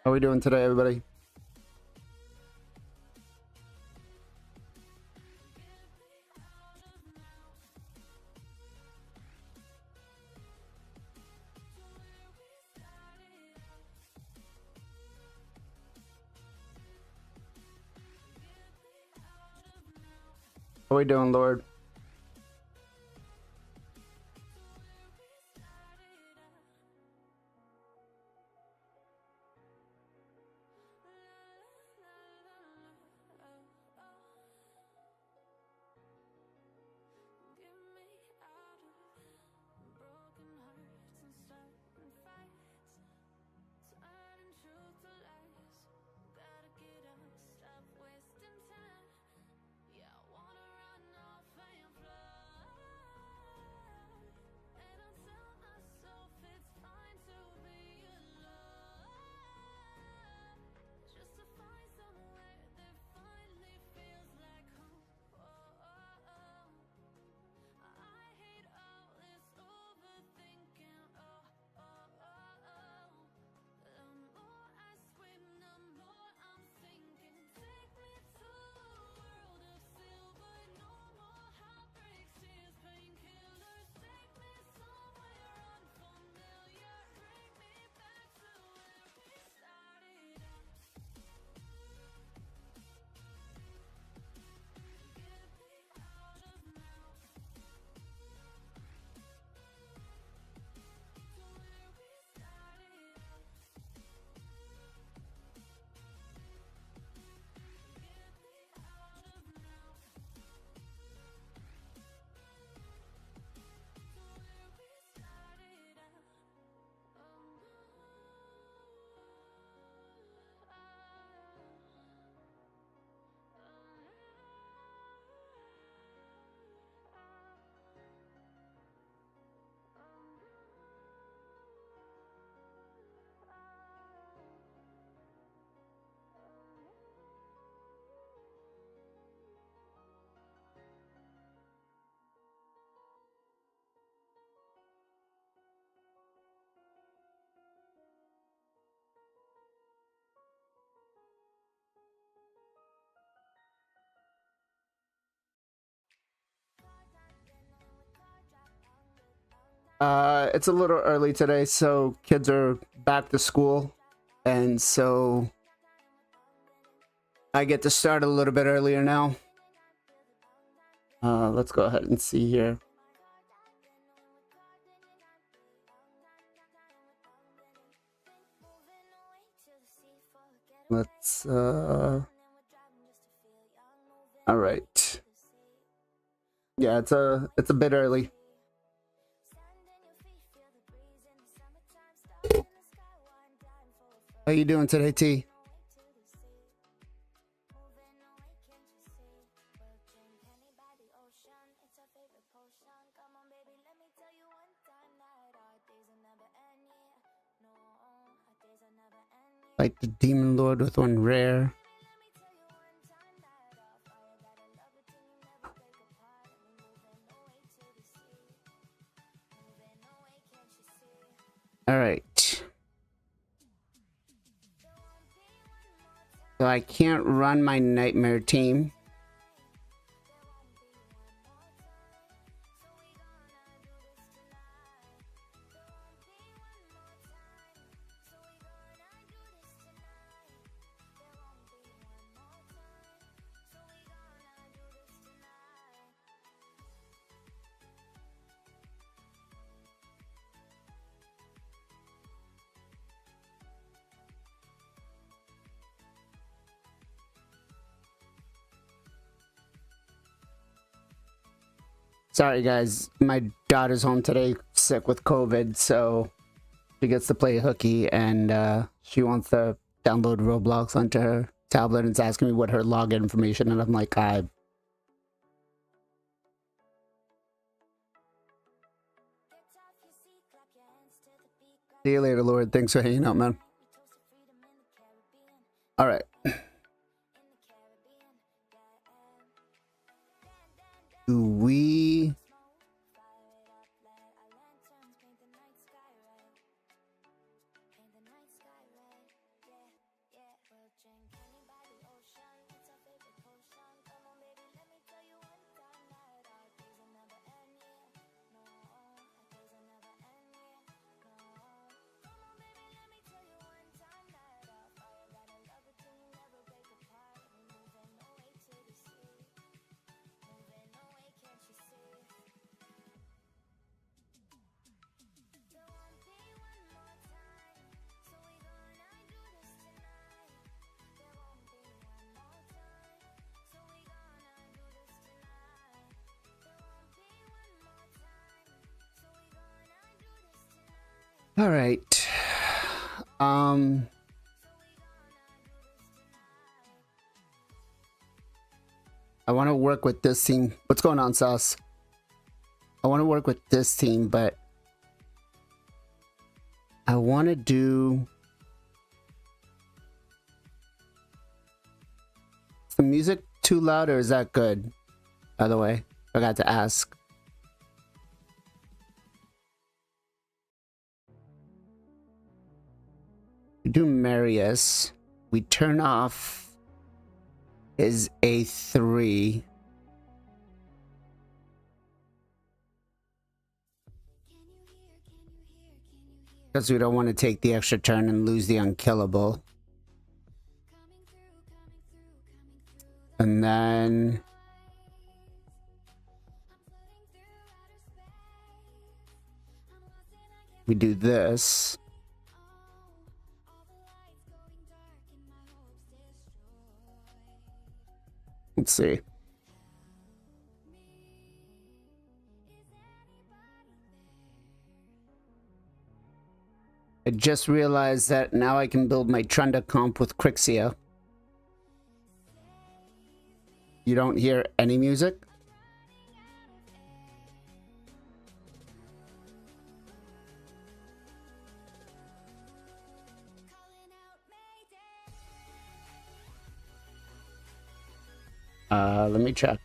How are we doing today, everybody? How are we doing, Lord? It's a little early today, so kids are back to school, and so I get to start a little bit earlier now. Let's go ahead and see here. Let's all right. Yeah, it's a bit early. How you doing today, T? Like the Demon Lord with one rare. All right. So I can't run my Nightmare team. Sorry, guys. My daughter's home today, sick with COVID, so she gets to play hooky, and she wants to download Roblox onto her tablet, and it's asking me what her login information, and I'm like, See you later, Lord. Thanks for hanging out, man. All right. Do we... All right. I want to work with this team. What's going on, Sauce? I want to work with this team, but I want to do... Is the music too loud or is that good? By the way, I forgot to ask. We do Marius. We turn off his A3. Because we don't want to take the extra turn and lose the unkillable. And then we do this. Let's see. I just realized that now I can build my Trunda comp with Crixia. You don't hear any music? Let me check.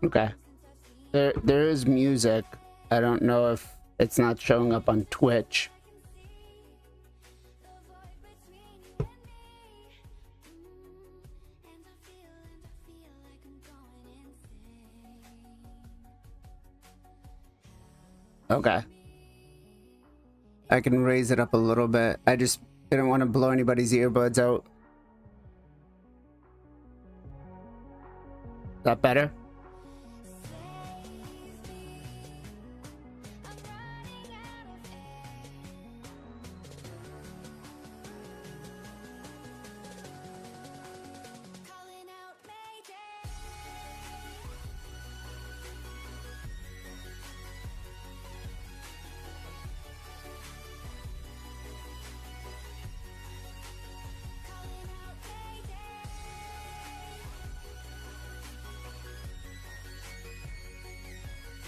Okay. There is music. I don't know if it's not showing up on Twitch. Okay. I can raise it up a little bit. I just didn't want to blow anybody's earbuds out. Is that better?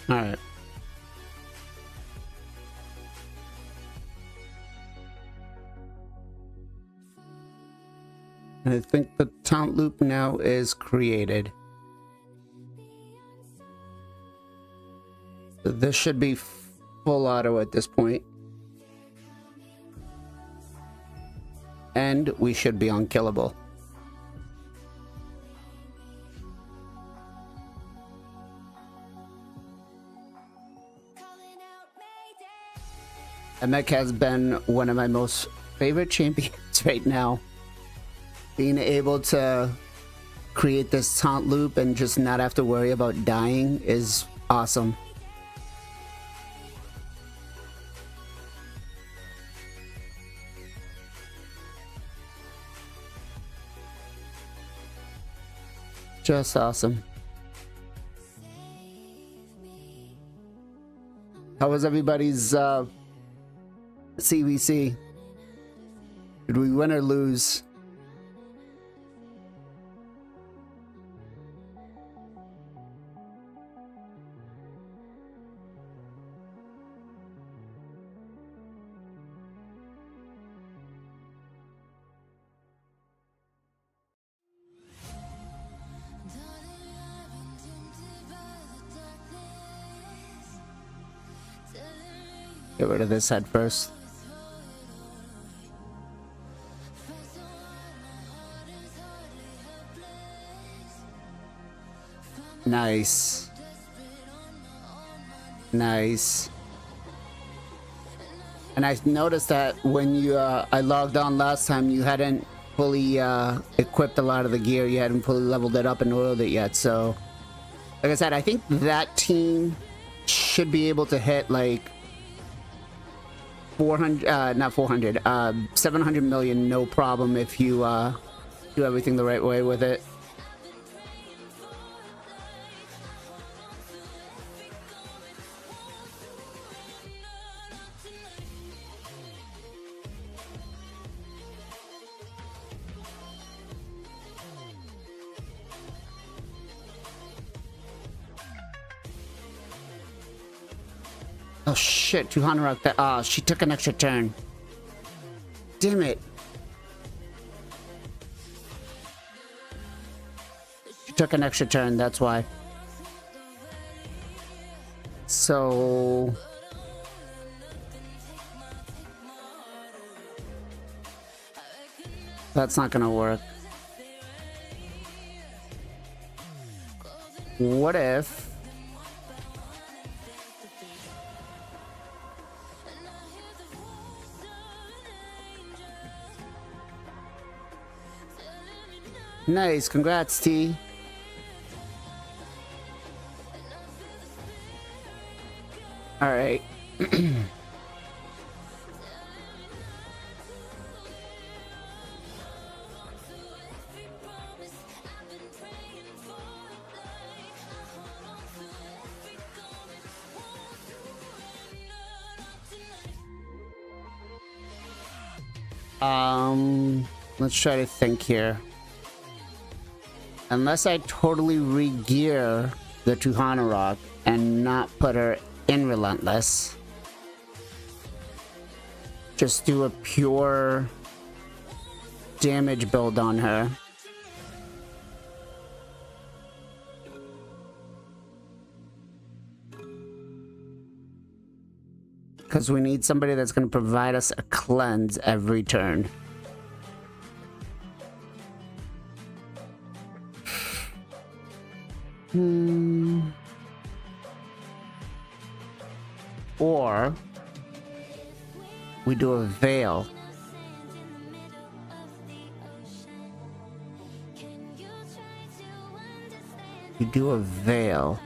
All right. I think the taunt loop now is created. So this should be full auto at this point. And we should be unkillable. Mech has been one of my most favorite champions right now. Being able to create this taunt loop and just not have to worry about dying is awesome. Just awesome. How was everybody's CVC? Did we win or lose? Get rid of this head first. Nice. Nice. And I noticed that when you I logged on last time, you hadn't fully equipped a lot of the gear. You hadn't fully leveled it up and oiled it yet. So, like I said, I think that team should be able to hit like 400, not 400, 700 million, no problem if you do everything the right way with it. Oh shit, Tuhanarok, that, oh, she took an extra turn. Damn it. She took an extra turn, that's why. So... that's not gonna work. What if... nice, congrats, T. All right. Let's try to think here. Unless I totally re-gear the Tuhanarok and not put her in Relentless. Just do a pure damage build on her. Because we need somebody that's going to provide us a cleanse every turn. Or we do a veil. We do a veil.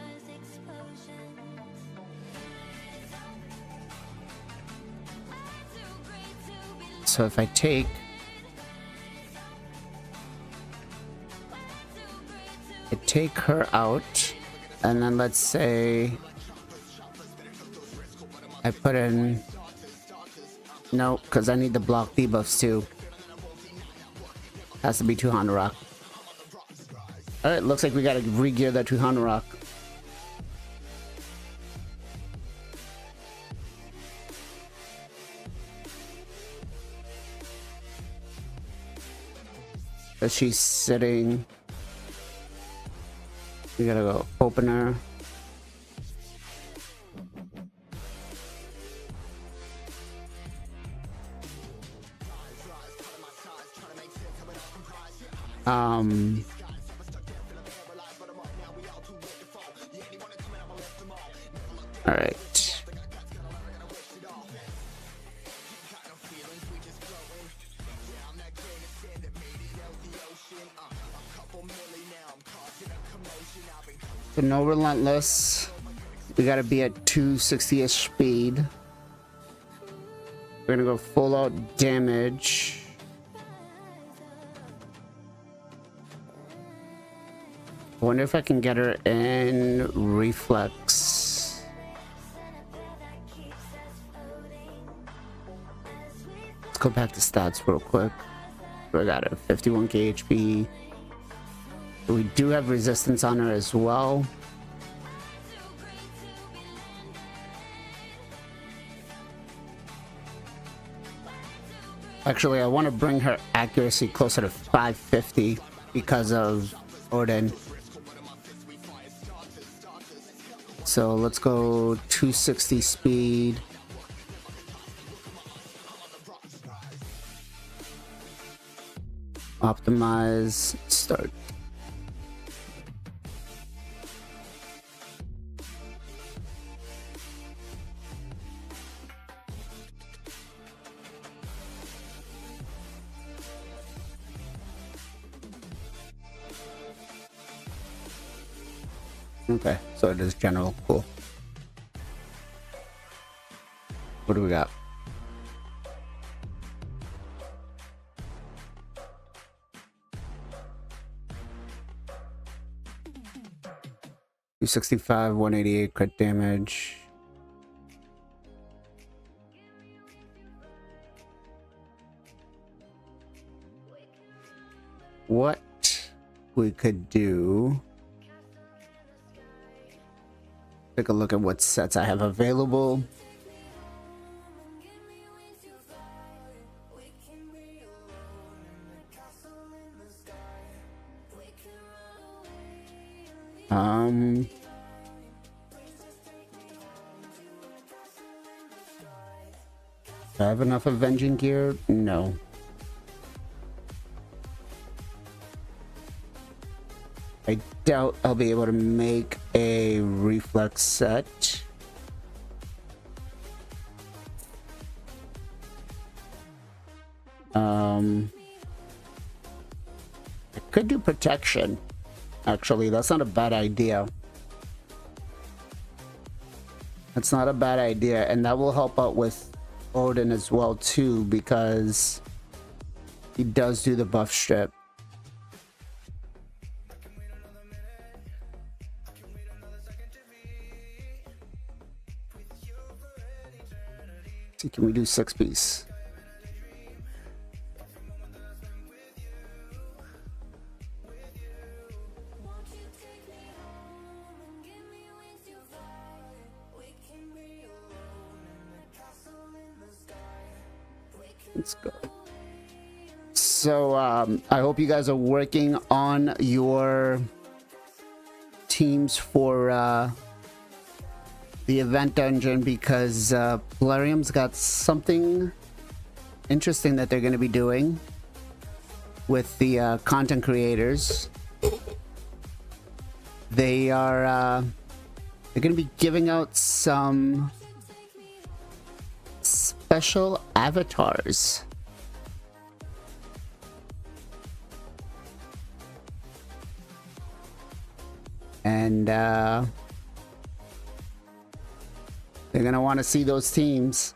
So if I take her out, and then let's say I put in, no, because I need to block debuffs too. Has to be Tuhanarok. Alright, looks like we gotta re-gear that Tuhanarok. As she's sitting, we gotta go open her. All right. So no Relentless. We gotta be at 260-ish speed. We're gonna go full out damage. I wonder if I can get her in reflex. Let's go back to stats real quick. We got her 51k HP. We do have resistance on her as well. Actually, I want to bring her accuracy closer to 550 because of Odin. So let's go 260 speed. Optimize, start. Okay, so it is general. Cool. What do we got? $265, 188 crit damage. What we could do, take a look at what sets I have available. Do I have enough Avenging gear? No. I doubt I'll be able to make a reflex set. I could do protection. Actually, that's not a bad idea. That's not a bad idea, and that will help out with Odin as well too, because he does do the buff strip. See, can we do 6-piece? Let's go. So I hope you guys are working on your teams for the event dungeon, because Plarium's got something interesting that they're going to be doing with the content creators. They are they're going to be giving out some special avatars. And they're gonna want to see those teams.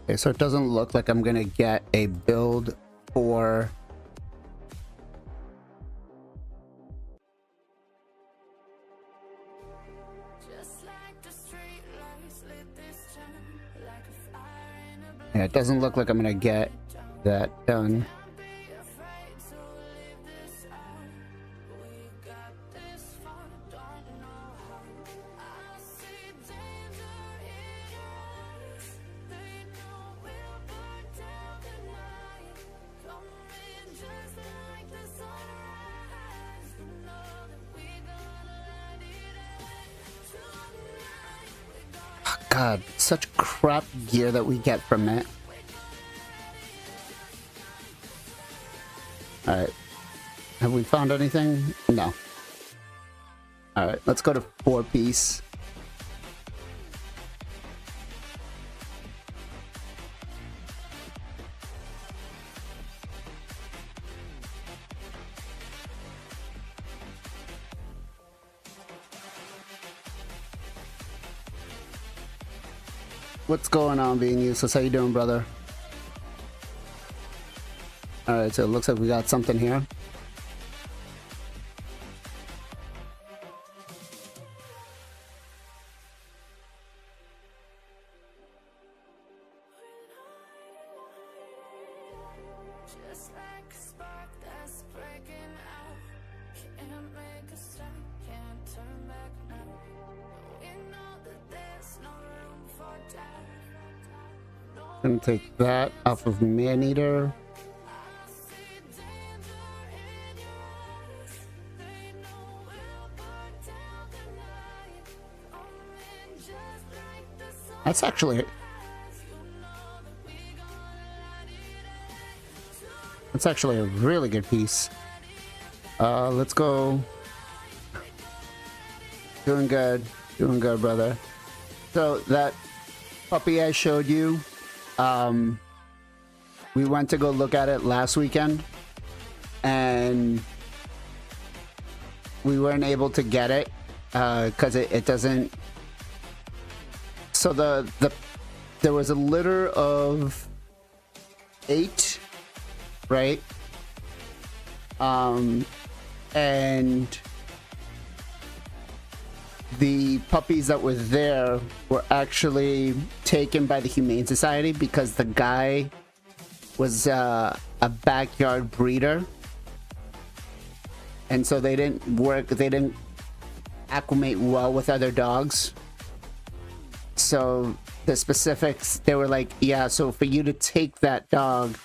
Okay, so it doesn't look like I'm gonna get a build for yeah, it doesn't look like I'm gonna get that done. God, such crap gear that we get from it. Alright. Have we found anything? No. Alright, let's go to 4-piece. What's going on, being useless? How you doing, brother? Alright, so it looks like we got something here. Gonna take that off of Maneater. That's actually a really good piece. Let's go. Doing good, brother. So that puppy I showed you, we went to go look at it last weekend, and we weren't able to get it because it doesn't. So there was a litter of 8, right? And the puppies that were there were actually taken by the Humane Society because the guy was a backyard breeder, and so they didn't acclimate well with other dogs. So the specifics, they were like, yeah, so for you to take that dog,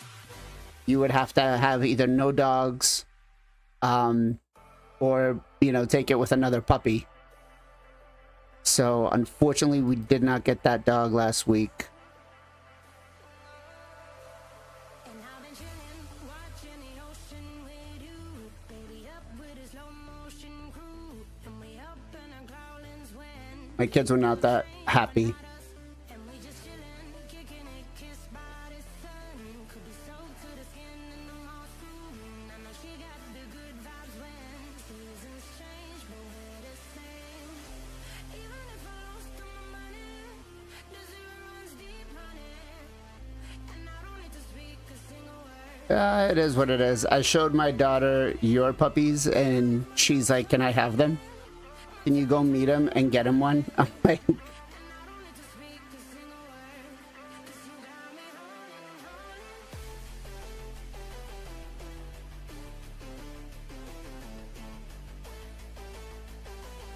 you would have to have either no dogs, or, you know, take it with another puppy. So unfortunately, we did not get that dog last week. My kids were not that happy. It is what it is. I showed my daughter your puppies, and she's like, "Can I have them? Can you go meet him and get him one?" I'm like,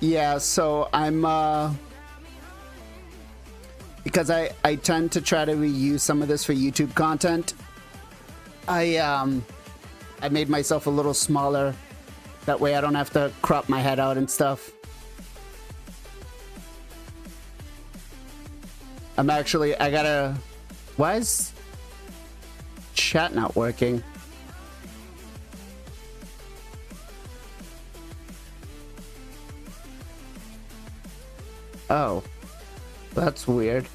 yeah. So I'm because I tend to try to reuse some of this for YouTube content. I made myself a little smaller. That way I don't have to crop my head out and stuff. I gotta... Why is chat not working? Oh, that's weird.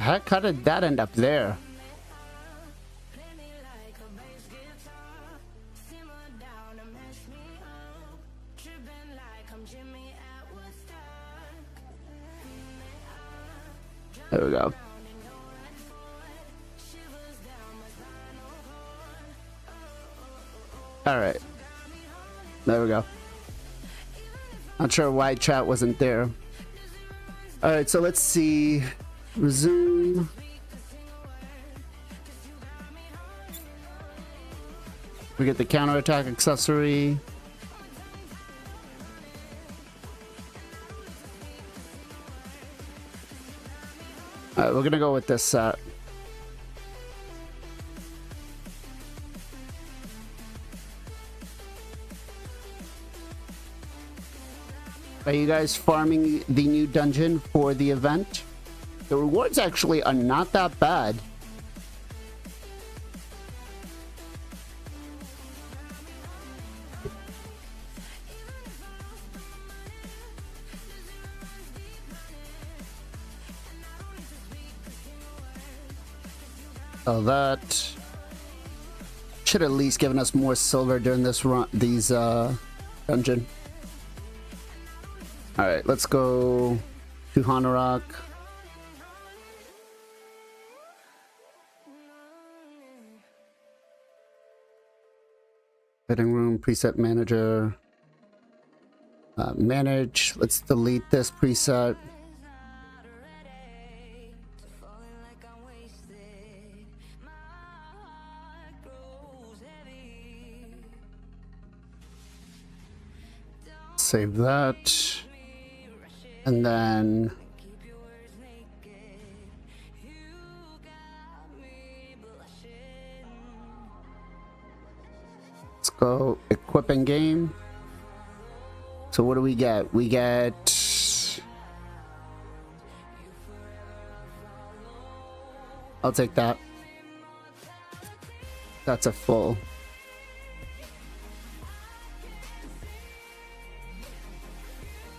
Heck, how did that end up there? There we go. All right. There we go. Not sure why chat wasn't there. All right, so let's see. Resume. We get the counterattack accessory. Alright, we're gonna go with this set. Are you guys farming the new dungeon for the event? The rewards actually are not that bad. Oh, that should at least given us more silver during this run, dungeon. All right, let's go to Hanorok. Betting room, preset manager. Manage. Let's delete this preset. Save that. And then let's Go equipping game. So what do we get? We get... I'll take that. That's a full.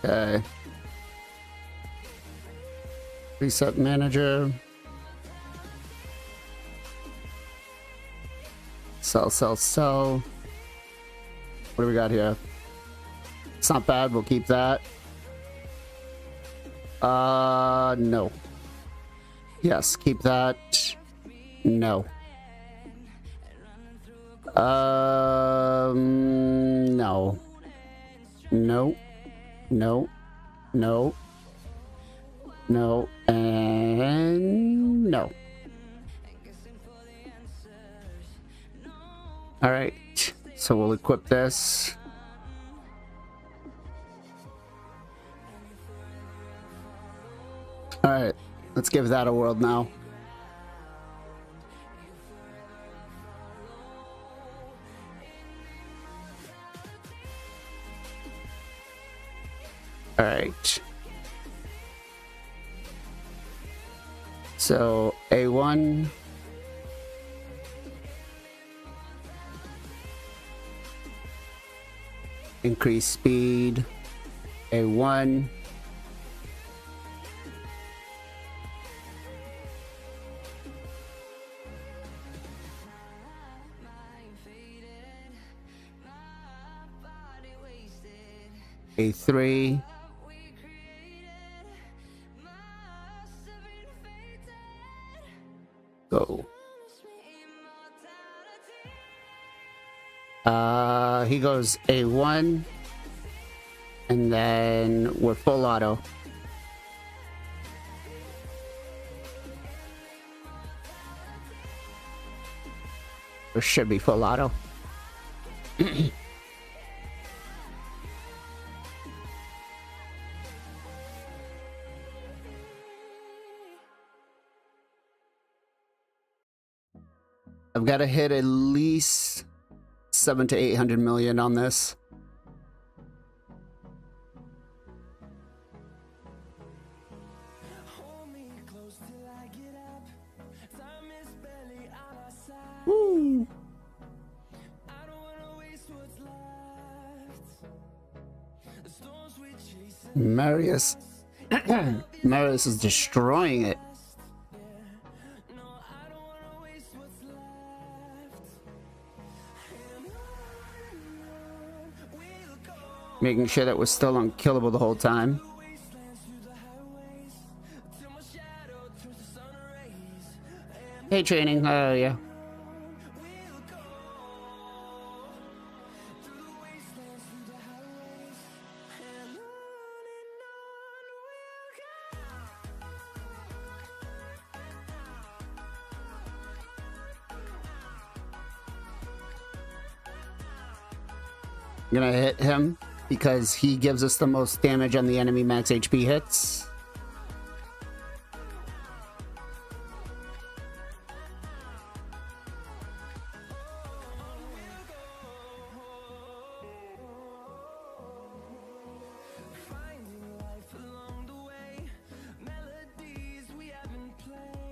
Okay. Reset manager. Sell, sell, sell. What do we got here? It's not bad. We'll keep that. No. Yes, keep that. No. No. No. No. No. No. And no. All right. So we'll equip this. All right. Let's give that a whirl now. All right. So A1. Increase speed. A1. A3. Go. He goes A1. And then we're full auto. Or should be full auto. I've got to hit at least 700 to 800 million on this. Woo. Marius. Marius is destroying it. Making sure that we're still unkillable the whole time. Hey, training. Oh, yeah. I'm gonna hit him because he gives us the most damage on the enemy max HP hits.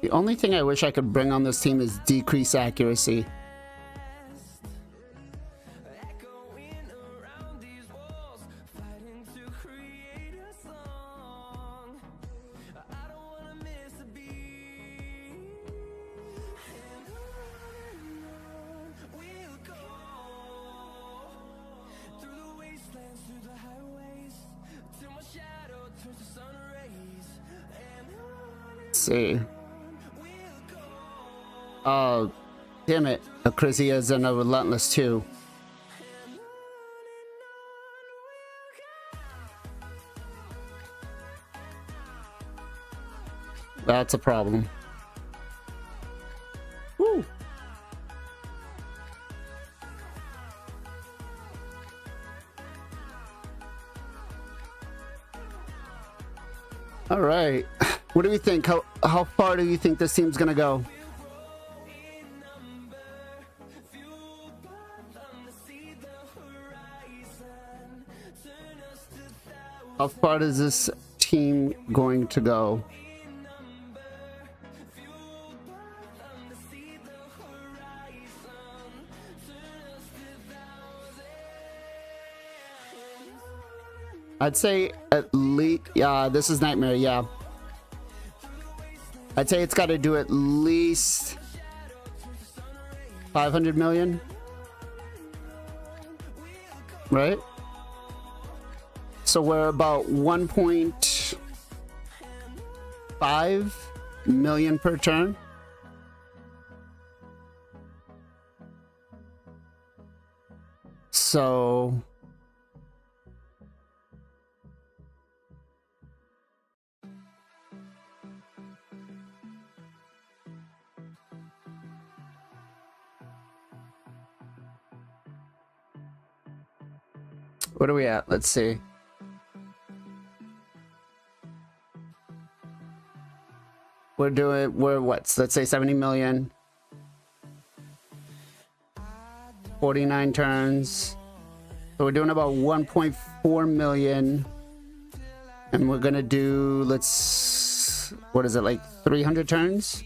The only thing I wish I could bring on this team is decrease accuracy. See. Oh, damn it. Acrizia is in a Relentless too. That's a problem. Woo. All right. What do we think? How far do you think this team's gonna go? How far is this team going to go? I'd say at least, yeah, this is Nightmare, yeah. I'd say it's got to do at least 500 million. Right? So we're about 1.5 million per turn. So what are we at? Let's see. We're what? Let's say 70 million. 49 turns. So we're doing about 1.4 million. And we're gonna do, what is it, like 300 turns?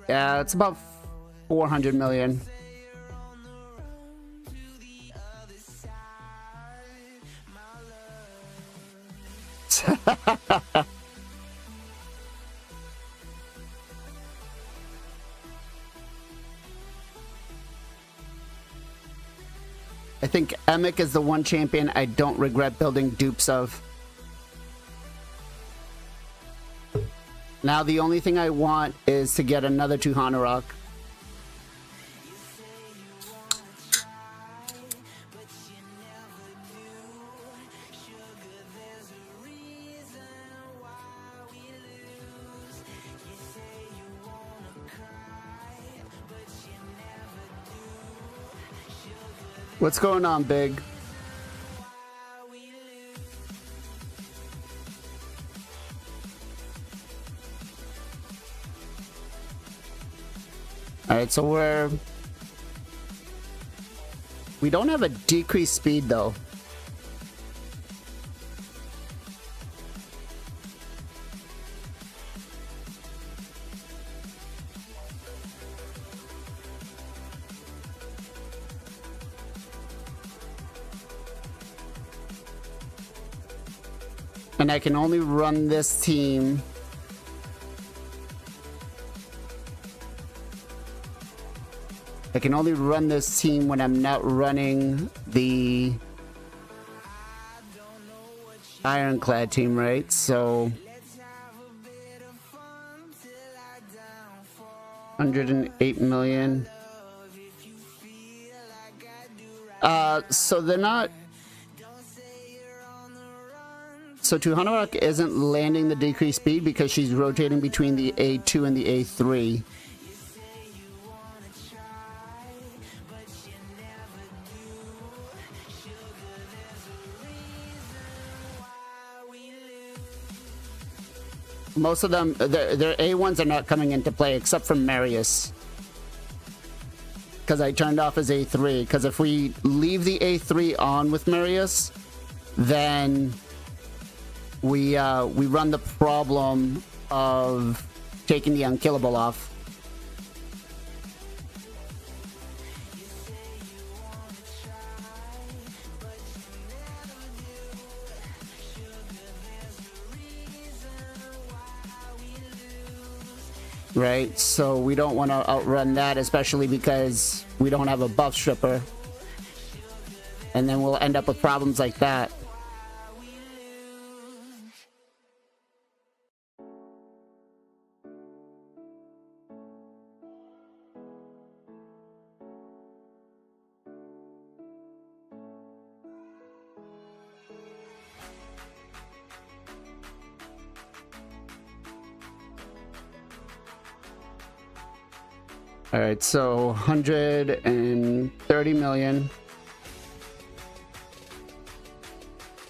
Yeah, it's about 400 million. I think Emic is the one champion I don't regret building dupes of. Now the only thing I want is to get another Tuhanarok. What's going on, Big? Alright, so we don't have a decreased speed though. And I can only run this team when I'm not running the Ironclad team, right? So 108 million. So they're not. So Tuhanarok isn't landing the decreased speed because she's rotating between the A2 and the A3. Most of them, their A1s are not coming into play except for Marius. Because I turned off his A3. Because if we leave the A3 on with Marius, then we run the problem of taking the unkillable off. Right, so we don't want to outrun that, especially because we don't have a buff stripper. And then we'll end up with problems like that. All right, so 130 million,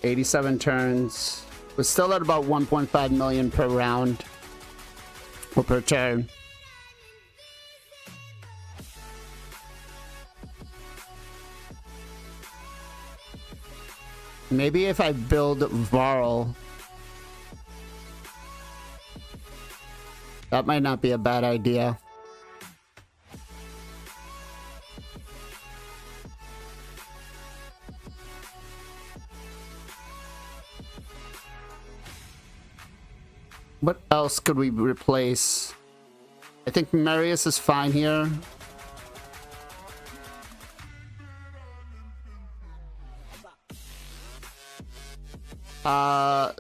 87 turns. We're still at about 1.5 million per round or per turn. Maybe if I build Varl, that might not be a bad idea. What else could we replace? I think Marius is fine here.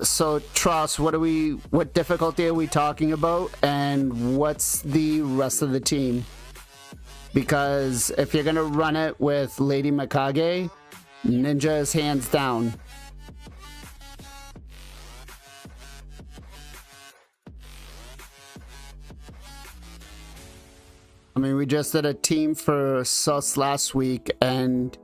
So Tross, what difficulty are we talking about, and what's the rest of the team? Because if you're gonna run it with Lady Mikage, Ninja is hands down. I mean, we just did a team for Sus last week, and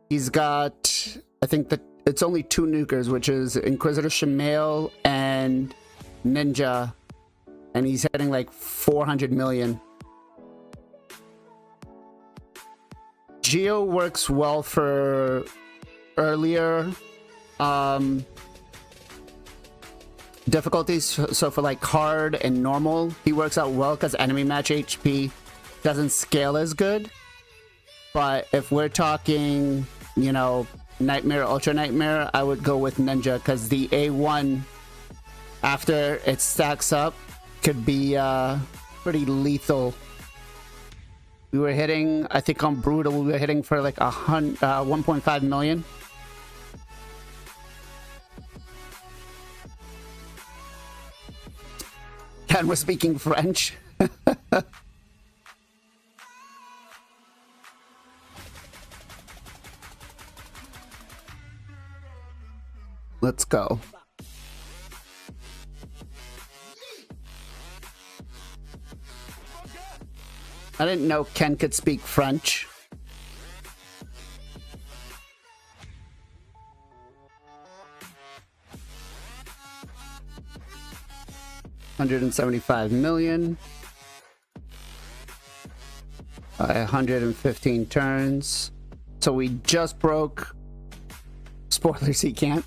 he's got, I think that it's only 2 nukers, which is Inquisitor Shamail and Ninja, and he's hitting like 400 million. Geo works well for earlier difficulties, so for like hard and normal, he works out well because enemy match HP doesn't scale as good. But if we're talking, you know, Nightmare, Ultra Nightmare, I would go with Ninja because the A1 after it stacks up could be pretty lethal. We were hitting, I think on Brutal, we were hitting for like 1.5 million. Ken was speaking French. Let's go. I didn't know Ken could speak French. $175 million. 115 turns. So we just broke. Spoilers, he can't.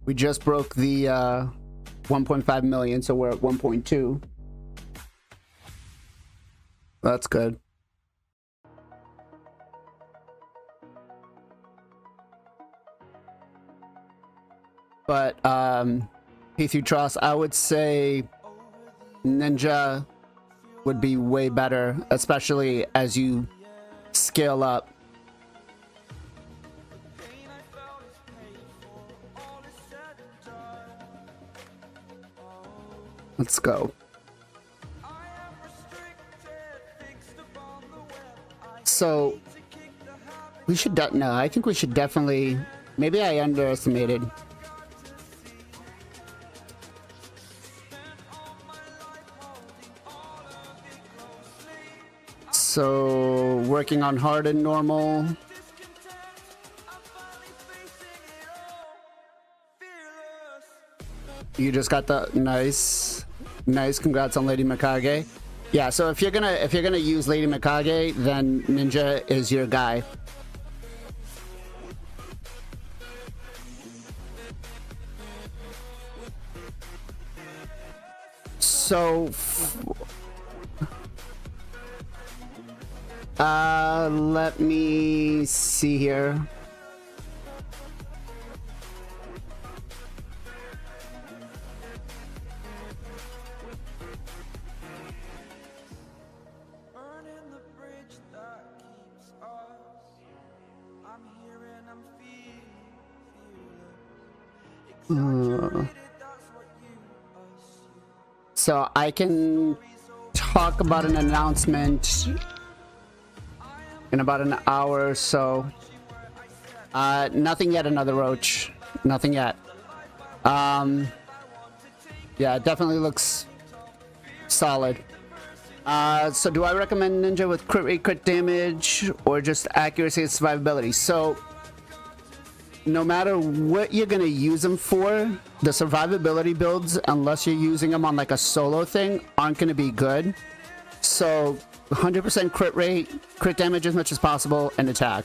We just broke the 1.5 million, so we're at 1.2. That's good. But P3 Tross, I would say Ninja would be way better, especially as you scale up. Let's go. So we should no, I think we should definitely, maybe I underestimated. So working on hard and normal. You just got the nice. Congrats on Lady Mikage. Yeah, so if you're gonna use Lady Mikage, then Ninja is your guy. So let me see here. So I can talk about an announcement in about an hour or so. Nothing yet, another roach. Nothing yet. Yeah, it definitely looks solid. So do I recommend Ninja with crit rate, crit damage, or just accuracy and survivability? So no matter what you're gonna use them for, the survivability builds, unless you're using them on like a solo thing, aren't gonna be good. So 100% crit rate, crit damage as much as possible, and attack.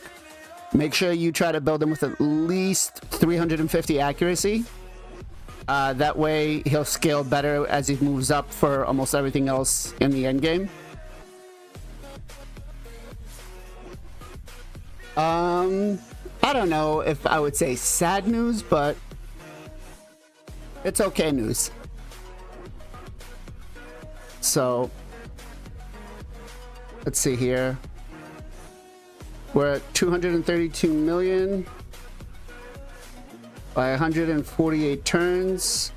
make sure you try to build him with at least 350 accuracy. That way he'll scale better as he moves up for almost everything else in the end game. I don't know if I would say sad news, but it's okay news. So let's see here. We're at 232 million by 148 turns.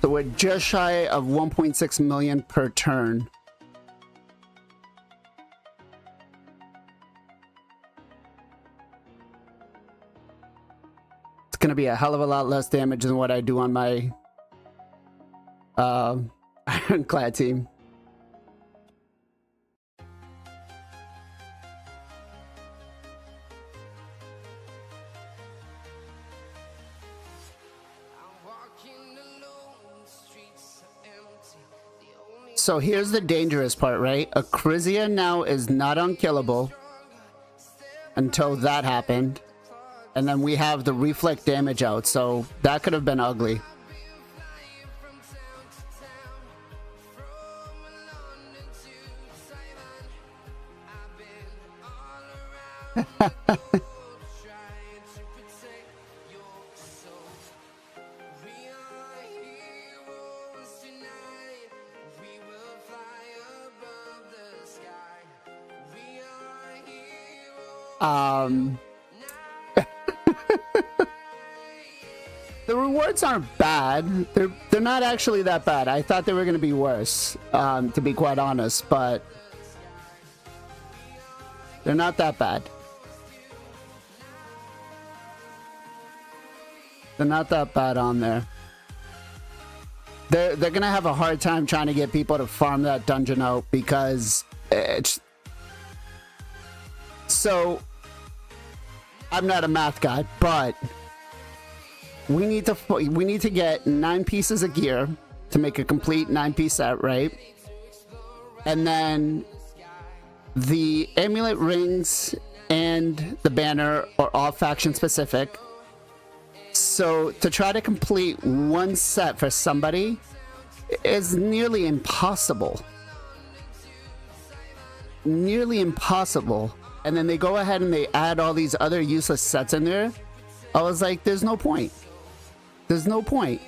So we're just shy of 1.6 million per turn. It's gonna be a hell of a lot less damage than what I do on my Ironclad team. So here's the dangerous part, right? Acrizia now is not unkillable until that happened. And then we have the reflect damage out, so that could have been ugly. The rewards aren't bad. They're not actually that bad. I thought they were going to be worse, to be quite honest, but they're not that bad. They're not that bad on there. They're going to have a hard time trying to get people to farm that dungeon out because it's... So, I'm not a math guy, but we need to get 9 pieces of gear to make a complete 9-piece set, right? And then the amulet rings and the banner are all faction specific. So to try to complete one set for somebody is nearly impossible. Nearly impossible. And then they go ahead and they add all these other useless sets in there. I was like, there's no point. There's no point.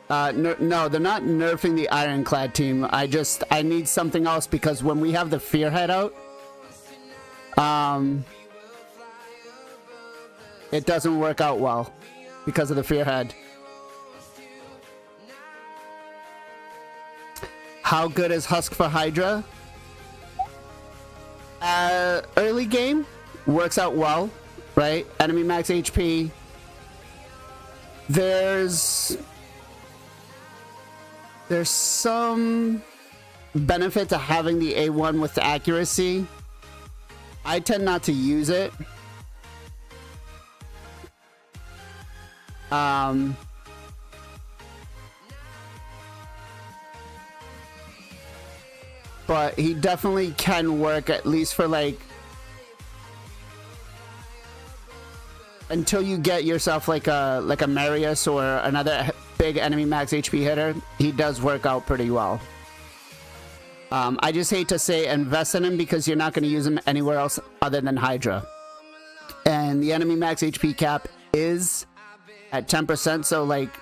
No, they're not nerfing the Ironclad team. I need something else because when we have the Fearhead out, it doesn't work out well because of the Fearhead. How good is Husk for Hydra? Early game works out well, right? Enemy max HP. There's some benefit to having the A1 with the accuracy. I tend not to use it. But he definitely can work at least for like until you get yourself like a Marius or another big enemy max HP hitter. He does work out pretty well. I just hate to say invest in him because you're not going to use him anywhere else other than Hydra. And the enemy max HP cap is at 10%, so like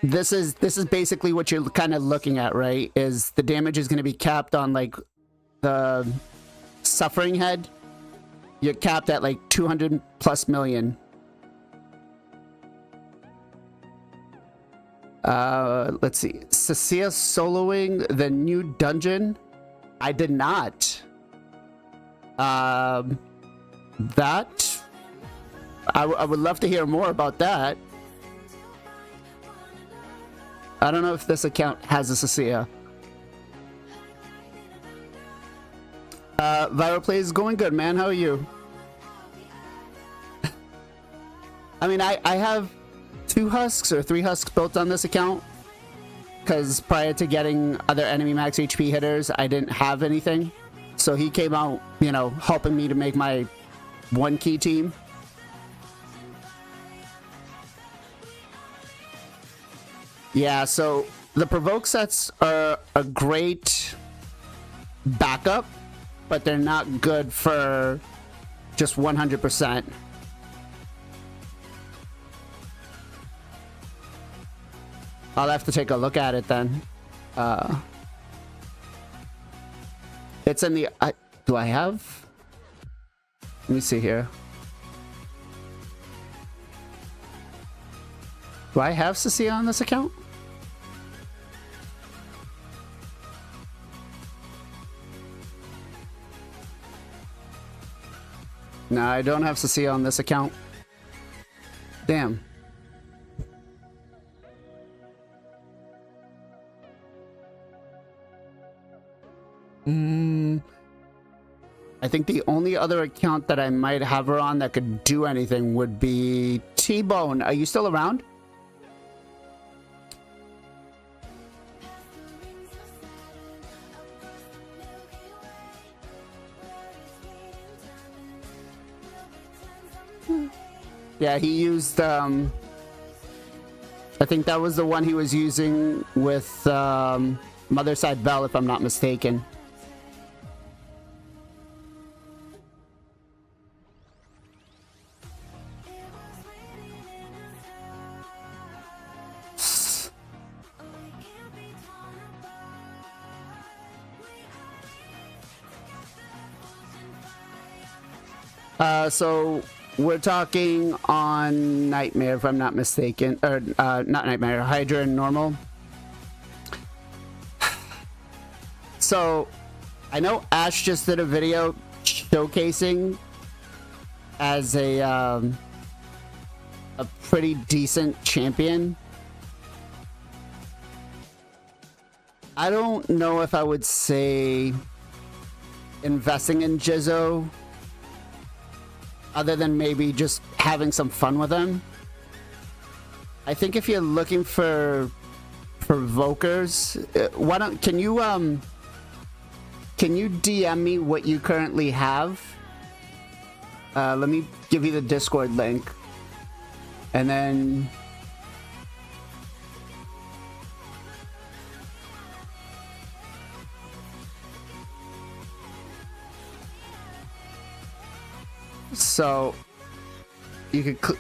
this is basically what you're kind of looking at, right? Is the damage is going to be capped on like the suffering head. You're capped at like 200 plus million. Let's see. Cecilia soloing the new dungeon. I did not. That I would love to hear more about that. I don't know if this account has a Cecilia. Viral Plays is going good, man. How are you? I mean, I have 2 husks or 3 husks built on this account, because prior to getting other enemy max HP hitters, I didn't have anything. So he came out, you know, helping me to make my 1 key team. Yeah, so the provoke sets are a great backup, but they're not good for just 100%. I'll have to take a look at it then. It's in the... do I have? Let me see here. Do I have Cecilia on this account? No, I don't have Cecilia on this account. Damn. I think the only other account that I might have her on that could do anything would be T-Bone. Are you still around? Yeah, he used, I think that was the one he was using with, Mother Side Bell, if I'm not mistaken. So we're talking on Nightmare, if I'm not mistaken, or not Nightmare, Hydra and normal. So I know Ash just did a video showcasing as a pretty decent champion. I don't know if I would say investing in Jizzo, other than maybe just having some fun with him. I think if you're looking for provokers, why don't can you DM me what you currently have? Let me give you the Discord link, and then so you could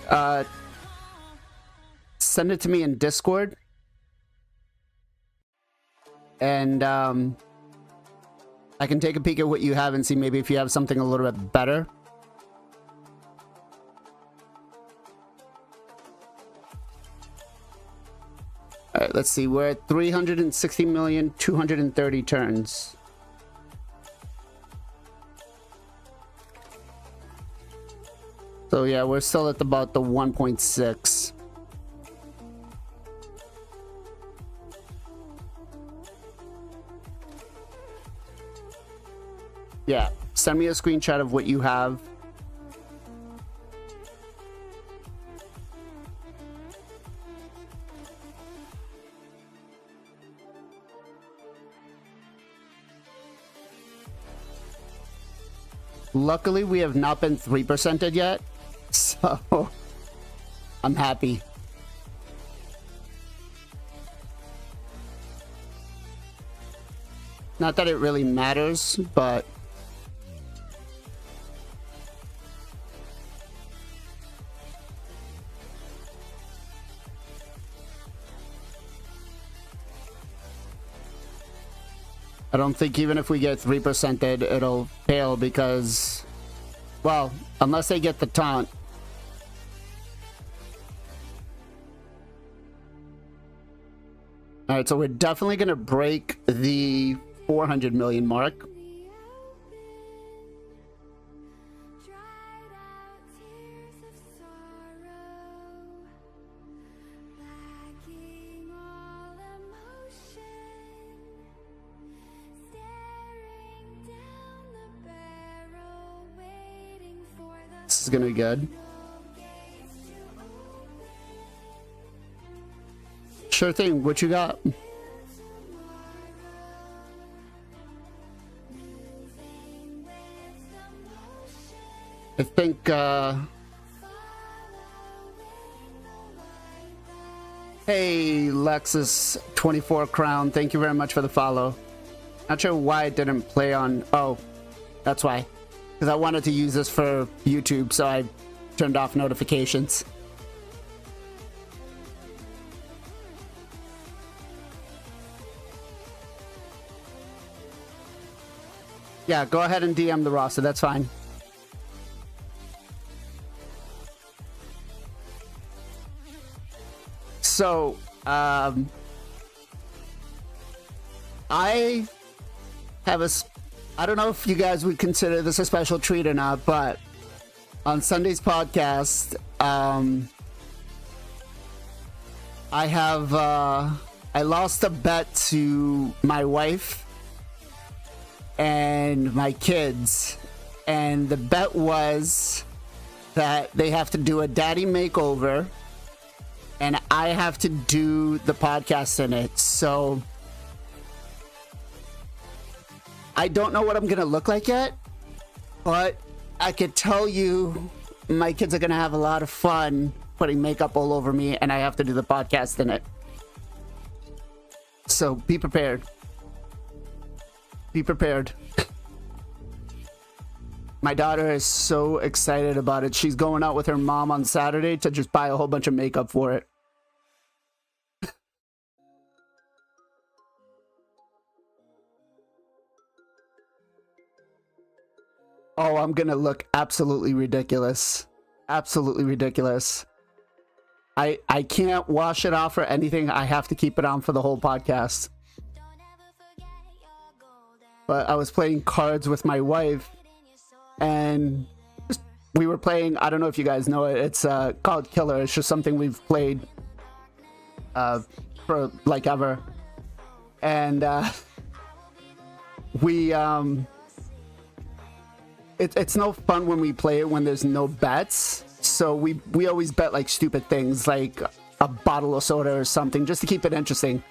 send it to me in Discord, and I can take a peek at what you have and see maybe if you have something a little bit better. All right, let's see. We're at 360,230 turns. So yeah, we're still at about the 1.6. Yeah, send me a screenshot of what you have. Luckily, we have not been 3%ed yet. So, I'm happy. Not that it really matters, but I don't think even if we get 3%ed, it'll fail because, well, unless they get the taunt. All right, so we're definitely going to break the 400 million mark. This is going to be good. Sure thing. What you got? I think, hey, Lexus24 Crown, thank you very much for the follow. Not sure why it didn't play on... Oh, that's why. Because I wanted to use this for YouTube, so I turned off notifications. Yeah, go ahead and DM the roster, that's fine. So, I have I don't know if you guys would consider this a special treat or not, but on Sunday's podcast, I lost a bet to my wife and my kids, and the bet was that they have to do a daddy makeover and I have to do the podcast in it. So I don't know what I'm gonna look like yet, but I could tell you my kids are gonna have a lot of fun putting makeup all over me, and I have to do the podcast in it. So be prepared. Be prepared. My daughter is so excited about it. She's going out with her mom on Saturday to just buy a whole bunch of makeup for it. Oh, I'm gonna look absolutely ridiculous. Absolutely ridiculous. I can't wash it off or anything. I have to keep it on for the whole podcast. But I was playing cards with my wife, and we were playing, I don't know if you guys know it, it's called Killer. It's just something we've played for like ever. And it's no fun when we play it when there's no bets. So we always bet like stupid things, like a bottle of soda or something, just to keep it interesting.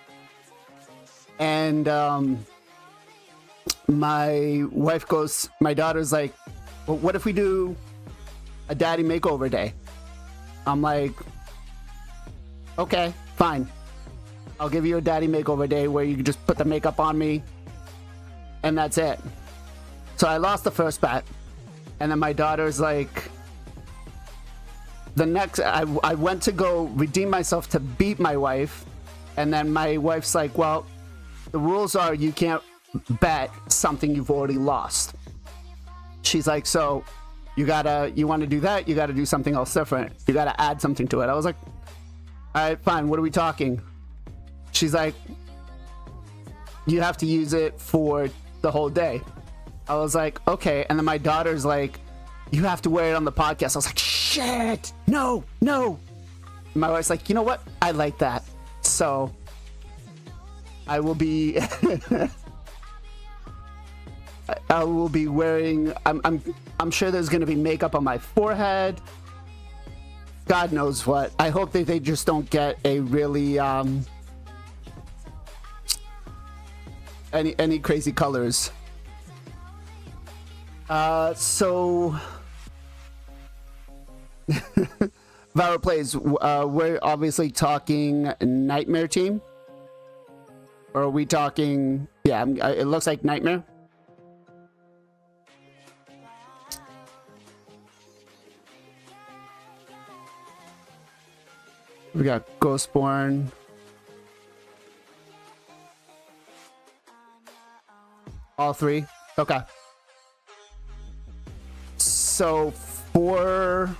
And my wife goes, my daughter's like, well, what if we do a daddy makeover day? I'm like, okay, fine. I'll give you a daddy makeover day where you can just put the makeup on me and that's it. So I lost the first bet, and then my daughter's like, the next, I went to go redeem myself to beat my wife, and then my wife's like, well, the rules are you can't bet something you've already lost. She's like, so you want to do that, you gotta do something else different. You gotta add something to it. I was like, all right, fine, what are we talking? She's like, you have to use it for the whole day. I was like, okay. And then my daughter's like, you have to wear it on the podcast. I was like, shit, no. My wife's like, you know what? I like that. So I will be I will be wearing, I'm sure there's going to be makeup on my forehead. God knows what. I hope that they just don't get a really any crazy colors. So NachoPlays, we're obviously talking Nightmare team, or are we talking? Yeah, it looks like Nightmare. We got Ghostborn. All three. Okay. So are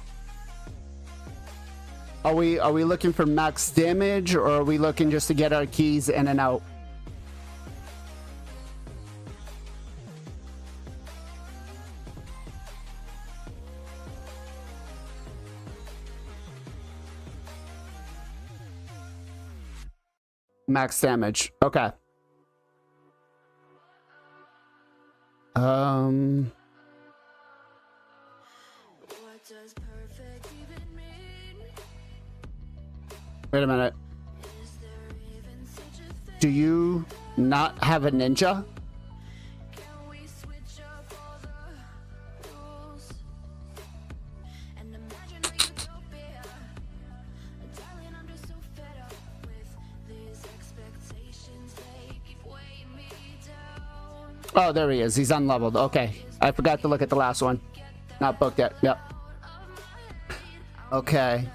we looking for max damage, or are we looking just to get our keys in and out? Max damage. Okay. Wait a minute. Do you not have a ninja? Oh, there he is. He's unleveled. Okay. I forgot to look at the last one. Not booked yet. Yep. Okay.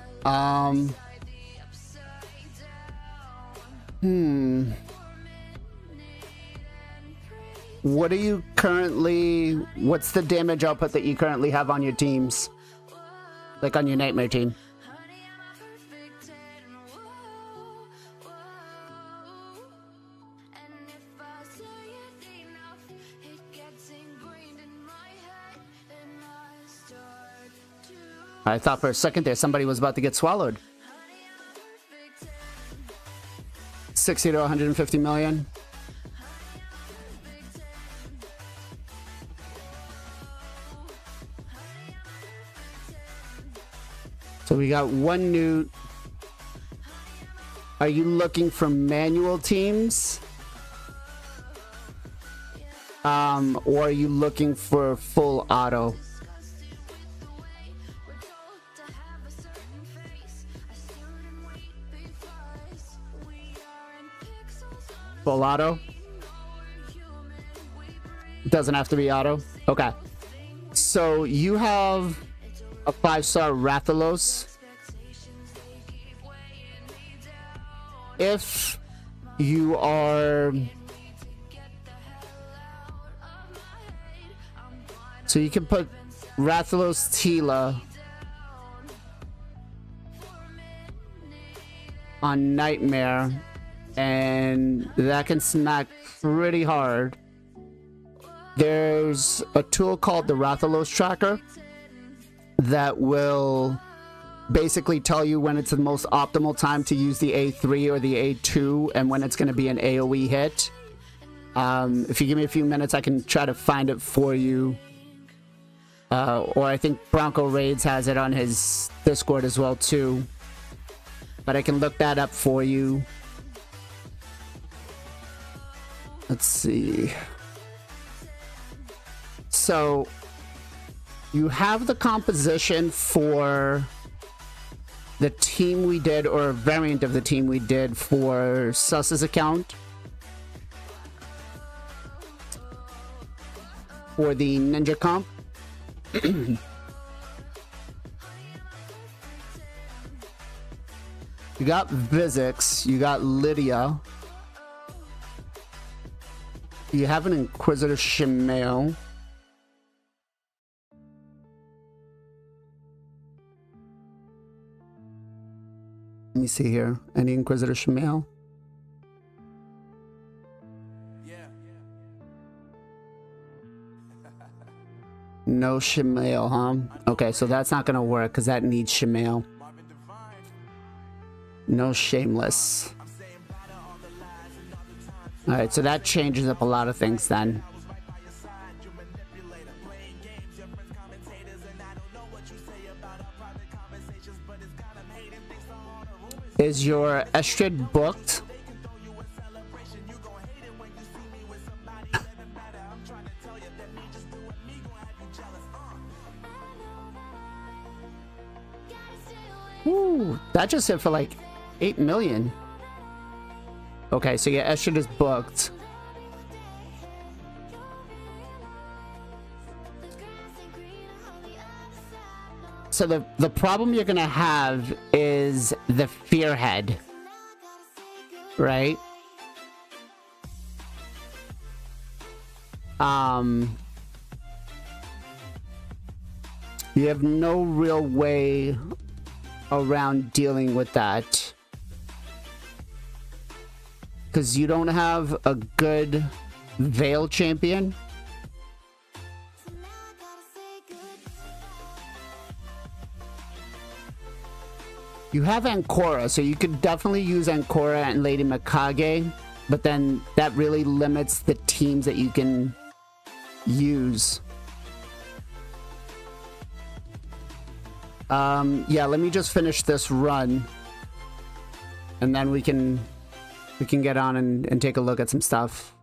What are you currently... What's the damage output that you currently have on your teams? Like on your Nightmare team? I thought for a second there somebody was about to get swallowed. 60 to 150 million. So we got one new. Are you looking for manual teams? Or are you looking for full auto? Full auto? Doesn't have to be auto? Okay. So you have a 5-star Rathalos. If you are... So you can put Rathalos Tila on Nightmare, and that can smack pretty hard. There's a tool called the Rathalos Tracker that will basically tell you when it's the most optimal time to use the A3 or the A2 and when it's going to be an AoE hit. If you give me a few minutes, I can try to find it for you. Or I think Bronco Raids has it on his Discord as well too. But I can look that up for you. Let's see. So you have the composition for the team we did, or a variant of the team we did for Sus's account. For the Ninja Comp. You got Vizix, you got Lydia. You have an Inquisitor Shemale. Let me see here. Any Inquisitor Shemale? No Shemale, huh? Okay, so that's not gonna work because that needs Shemale. No Shameless. Alright, so that changes up a lot of things then. Is your Estrid booked? Ooh, that just hit for like 8 million. Okay, so yeah, Estrid is booked. So the problem you're gonna have is the Fearhead, right? You have no real way around dealing with that because you don't have a good Veil champion. You have Ancora, so you could definitely use Ancora and Lady Mikage, but then that really limits the teams that you can use. Yeah, let me just finish this run, and then we can we can get on and take a look at some stuff.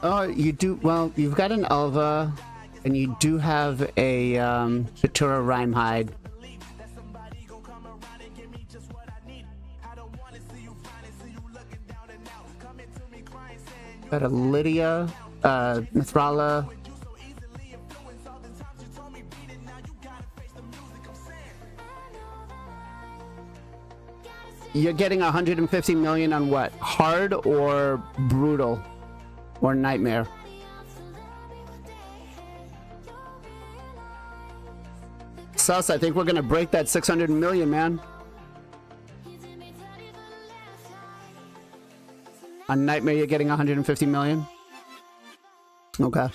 Oh, you do. Well, you've got an Alva, and you do have a Batura Rhyme. Got a Lydia, Mithrala. You're getting 150 million on what? Hard or brutal? Or nightmare? Sus, I think we're gonna break that 600 million, man. On Nightmare, you're getting 150 million? Okay.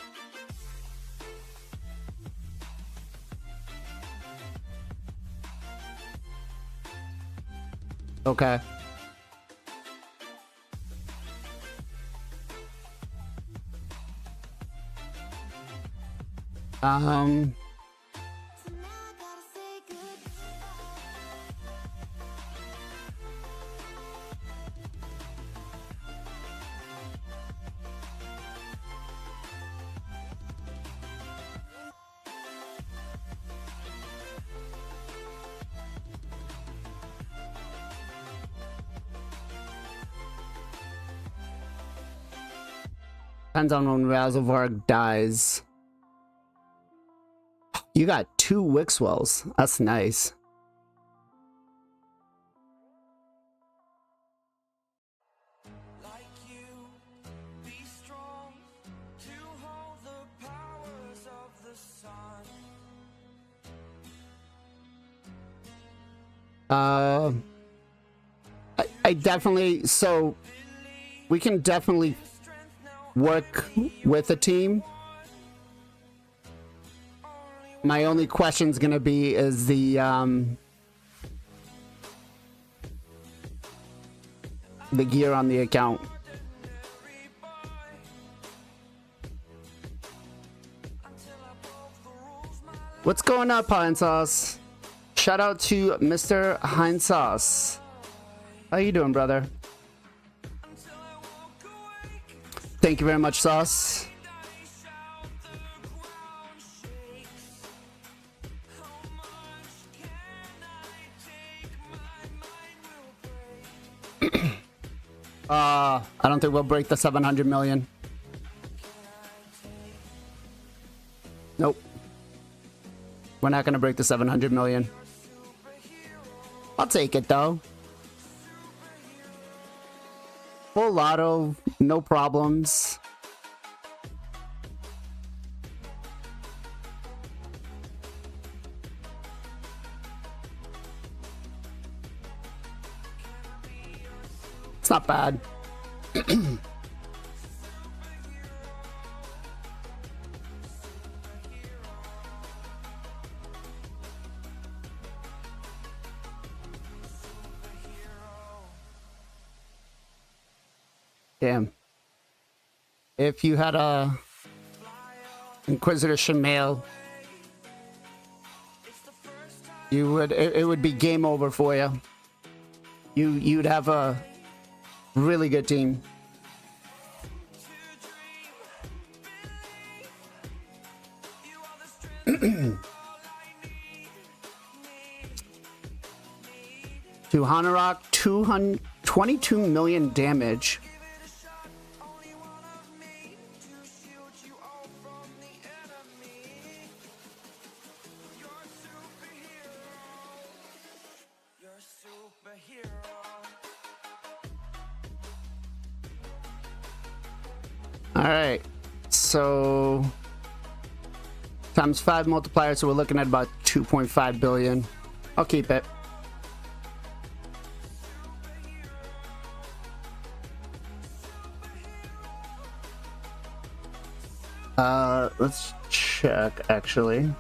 Okay. Depends on when Razelvarg dies. You got 2 Wixwells. That's nice. I definitely, so we can definitely work with a team. My only question's gonna be is the gear on the account. What's going up, Pine Sauce? Shout out to Mr. Heinz Sauce. How you doing, brother? Thank you very much, Sauce. I don't think we'll break the 700 million. Nope. We're not gonna break the 700 million. I'll take it though. Full lotto, no problems. It's not bad. Damn. If you had a Inquisitor Shamail, you would it would be game over for you. You'd have a really good team. To Hanorok, 22 million damage. All right, so times 5 multiplier, so we're looking at about 2.5 billion. I'll keep it. Let's check actually.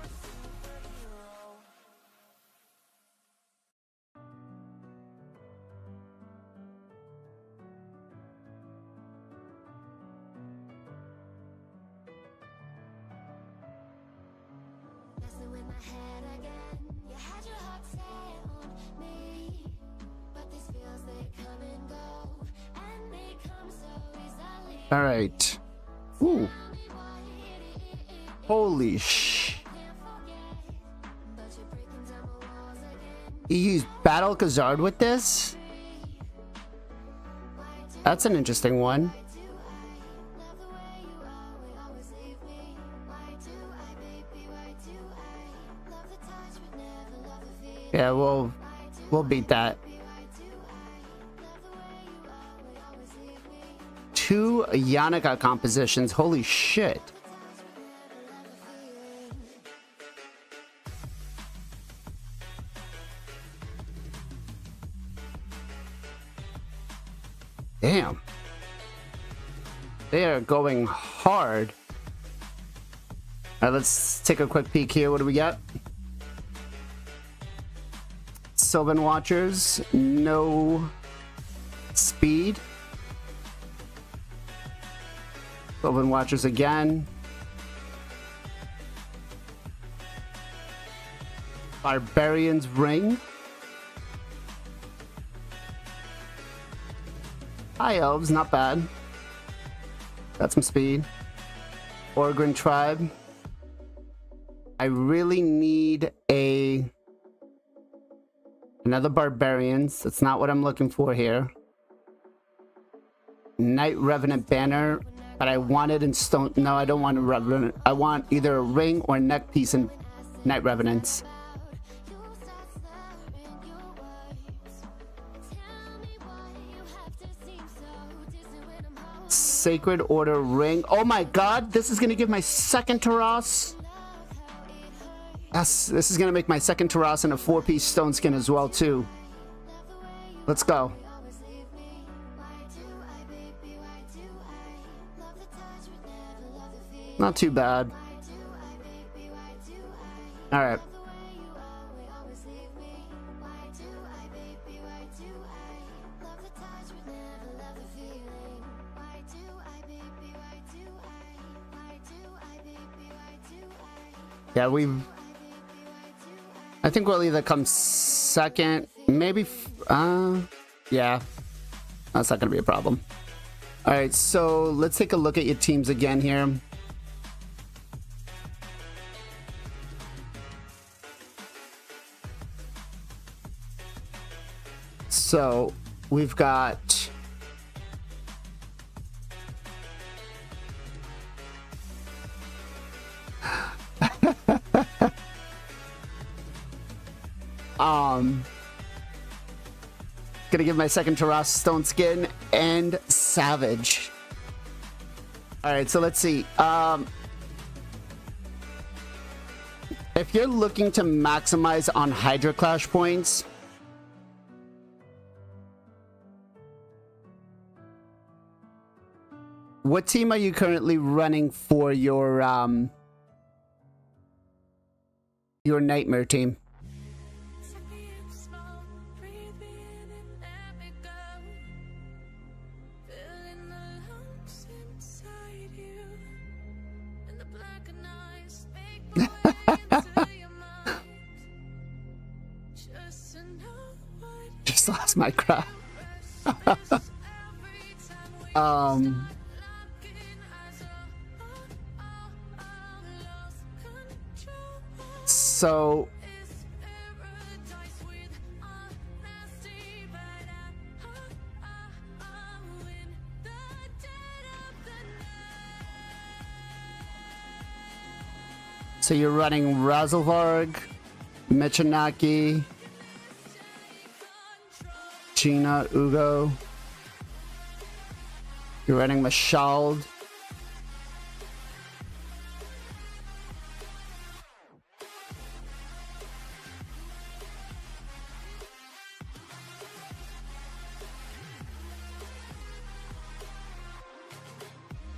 All right. Ooh. Holy sh. You use Battle Khazard with this? That's an interesting one. Yeah, we'll beat that. 2 Yannicka compositions. Holy shit. Damn. They are going hard. All right, let's take a quick peek here. What do we got? Sylvan Watchers, no speed. Sylvan Watchers again. Barbarian's Ring. High Elves, not bad. Got some speed. Orgrin Tribe. I really need another Barbarians. That's not what I'm looking for here. Night Revenant Banner, but I want it in stone. No, I don't want a Revenant. I want either a ring or a neck piece in Night Revenants. Sacred Order Ring. Oh my god, this is gonna give my second Taras. Yes, this is gonna make my second Taras and a 4-piece stone skin as well too. Let's go. Not too bad. All right. Yeah, I think we'll either come second, maybe, yeah, that's not gonna be a problem. All right, so let's take a look at your teams again here. So we've got gonna give my second Taras stone skin and Savage. All right, so let's see. If you're looking to maximize on Hydra Clash points, what team are you currently running for your Nightmare team? Just lost my crap. So you're running Razelvarg, Michinaki, Gina, Ugo. You're running Mashald.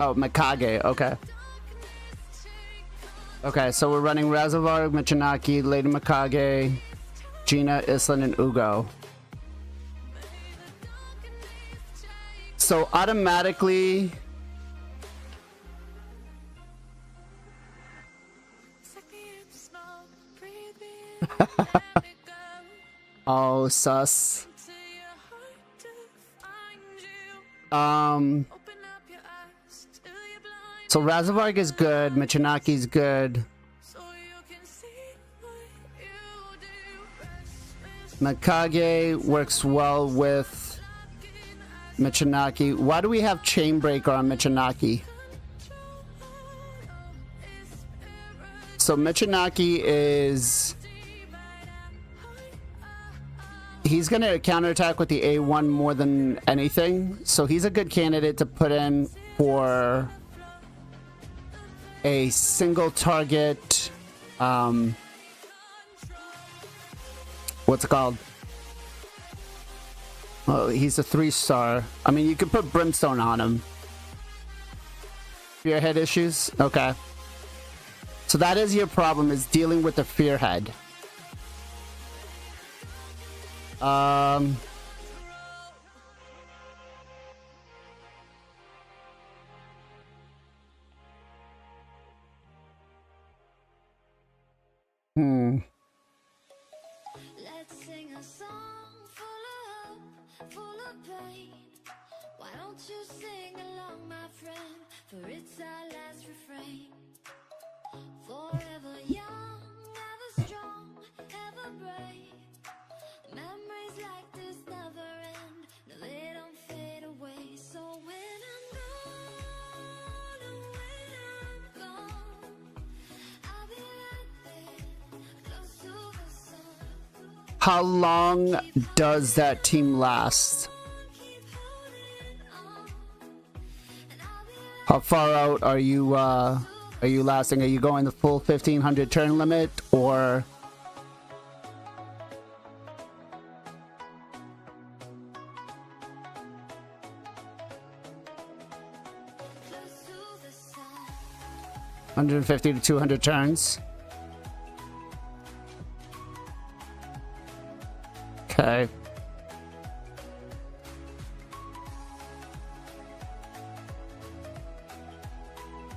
Oh, Mikage, okay. Okay, so we're running Razelvarg, Michinaki, Lady Mikage, Gina, Islin, and Ugo. So automatically... Oh, sus. So Razavarg is good, Michinaki's good. Mikage works well with Michinaki. Why do we have Chainbreaker on Michinaki? So Michinaki is... he's going to counterattack with the A1 more than anything. So he's a good candidate to put in for a single target... what's it called? Oh, he's a 3-star. I mean, you could put Brimstone on him. Fearhead issues? Okay. So that is your problem, is dealing with the Fearhead. Let's sing a song full of hope, full of pain. Why don't you sing along, my friend? For it's our last refrain. Forever young, ever strong, ever brave. Memories like this never end. No, they don't fade away. So when I'm gone, and when I'm gone, I'll be right there, close to the sun. How long does that team last? How far out are you lasting? Are you going the full 1500 turn limit, or Close to the sun. 150 to 200 turns? Okay.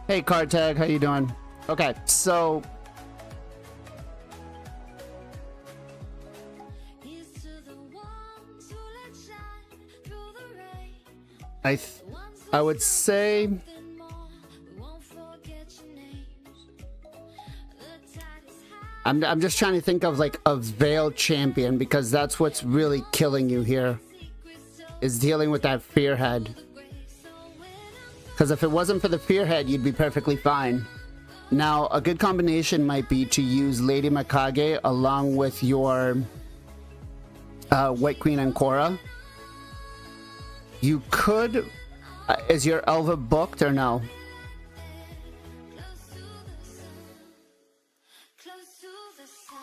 Hey Card Tag, how you doing? Okay, so Here's to the ones who let shine through the rain. I would say Something more, we won't forget your names. The tide is high. I'm just trying to think of like a Veiled Champion, because that's what's really killing you here, is dealing with that Fearhead. Because if it wasn't for the Fearhead, you'd be perfectly fine. Now, a good combination might be to use Lady Mikage along with your White Queen and Korra. You could... is your Elva booked or no? Close to the sun. Close to the sun.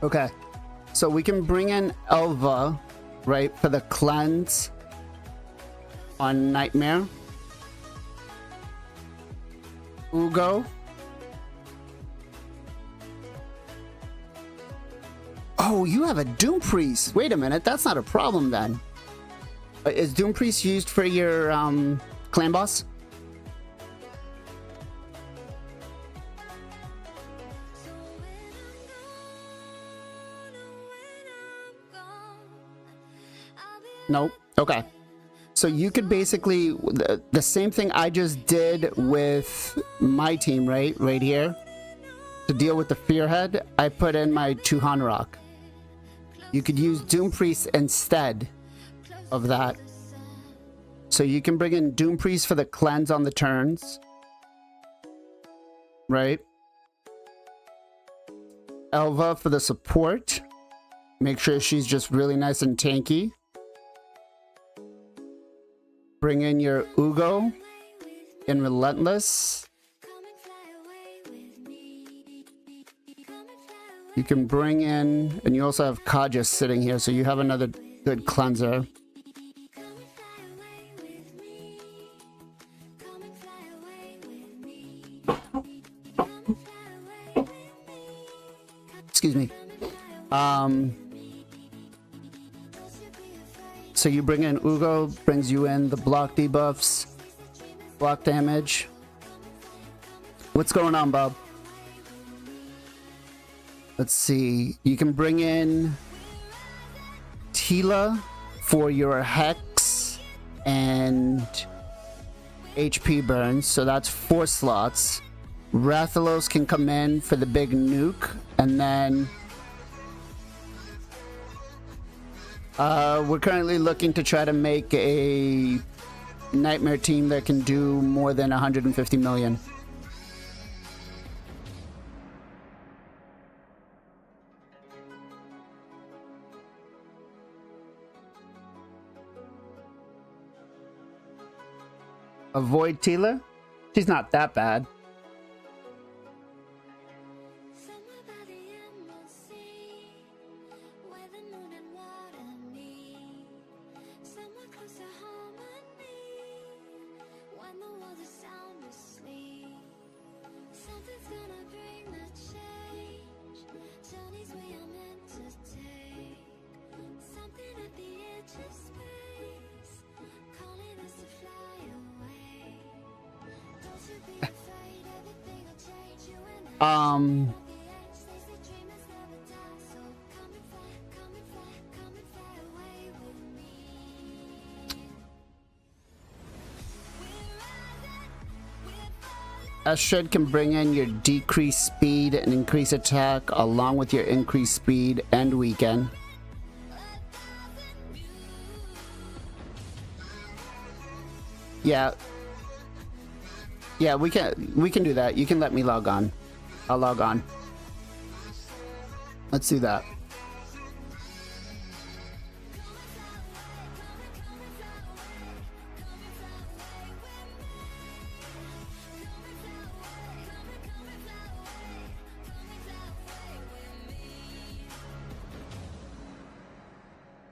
Okay. So we can bring in Elva, right, for the cleanse on Nightmare. Ugo. Oh, you have a Doom Priest. Wait a minute, that's not a problem then. Is Doom Priest used for your clan boss? Nope. Okay. So you could basically the same thing I just did with my team, right here, to deal with the Fearhead. I put in my Chuhan Rock. You could use Doom Priest instead of that. So you can bring in Doom Priest for the cleanse on the turns, right? Elva for the support. Make sure she's just really nice and tanky. Bring in your Ugo in Relentless. You can bring in, and you also have Kaja sitting here, so you have another good cleanser. Excuse me. So you bring in Ugo, brings you in the block debuffs, block damage. What's going on, Bob? Let's see. You can bring in Tila for your Hex and HP burns, so that's 4 slots. Rathalos can come in for the big nuke, and then we're currently looking to try to make a Nightmare team that can do more than 150 million. Avoid Tila? She's not that bad. Somewhere by the emerald sea, where the moon and water meet. Somewhere close to harmony, when the world is sound asleep. Something's gonna bring the change, journeys we are meant to take. Something at the edge of space, calling us to fly away. Don't you be afraid, everything will change. You and I. Astrid can bring in your decreased speed and increase attack along with your increased speed and weaken. Yeah. Yeah, we can do that. You can let me log on. I'll log on. Let's do that.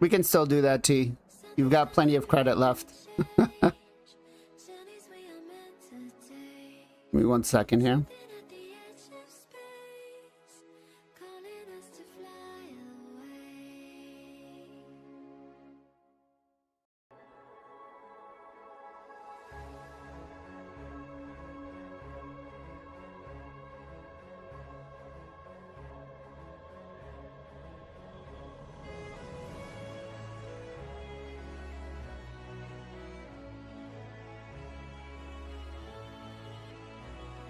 We can still do that, T. You've got plenty of credit left. Give me 1 second here.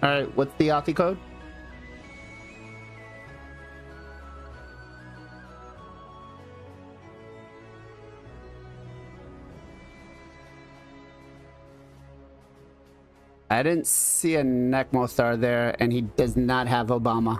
All right, what's the Authy code? I didn't see a Necmostar there, and he does not have Obama.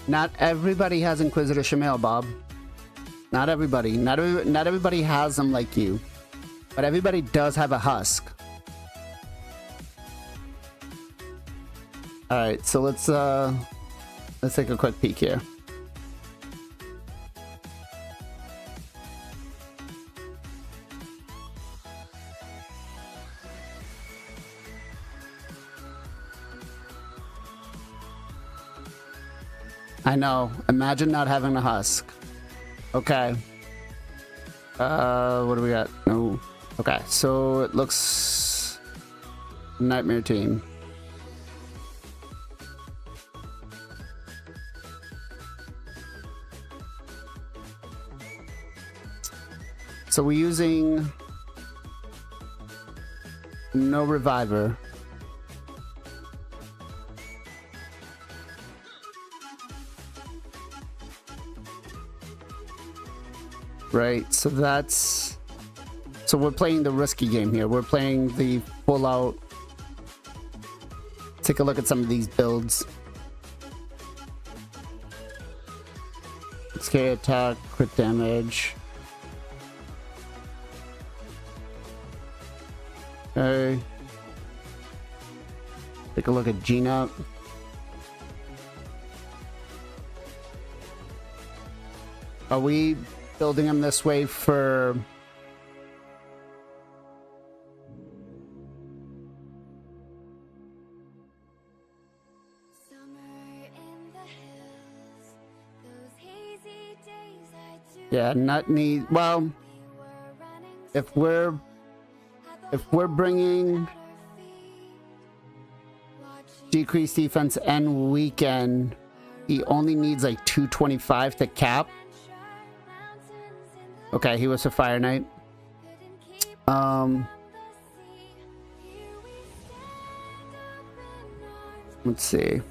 Not everybody has Inquisitor Shamail, Bob. Not everybody. Not everybody has them like you. But everybody does have a husk. Alright, so let's take a quick peek here. I know. Imagine not having a husk. Okay. What do we got? No. Okay, so it looks Nightmare team. So we're using no reviver. Right, so we're playing the risky game here. We're playing the full out. Take a look at some of these builds. XK attack, crit damage. Okay. Take a look at Gina. Are we building him this way for Yeah, nut need. Well, if we're bringing decreased defense and weekend, he only needs like 225 to cap. Okay, he was a Fire Knight. Let's see.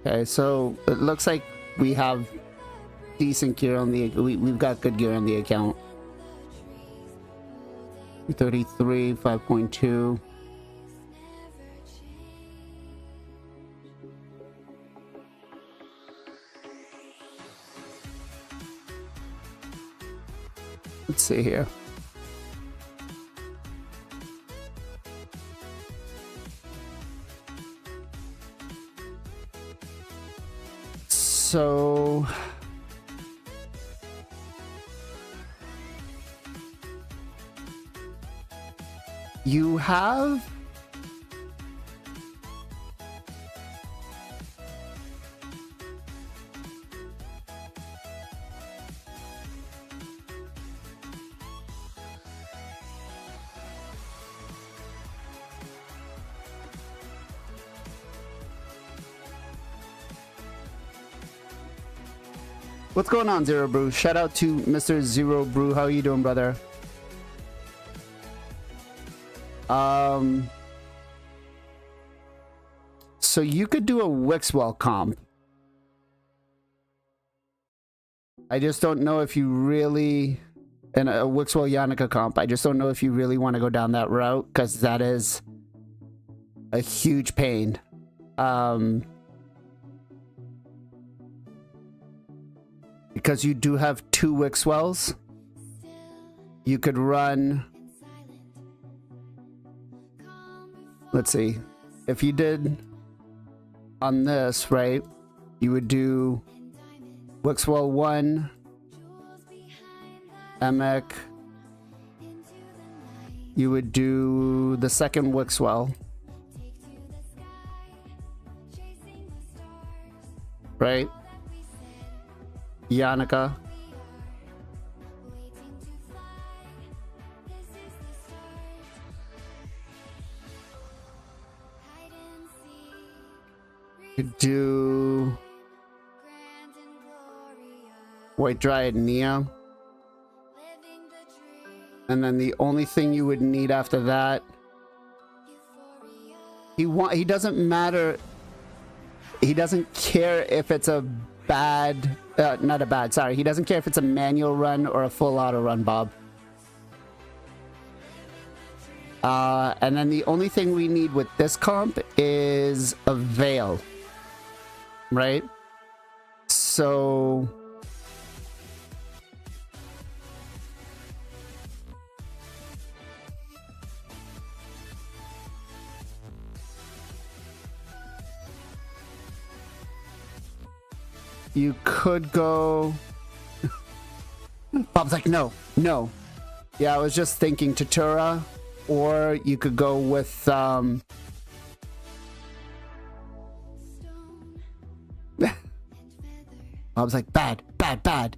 Okay, so it looks like we have decent gear on the... We've got good gear on the account. 33, 5.2. Let's see here. So you have what's going on, Zero Brew? Shout out to Mr. Zero Brew. How you doing, brother? So you could do a Wixwell comp. I just don't know if you really... And a Wixwell Yannicka comp. I just don't know if you really want to go down that route, because that is a huge pain. Because you do have 2 Wixwells. You could run... Let's see. If you did on this, right? You would do Wixwell 1, Emek. You would do the second Wixwell. Right? Yannicka. Could do White Dryad Nia. And then the only thing you would need after that, he doesn't matter. He doesn't care if it's a bad, not a bad, sorry. He doesn't care if it's a manual run or a full auto run, Bob. And then the only thing we need with this comp is a Veil. Right? So... You could go... Bob's like, no, no. Yeah, I was just thinking Tatura, or you could go with, Bob's like, bad, bad, bad.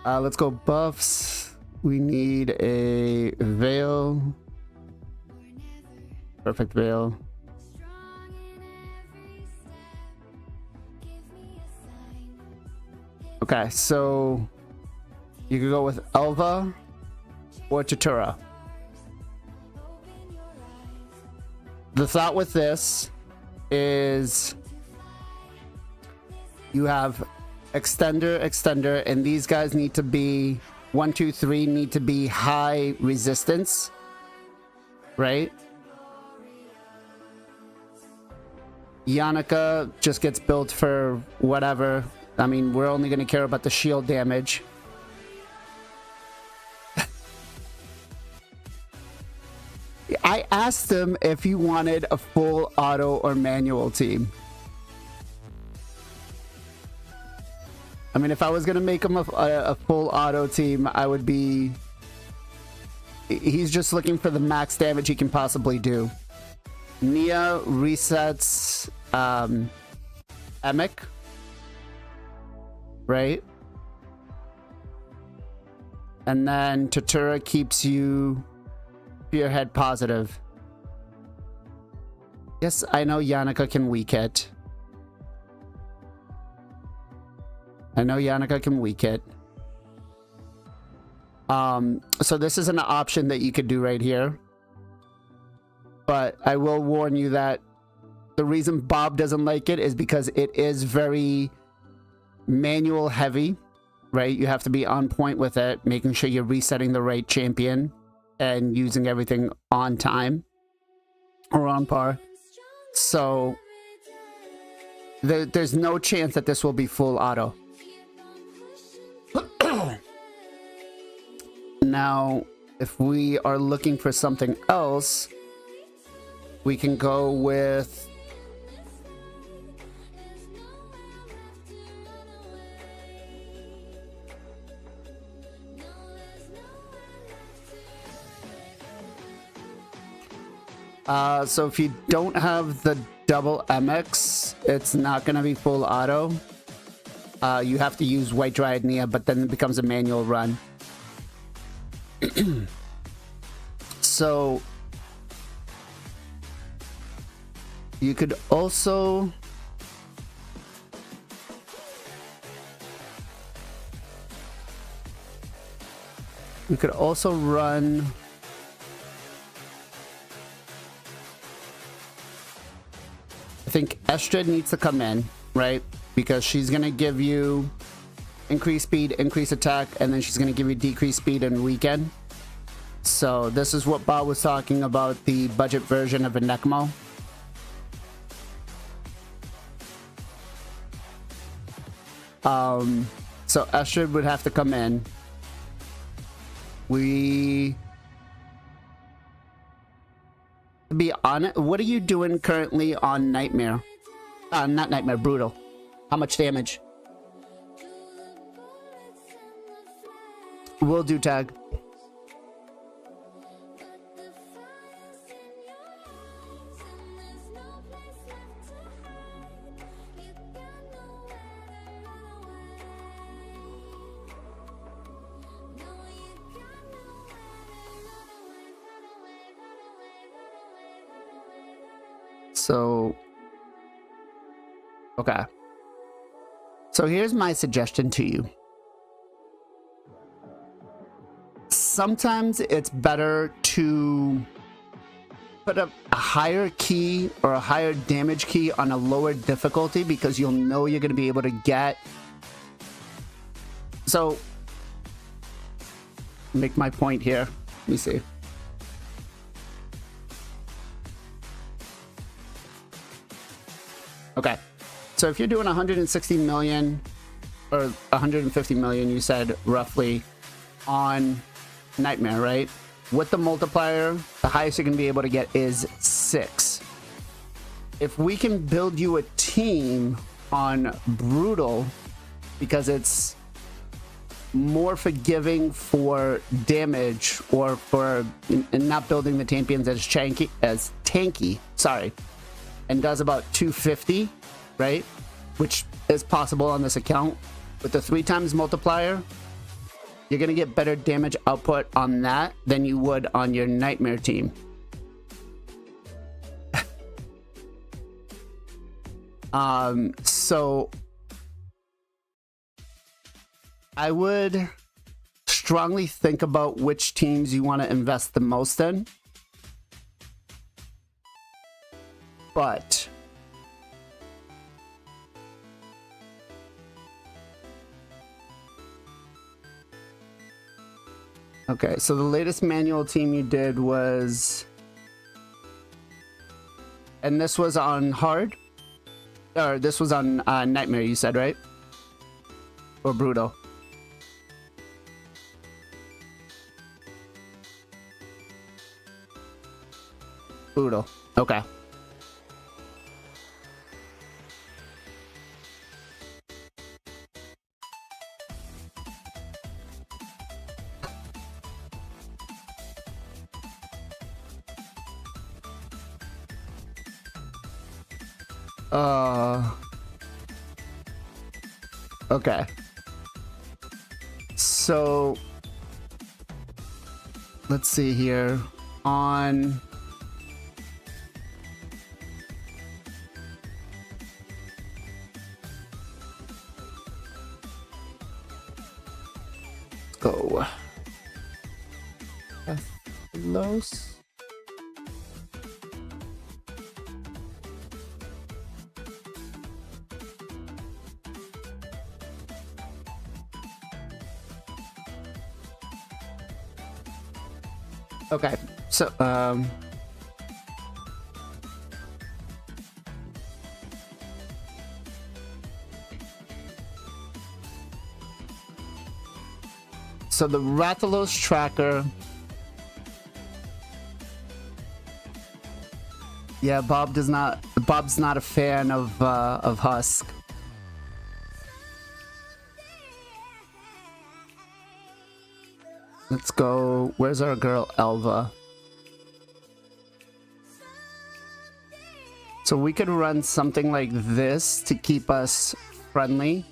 Let's go buffs. We need a Veil. Perfect Veil. Okay, so you could go with Elva or Tatura. The thought with this is you have extender, and these guys need to be 1, 2, 3 need to be high resistance, right? Yannicka just gets built for whatever. I mean, we're only going to care about the shield damage. I asked him if he wanted a full auto or manual team. I mean, if I was going to make him a full auto team, I would be he's just looking for the max damage he can possibly do. Nia resets Emic, right? And then Tatura keeps you spearhead positive. Yes, I know Yannicka can weak hit. I know Yannicka can weak hit. So this is an option that you could do right here. But I will warn you that the reason Bob doesn't like it is because it is very manual heavy, right? You have to be on point with it, making sure you're resetting the right champion and using everything on time or on par. So there's no chance that this will be full auto. Now, if we are looking for something else, we can go with so if you don't have the double MX, it's not going to be full auto. You have to use White Dryad Nia, but then it becomes a manual run. So you could also run I think Estrid needs to come in, right? Because she's gonna give you increase speed, increase attack, and then she's gonna give you decreased speed and weaken. So this is what Bob was talking about, the budget version of a Necmo. So Estrid would have to come in. To be honest, what are you doing currently on Nightmare? Not Nightmare, Brutal. How much damage? We'll do tag. So, okay. So here's my suggestion to you. Sometimes it's better to put a higher key or a higher damage key on a lower difficulty because you'll know you're going to be able to get. So, make my point here. Let me see. Okay, so if you're doing 160 million or 150 million, you said roughly on Nightmare, right? With the multiplier, the highest you're going to be able to get is 6. If we can build you a team on Brutal, because it's more forgiving for damage or for not building the champions as tanky, sorry, and does about 250, right? Which is possible on this account. With the 3 times multiplier, you're gonna get better damage output on that than you would on your Nightmare team. So I would strongly think about which teams you want to invest the most in. But okay, so the latest manual team you did was, and this was on hard, or this was on Nightmare, you said, right? Or Brutal? Brutal. Okay. Okay. So let's see here. On let's go. Los. Okay, so so the Rathalos tracker. Yeah, Bob's not a fan of Husk. Let's go. Where's our girl Elva? So we could run something like this to keep us friendly.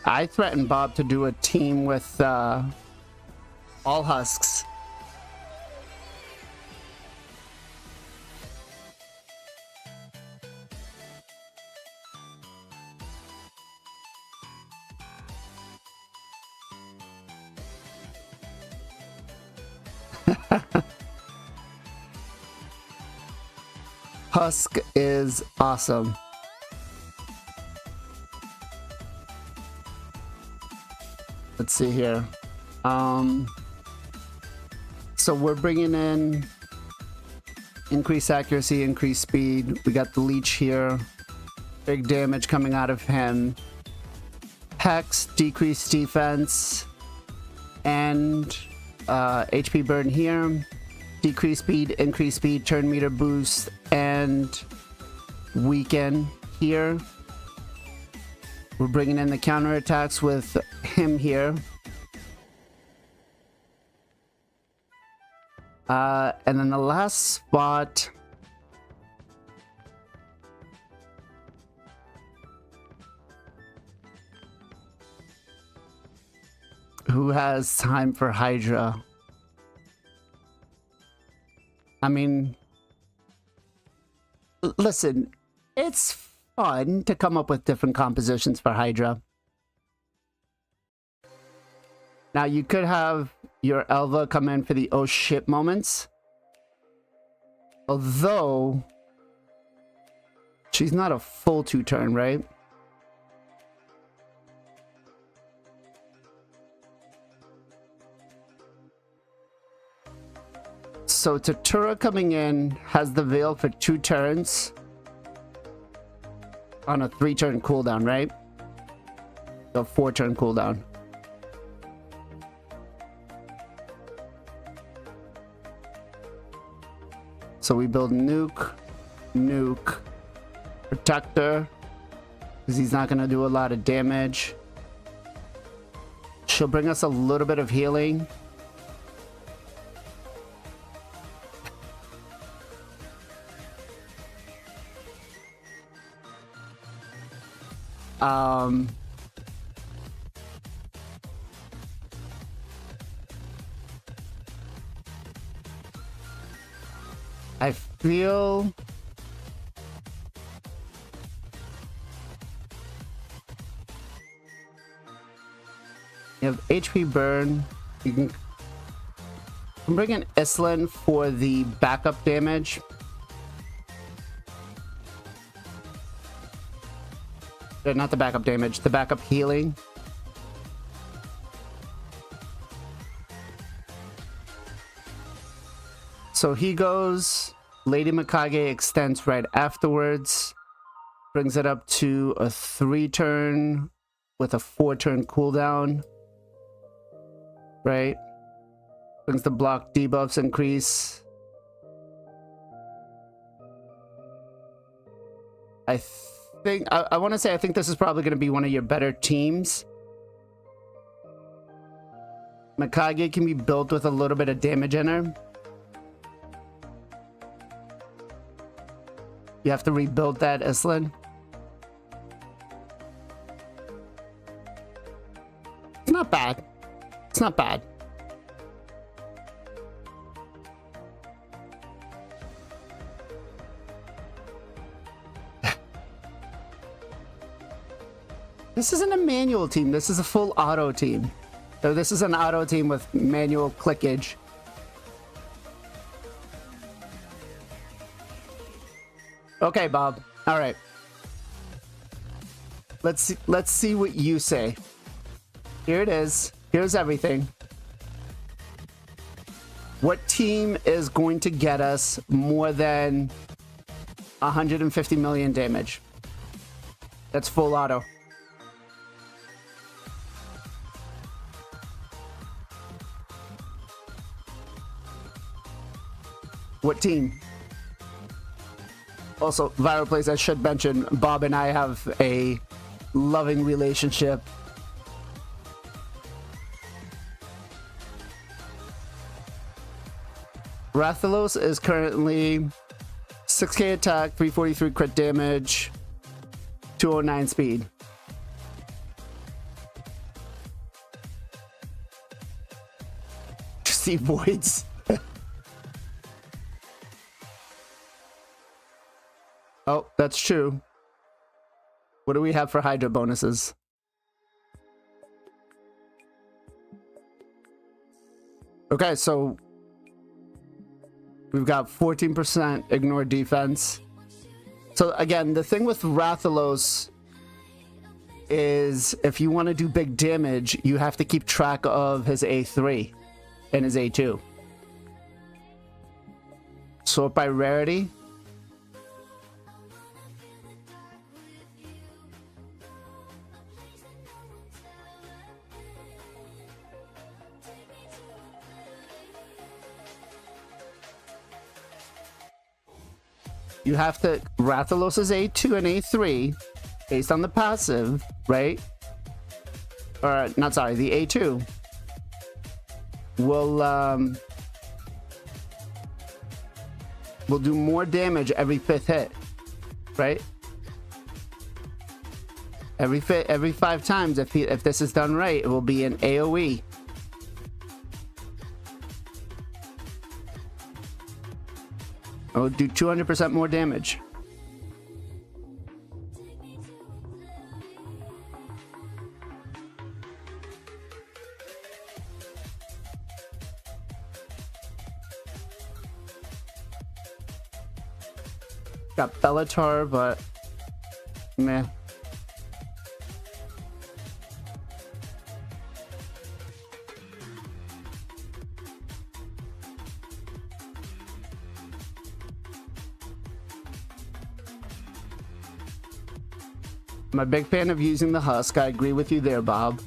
I threatened Bob to do a team with all Husks. Husk is awesome. Let's see here. So we're bringing in increased accuracy, increased speed. We got the leech here. Big damage coming out of him. Hex, decreased defense, and HP burn here. Decreased speed, increased speed, turn meter boost, and weaken here. We're bringing in the counterattacks with him here. And then the last spot. Who has time for Hydra? I mean, listen, it's fun to come up with different compositions for Hydra. Now, you could have your Elva come in for the oh shit moments. Although, she's not a full 2-turn, right? So Tatura coming in has the Veil for 2 turns on a 3-turn cooldown, right? So 4-turn cooldown. So we build Nuke, Protector, because he's not going to do a lot of damage. She'll bring us a little bit of healing. I feel you have HP burn. You can bring in Islin for the backup damage. Not the backup damage, the backup healing. So he goes, Lady Mikage extends right afterwards, brings it up to a 3-turn with a 4-turn cooldown, right? Brings the block debuffs increase. I think I want to say I think this is probably going to be one of your better teams. Mikage can be built with a little bit of damage in her. You have to rebuild that, Islin. It's not bad. It's not bad. This isn't a manual team. This is a full auto team. So this is an auto team with manual clickage. Okay, Bob. All right. Let's see what you say. Here it is. Here's everything. What team is going to get us more than 150 million damage? That's full auto. What team? Also, Viral Plays, I should mention, Bob and I have a loving relationship. Rathalos is currently 6k attack, 343 crit damage, 209 speed. See voids. Oh, that's true. What do we have for Hydra bonuses? Okay, so we've got 14% ignore defense. So again, the thing with Rathalos is if you want to do big damage, you have to keep track of his A3 and his A2. Sort by rarity. You have to Rathalos's A2 and A3 based on the passive, right? Or not, sorry, the A2 will do more damage every 5th hit, right? Every 5 times, if this is done right, it will be an AoE. It will do 200% more damage. Got Bellatar, but meh. I'm a big fan of using the husk. I agree with you there, Bob.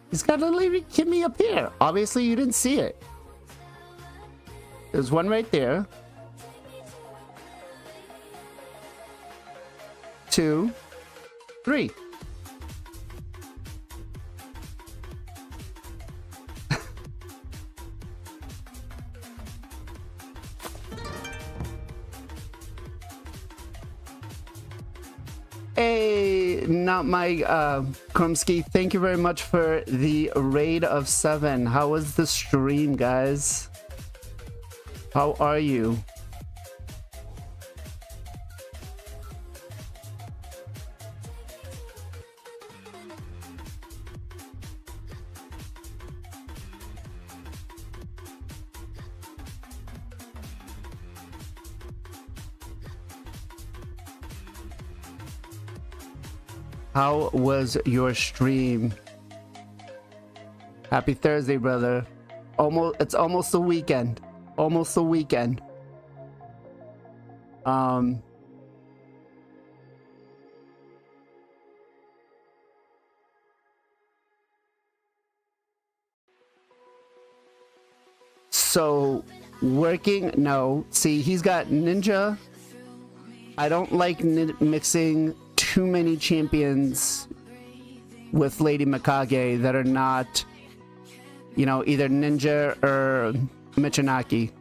He's got to leave Kimmy up here. Obviously, you didn't see it. There's one right there. 2, 3. Hey, not my Krumsky. Thank you very much for the raid of 7. How was the stream, guys? How are you? How was your stream? Happy Thursday, brother. It's almost the weekend. Almost the weekend. So working, no. See, he's got ninja. I don't like mixing too many champions with Lady Mikage that are not, you know, either ninja or Michinaki.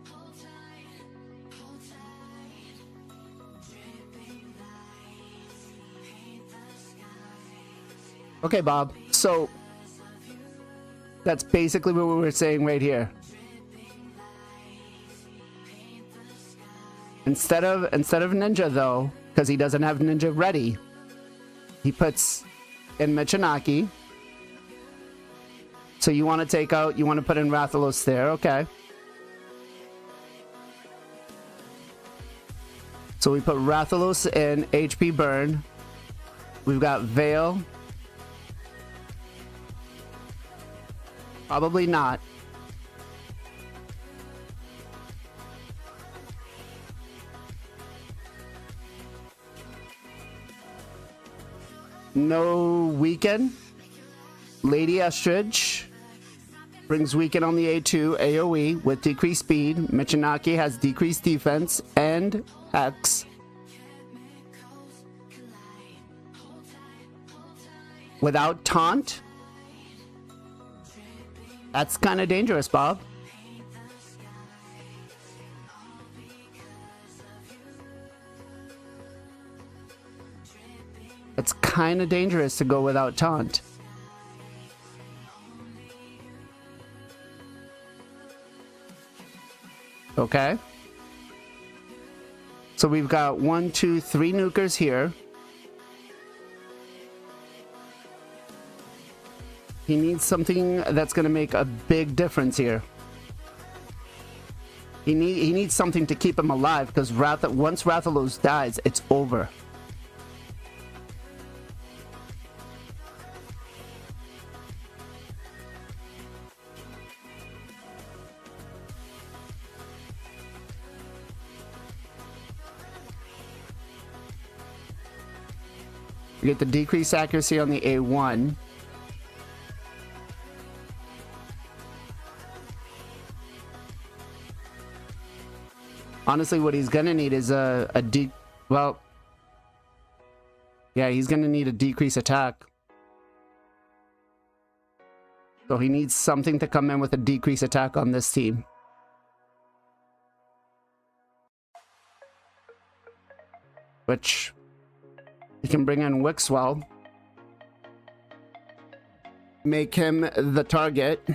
Okay, Bob. So that's basically what we were saying right here. Instead of ninja though, because he doesn't have ninja ready, he puts in Michinaki. So you want to take out, you want to put in Rathalos there, okay. So we put Rathalos in HP burn. We've got Veil. Probably not. No weaken. Lady Estridge brings weaken on the A2 AoE with decreased speed. Michinaki has decreased defense and Hex. Without taunt. That's kind of dangerous, Bob. It's kind of dangerous to go without taunt. Okay. So we've got 1, 2, 3 nukers here. He needs something that's going to make a big difference here. He needs something to keep him alive, because once Rathalos dies, it's over. We get the decreased accuracy on the A1. Honestly, what he's gonna need is well, yeah, he's gonna need a decreased attack. So he needs something to come in with a decreased attack on this team. Which he can bring in Wixwell. Make him the target.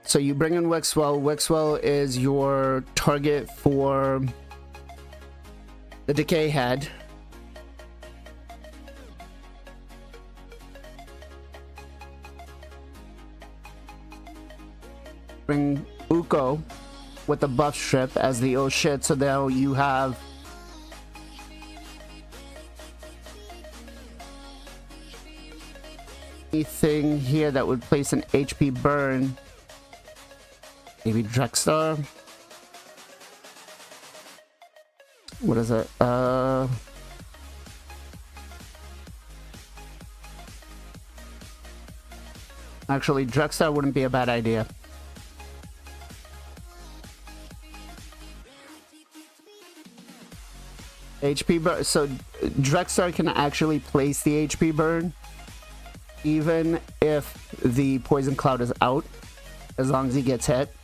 So you bring in Wixwell. Wixwell is your target for the Decay Head. Bring Uko with the buff strip as the oh shit, so now you have anything here that would place an HP burn. Maybe Drexstar. What is it? Actually, Drexstar wouldn't be a bad idea. HP burn. So Drexstar can actually place the HP burn even if the poison cloud is out, as long as he gets hit.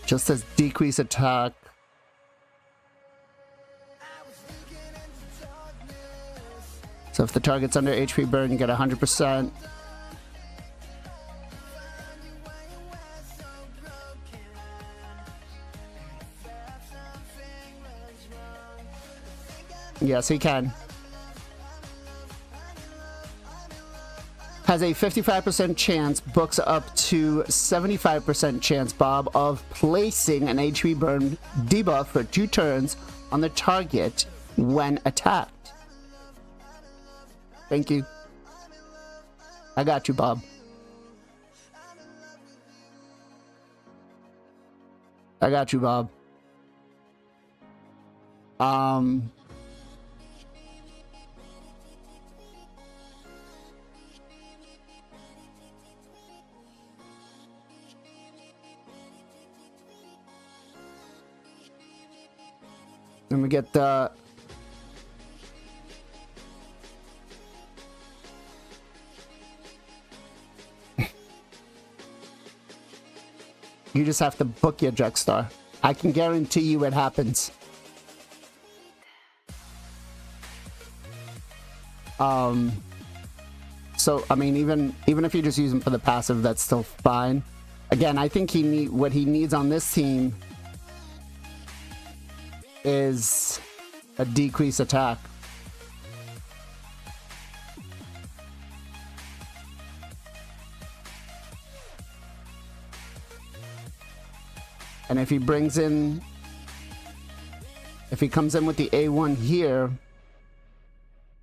Just as decrease attack. So if the target's under HP burn, you get 100%. Yes, he can. Has a 55% chance, books up to 75% chance, Bob, of placing an HP burn debuff for 2 turns on the target when attacked. Thank you. I got you, Bob. I got you, Bob. Let me get the... You just have to book your Drexstar. I can guarantee you it happens. So I mean, even if you just use him for the passive, that's still fine. Again, I think what he needs on this team is a decreased attack. And if he comes in with the A1 here,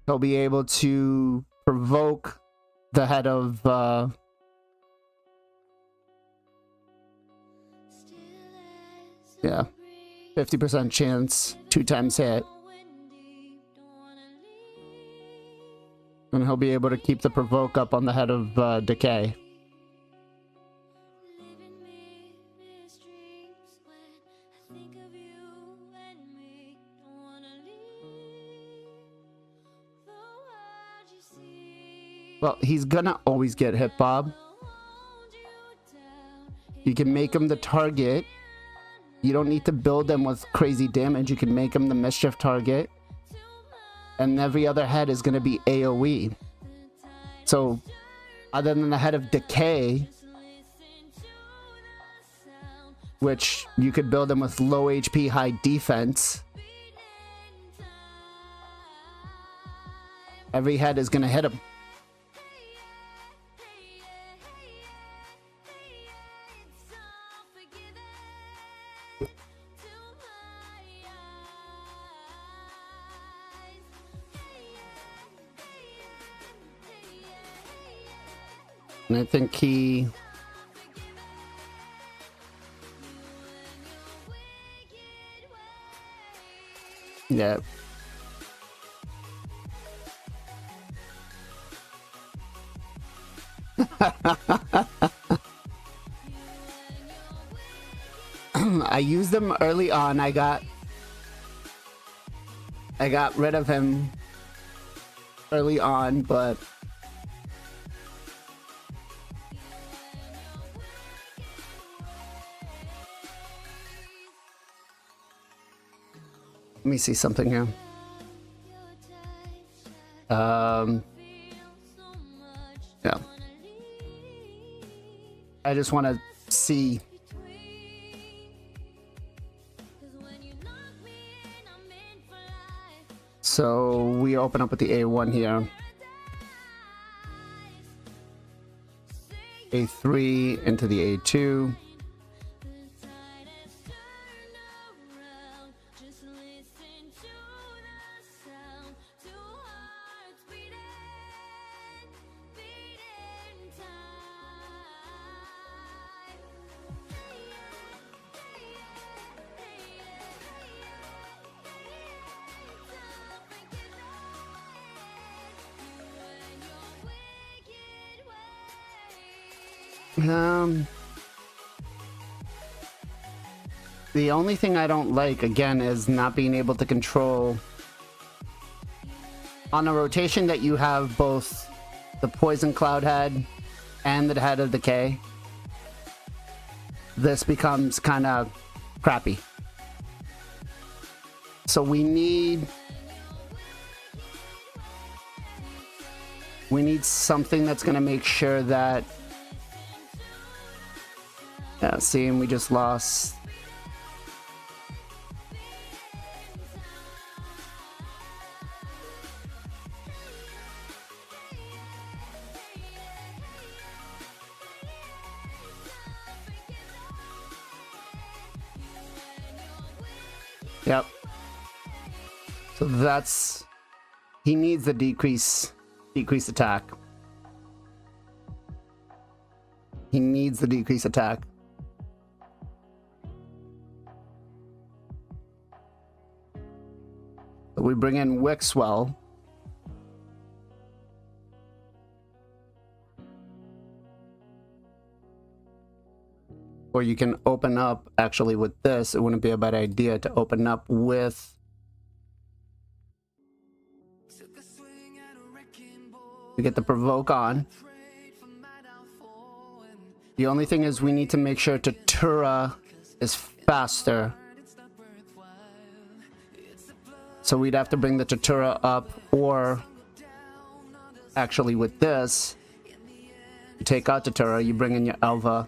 he'll be able to provoke the head of yeah, 50% chance, 2 times hit. And he'll be able to keep the provoke up on the head of Decay. Well, he's gonna always get hit, Bob. You can make him the target. You don't need to build them with crazy damage. You can make him the mischief target. And every other head is gonna be AoE. So, other than the head of Decay, which you could build them with low HP, high defense, every head is gonna hit him. And I think he... Yeah. I used him early on. I got rid of him early on, but let me see something here. Yeah. I just want to see. So we open up with the A1 here. A3 into the A2. The only thing I don't like, again, is not being able to control on a rotation that you have both the Poison Cloud head and the head of Decay. This becomes kind of crappy. So we need something that's going to make sure that... Yeah, see, and we just lost. Yep. So that's... He needs the decrease decrease attack. He needs the decrease attack. So we bring in Wixwell. Or you can open up, actually with this, it wouldn't be a bad idea to open up with... We get the provoke on. The only thing is we need to make sure Tatura is faster. So we'd have to bring the Tatura up, or actually with this, you take out Tatura, you bring in your Elva.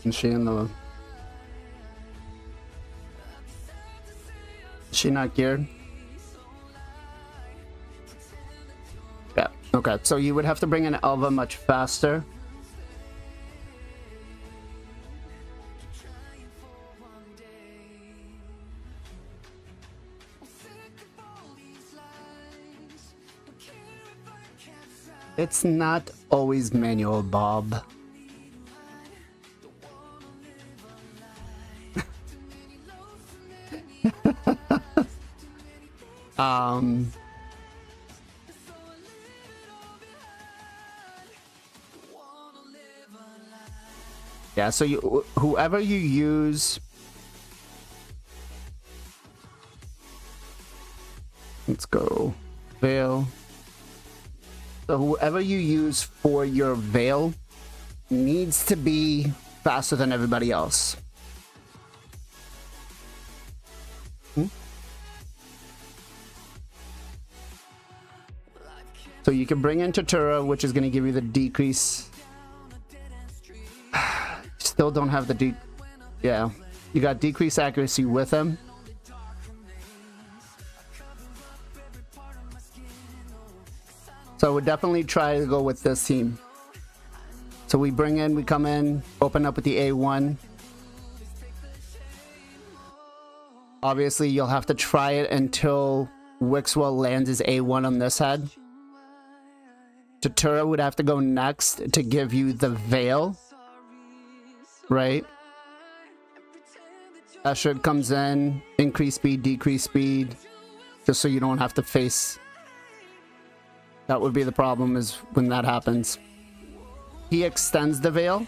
Is she in the... Is she not geared? Yeah, okay. So you would have to bring in Elva much faster. It's not always manual, Bob. Yeah, so whoever you use, let's go Veil. So whoever you use for your Veil needs to be faster than everybody else. So you can bring in Tatura, which is going to give you the decrease. Still don't have the yeah, you got decrease accuracy with him. So I would definitely try to go with this team. So we come in, open up with the A1. Obviously, you'll have to try it until Wixwell lands his A1 on this head. Tatura would have to go next to give you the Veil. Right? Ashrid comes in, increase speed, decrease speed, just so you don't have to face. That would be the problem, is when that happens. He extends the Veil.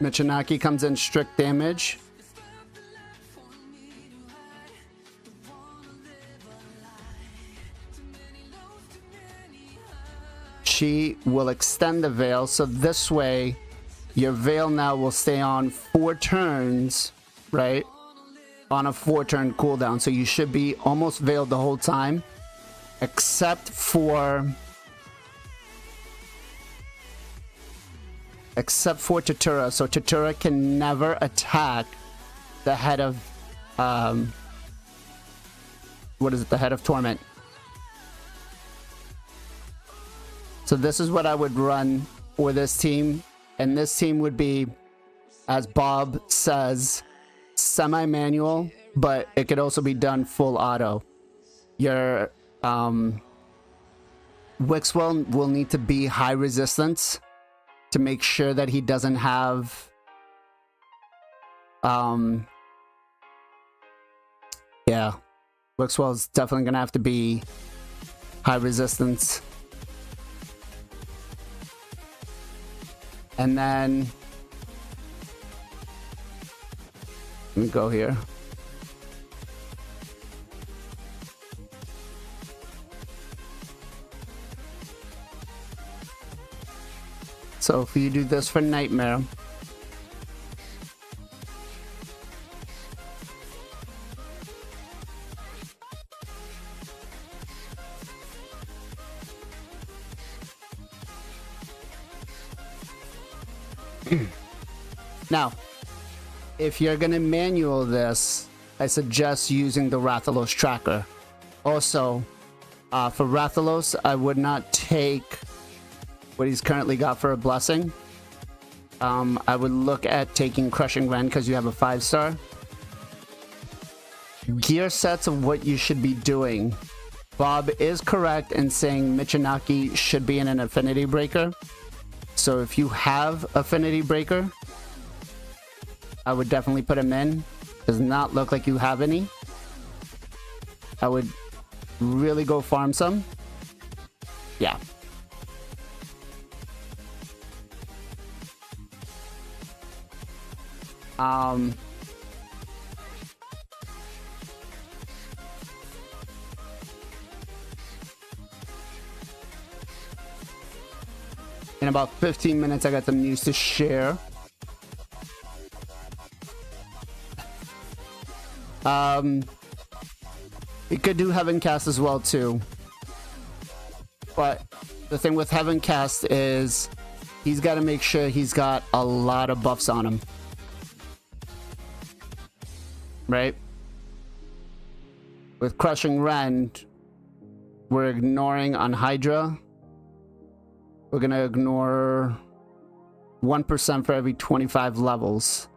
Michinaki comes in, strict damage. She will extend the Veil, so this way your Veil now will stay on 4 turns, right? On a 4-turn cooldown, so you should be almost veiled the whole time, except for Tatura. So Tatura can never attack the head of what is it? The head of Torment. So this is what I would run for this team, and this team would be, as Bob says, semi-manual, but it could also be done full auto. Your Wixwell will need to be high resistance to make sure that he doesn't have yeah, Wixwell is definitely gonna have to be high resistance. And then let me go here. So if you do this for Nightmare, now, if you're gonna manual this, I suggest using the Rathalos tracker. Also, for Rathalos, I would not take what he's currently got for a blessing. I would look at taking Crushing Ren because you have a 5-star. Gear sets of what you should be doing. Bob is correct in saying Michinaki should be in an Affinity Breaker. So if you have Affinity Breaker, I would definitely put him in. Does not look like you have any. I would really go farm some. Yeah. In about 15 minutes, I got some news to share. It could do Heaven Cast as well too. But the thing with Heaven Cast is he's got to make sure he's got a lot of buffs on him. Right? With Crushing Rend, we're ignoring on Hydra. We're going to ignore 1% for every 25 levels,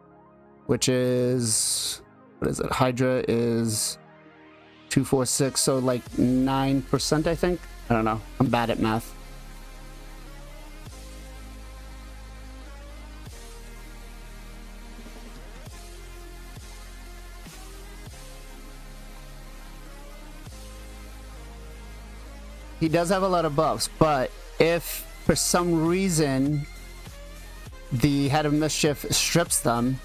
which is, what is it? Hydra is 246, so like 9%, I think. I don't know. I'm bad at math. He does have a lot of buffs, but if for some reason the Head of Mischief strips them,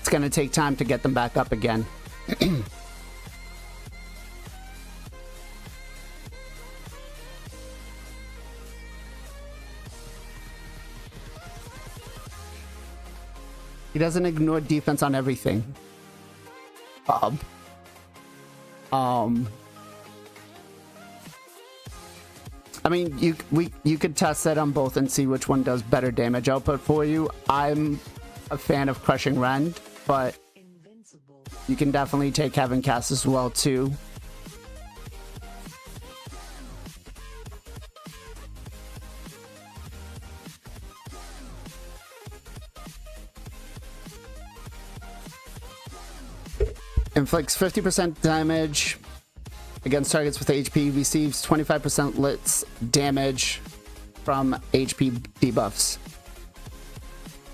it's going to take time to get them back up again. He doesn't ignore defense on everything. I mean, you could test that on both and see which one does better damage output for you. I'm a fan of Crushing Rend, but you can definitely take Heaven Cast as well too. Inflicts 50% damage against targets with HP, receives 25% less damage from HP debuffs.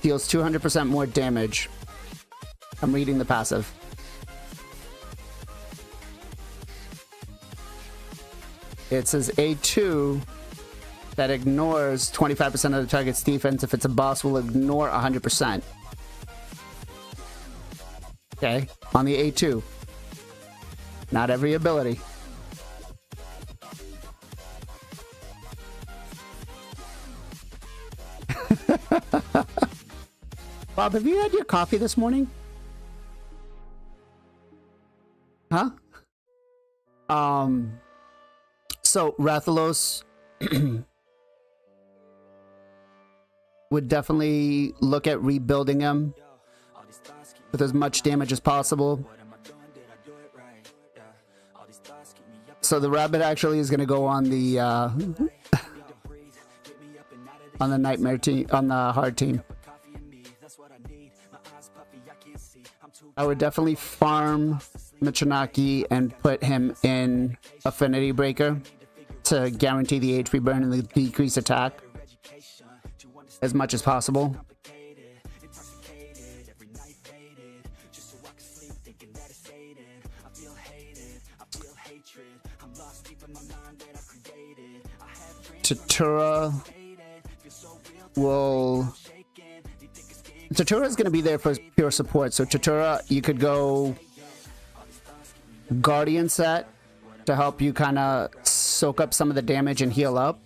Deals 200% more damage. I'm reading the passive. It says A2 that ignores 25% of the target's defense. If it's a boss, will ignore 100%. Okay, on the A2. Not every ability. Bob, have you had your coffee this morning? Huh? So Rathalos would definitely look at rebuilding him with as much damage as possible. So the rabbit actually is going to go on the nightmare team, on the hard team. I would definitely farm Michinaki and put him in Affinity Breaker to guarantee the HP burn and the decrease attack as much as possible. Tatura will... Tatura is going to be there for pure support. So Tatura, you could go Guardian set to help you kind of soak up some of the damage and heal up.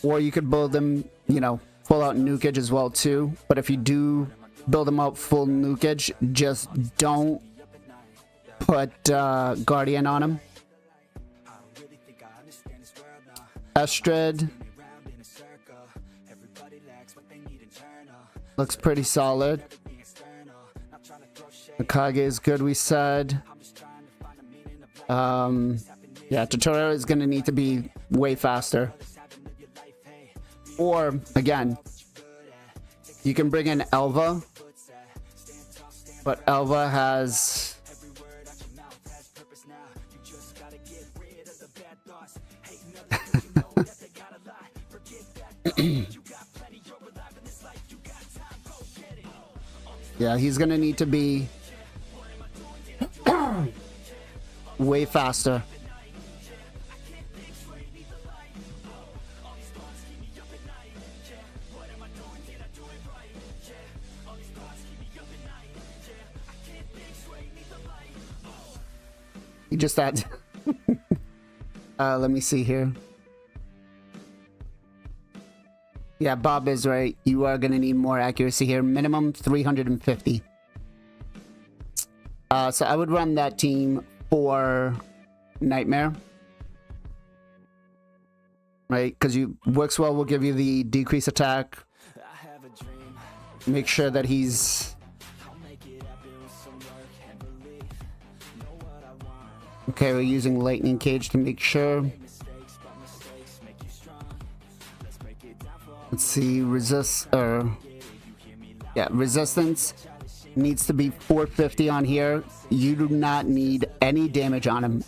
Or you could build them, you know, full out nukage as well too. But if you do build them out full nukage, just don't put Guardian on them. Estrid looks pretty solid. Akage is good, we said. Yeah, Totoro is going to need to be way faster. Or again, you can bring in Elva, but Elva has yeah, he's gonna need to be way faster. You just had let me see here. Yeah, Bob is right. You are gonna need more accuracy here. Minimum 350. So I would run that team for Nightmare. Right? Because Wixwell will give you the decrease attack. Make sure that he's... Okay, we're using Lightning Cage to make sure. Let's see, resistance needs to be 450 on here. You do not need any damage on him.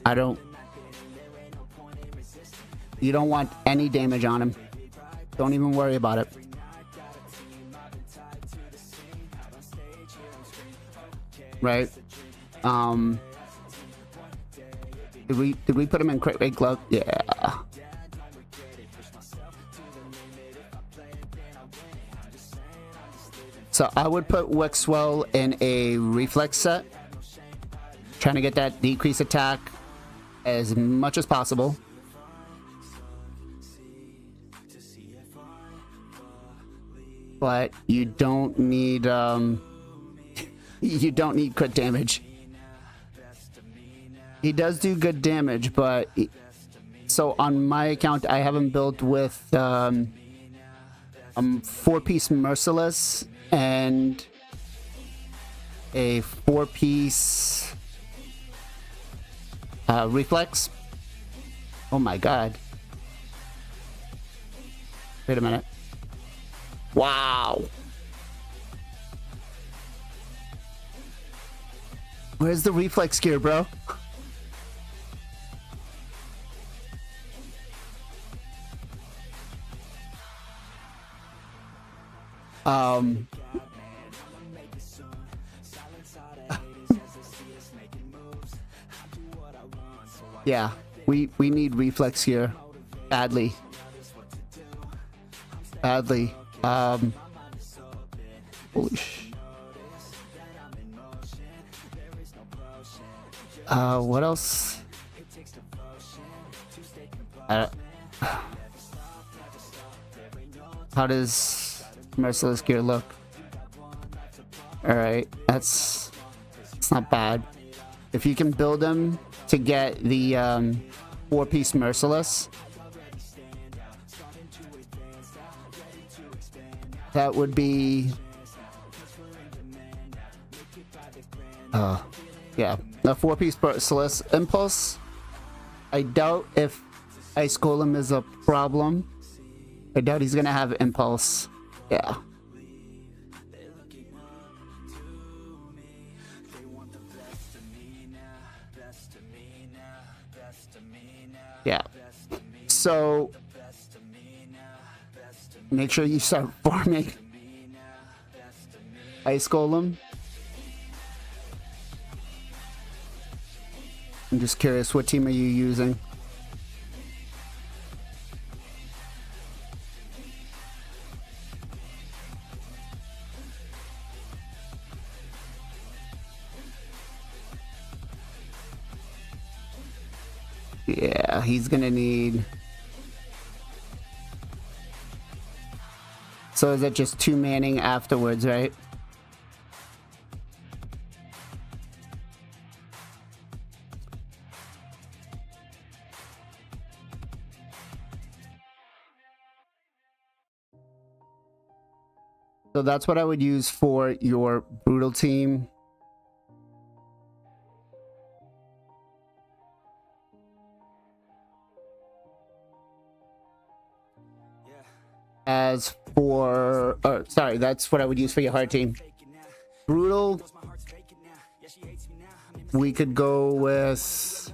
You don't want any damage on him. Don't even worry about it. Right? Did we put him in crit rate glove? Yeah. So I would put Wixwell in a reflex set. Trying to get that decrease attack as much as possible. But you don't need you don't need crit damage. He does do good damage, but so on my account I have him built with 4-piece Merciless and a 4-piece Reflex. Oh my god. Wait a minute. Wow. Where's the Reflex gear, bro? Yeah, we need reflex here badly. Badly. Holy sh... what else? How does Merciless gear look? Alright, it's not bad. If you can build them to get the 4-piece Merciless, that would be yeah, the 4-piece Merciless Impulse. I doubt if Ice Golem is a problem. I doubt he's gonna have Impulse. Yeah. Yeah. So make sure you start farming Ice Golem. I'm just curious, what team are you using? Yeah, he's gonna need... So is it just 2 manning afterwards, right? So that's what I would use for your brutal team. As for, sorry, that's what I would use for your hard team. Brutal, we could go with,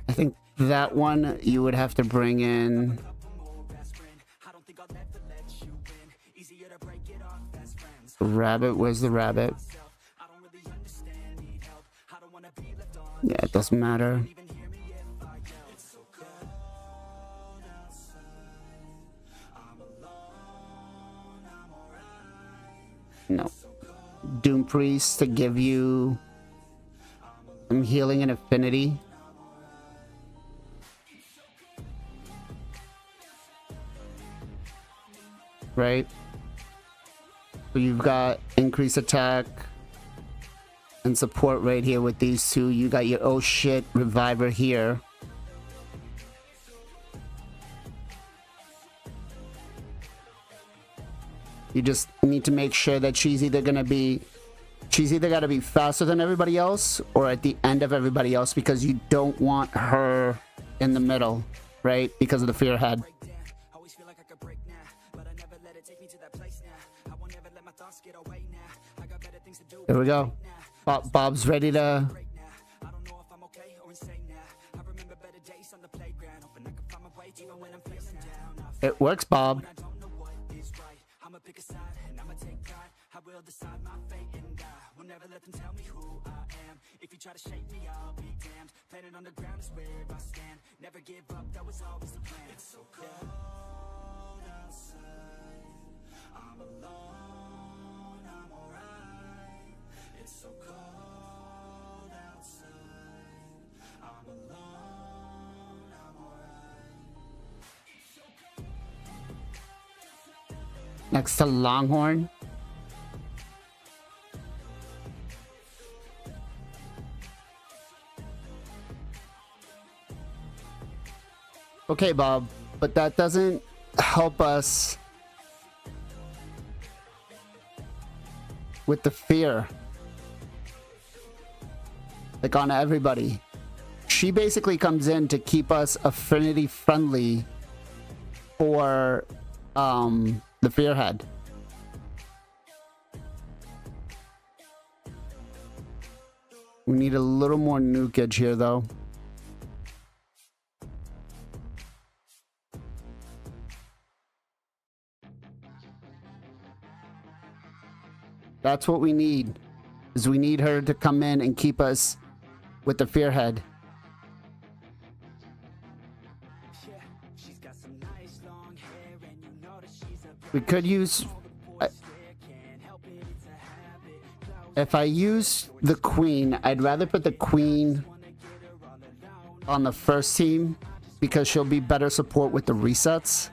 I think that one you would have to bring in rabbit. Where's the rabbit? Yeah, it doesn't matter. No. Doom Priest to give you some healing and affinity. Right? So you've got increased attack and support right here with these two. You got your oh shit reviver here. You just need to make sure that she's either got to be faster than everybody else or at the end of everybody else, because you don't want her in the middle, right? Because of the fear head. There we go. Bob's ready to... It works, Bob. Next to Longhorn. Okay, Bob, but that doesn't help us with the fear. Like on everybody. She basically comes in to keep us affinity friendly for the fear head. We need a little more nukage here though. That's what we need, is we need her to come in and keep us with the fear head. We could use... if I use the queen, I'd rather put the queen on the first team because she'll be better support with the resets.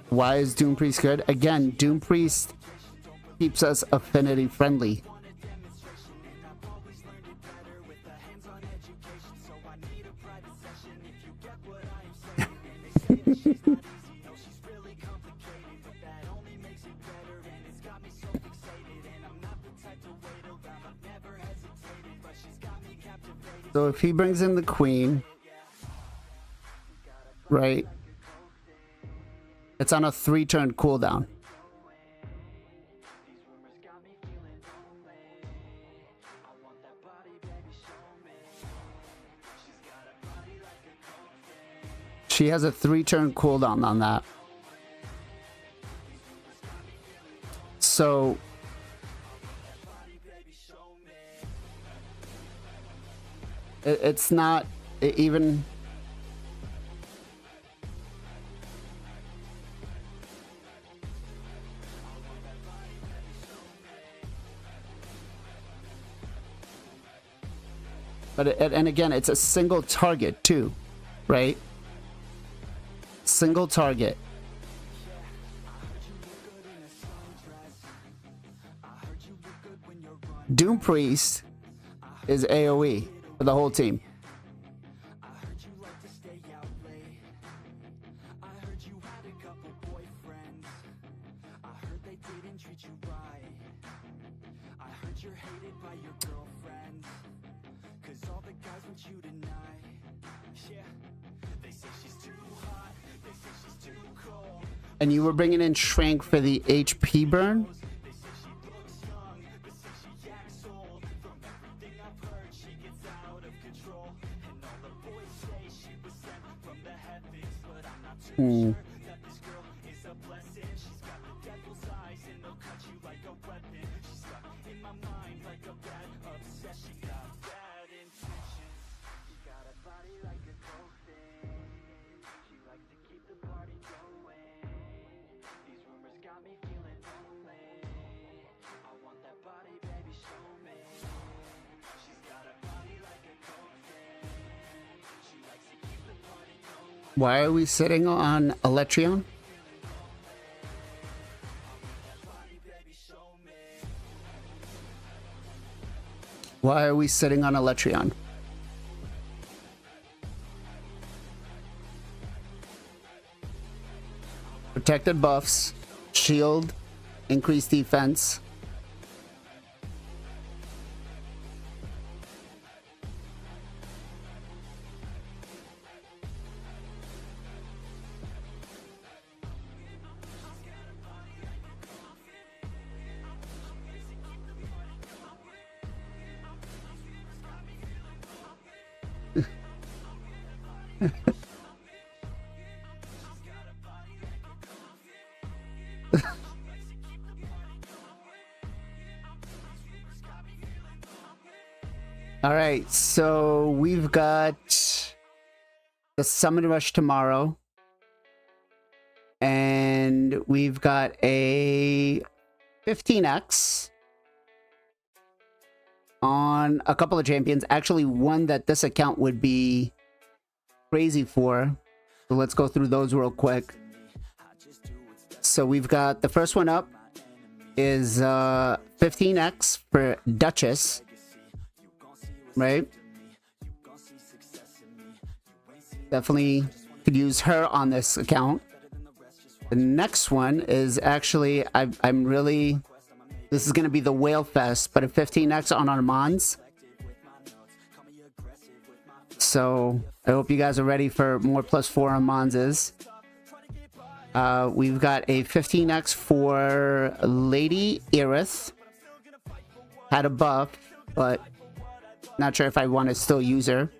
Why is Doom Priest good? Again, Doom Priest keeps us affinity friendly. So if he brings in the queen, right? It's on a 3-turn cooldown. She has a 3-turn cooldown on that. So it's not even... But and again, it's a single target too, right? Single target. Doom Priest is AoE for the whole team. you're hated by your girlfriends, 'cause all the guys want you tonight. Yeah, they say she's too hot, they say she's too cold. And you were bringing in Shrank for the HP burn? They say she looks young, but say she acts old. From everything I've heard, she gets out of control. And all the boys say she was sent from the heavens, but I'm not too sure that this girl is a blessing. She's got the devil's eyes and they'll cut you like a weapon. She's stuck in my mind like a bad obsession. Got bad intentions. She got a body like a dolphin. She likes to keep the party going. These rumors got me feeling lonely. I want that body, baby, show me. She's got a body like a dolphin. She likes to keep the party going. Why are we sitting on Electrion? Why are we sitting on Electrion? Protected buffs, shield, increased defense. All right, so we've got the Summon Rush tomorrow, and we've got a 15x on a couple of champions. Actually, one that this account would be crazy for. So let's go through those real quick. So we've got the first one up is 15x for Duchess. Right? Definitely could use her on this account. The next one is actually, I'm really, this is going to be the Whale Fest, but a 15x on Armands. So I hope you guys are ready for more +4 Armands. We've got a 15x for Lady Aerith. Had a buff, but not sure if I want to still use her.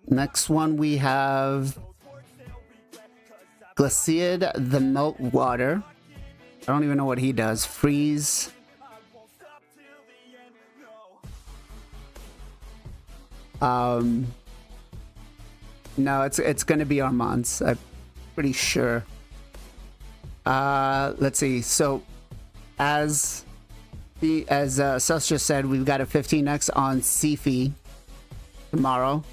Next one we have Glaciad the Meltwater. I don't even know what he does. Freeze. No, it's gonna be Armands. I'm pretty sure. Let's see. So, as Sus just said, we've got a 15x on Sifi tomorrow.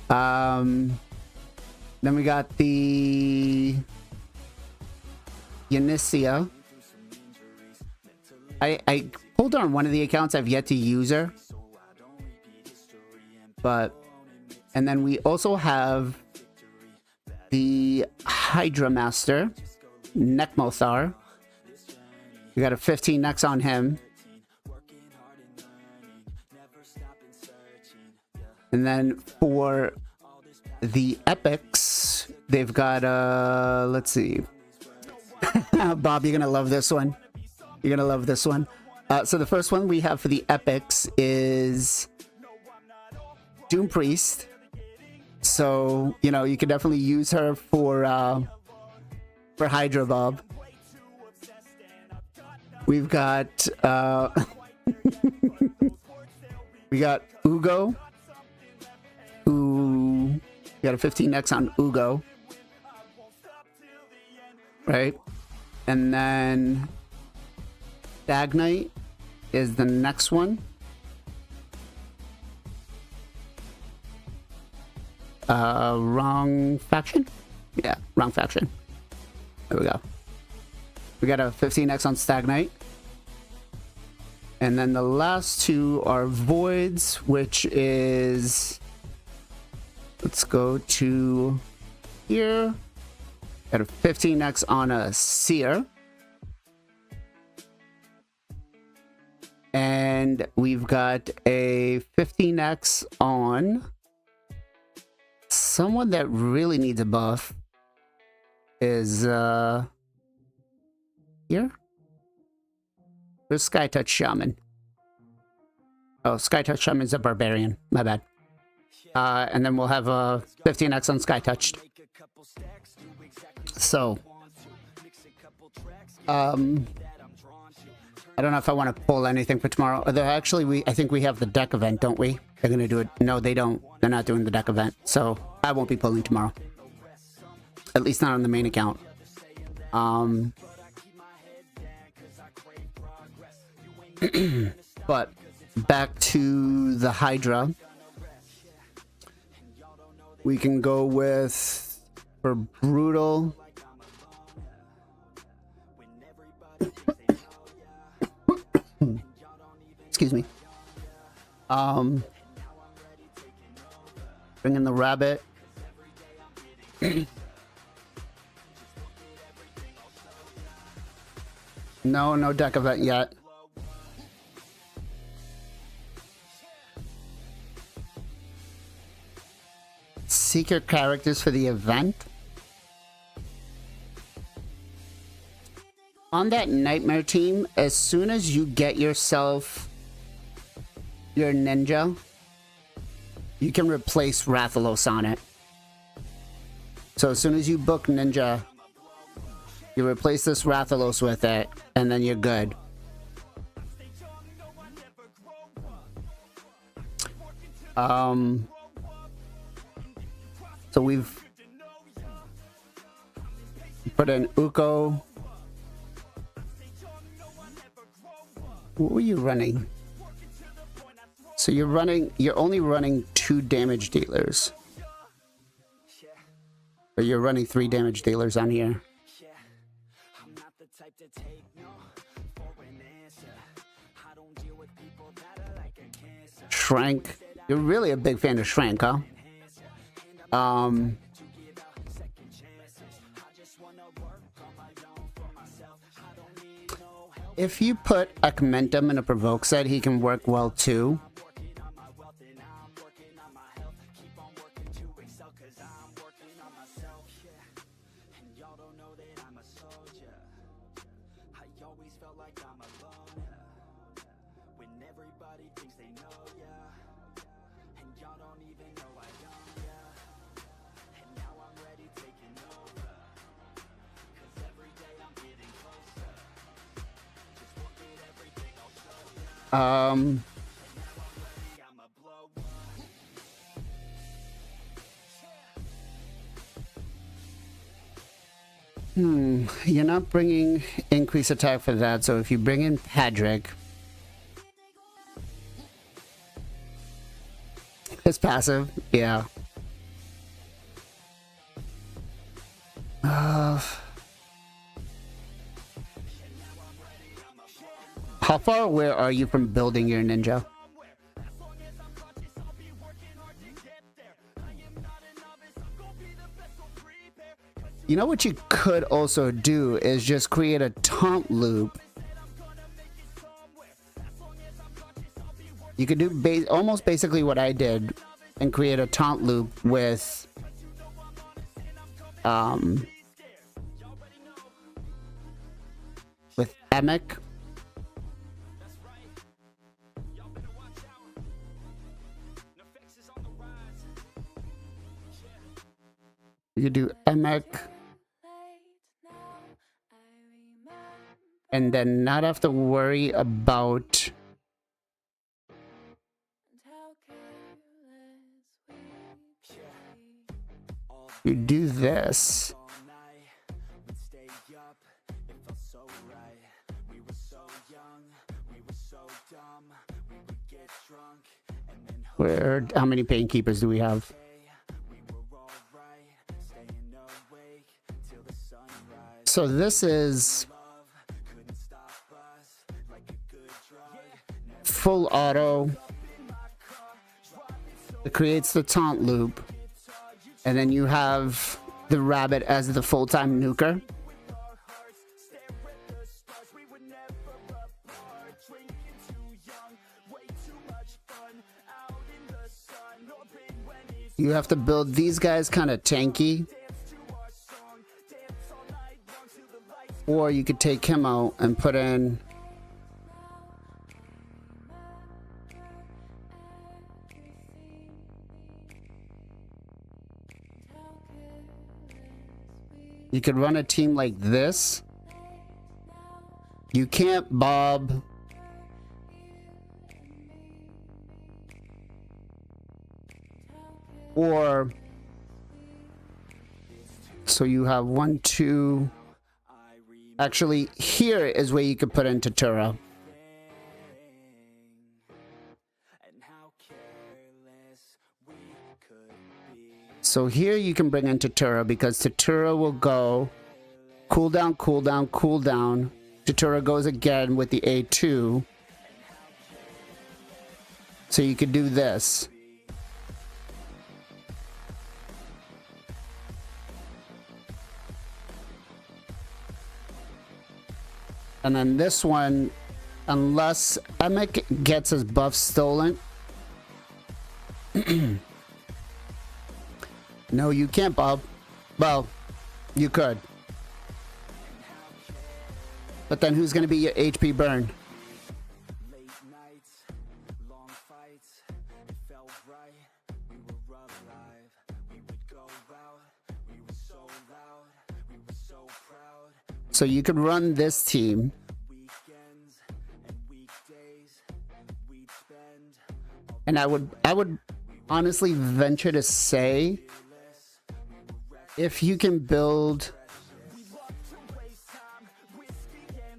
Then we got the Yanisia. I pulled on one of the accounts. I've yet to use her, but and then we also have the Hydra Master, Nekmothar. We got a 15x on him. And then for the epics, they've got let's see. Bob, you're gonna love this one. You're gonna love this one. So the first one we have for the epics is Doom Priest. So, you know, you can definitely use her for Hydra, Bob. We've got we got Ugo, who got a 15x on Ugo, right? And then Stagnite is the next one. Wrong faction? Yeah, wrong faction. There we go. We got a 15x on Stagnite. And then the last two are Voids, which is Let's go to here. Got a 15x on a seer. And we've got a 15x on someone that really needs a buff. Is here? Where's Skytouch Shaman? Oh, Skytouch Shaman's a barbarian. My bad. And then we'll have a 15x on Skytouched. So, I don't know if I want to pull anything for tomorrow. Although actually, I think we have the deck event, don't we? They're gonna do it. No, they don't. They're not doing the deck event, so I won't be pulling tomorrow. At least not on the main account. But back to the Hydra. We can go with, for brutal, excuse me. Bring in the rabbit. No deck event yet. Secret characters for the event. On that nightmare team, as soon as you get yourself your ninja, you can replace Rathalos on it. So as soon as you book ninja, you replace this Rathalos with it, and then you're good. So we've put in Uko. What were you running? So you're only running 2 damage dealers. Or you're running 3 damage dealers on here. Shrank. You're really a big fan of Shrank, huh? If you put Augmentum in a provoke set, he can work well too. You're not bringing increased attack for that, so if you bring in Padrick, his passive, yeah. How far away are you from building your ninja? You know what you could also do is just create a taunt loop. You could do almost basically what I did and create a taunt loop with Emic. You do Emic. And then not have to worry about you do this. Where, how many pain keepers do we have? So this is full auto. It creates the taunt loop. And then you have the rabbit as the full-time nuker. You have to build these guys kind of tanky. Or you could take him out and put in you could run a team like this. You can't bob. Or so you have 1, 2. Actually, here is where you could put in Tatura. So here you can bring in Tatura because Tatura will go cooldown, cooldown, cooldown. Tatura goes again with the A2. So you could do this. And then this one, unless Emic gets his buff stolen. No, you can't, Bob. Well, you could. But then who's going to be your HP burn? Late nights, long fights, it felt right. We were alive, we would go out, we were so loud, we were so proud. So you could run this team. Weekends and weekdays, we'd spend. And I would honestly venture to say, if you can build,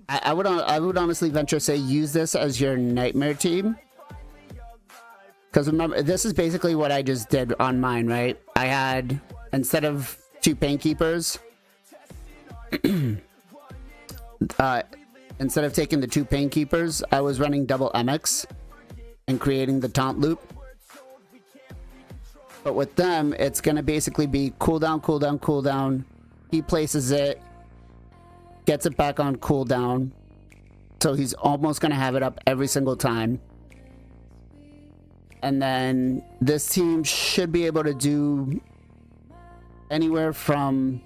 I would honestly venture to say use this as your nightmare team. Because remember, this is basically what I just did on mine, right? I had, instead of 2 painkeepers, instead of taking the 2 painkeepers, I was running double MX and creating the taunt loop. But with them, it's going to basically be cooldown, cooldown, cooldown. He places it, gets it back on cooldown. So he's almost going to have it up every single time. And then this team should be able to do anywhere from,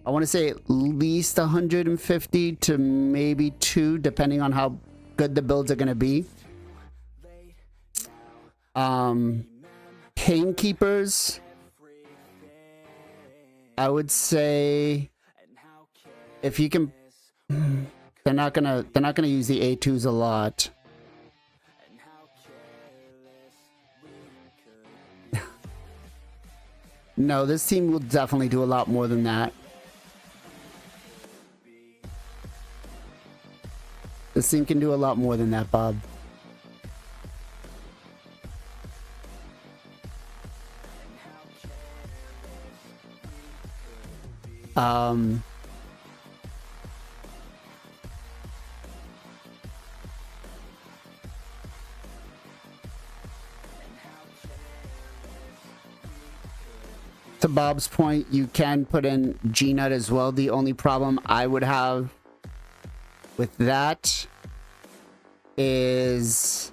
I want to say at least 150 to maybe 2, depending on how good the builds are going to be. Painkeepers, I would say, if you can, they're not gonna use the A2s a lot. No, this team will definitely do a lot more than that. This team can do a lot more than that, Bob. To Bob's point, you can put in G-Nut as well. The only problem I would have with that is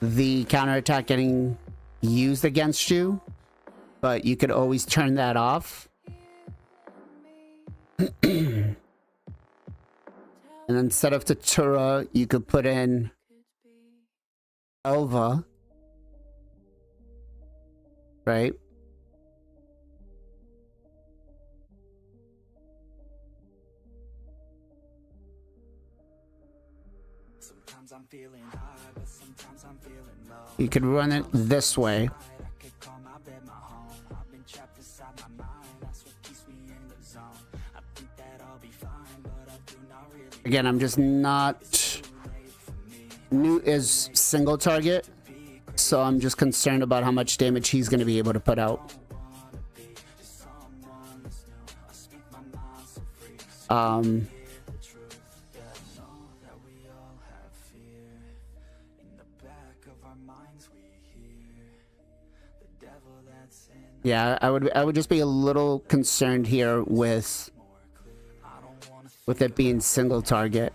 the counterattack getting used against you, but you could always turn that off. And then instead of Tatura, you could put in Elva. Right? Sometimes I'm feeling high, but sometimes I'm feeling low. You could run it this way. I could call my bed my home. I've been trapped inside my mind. That's what keeps me in the zone. I think that I'll be fine, but I do not really. Again, I'm just not new is single target, so I'm just concerned about how much damage he's going to be able to put out. Yeah, I would just be a little concerned here with it being single target.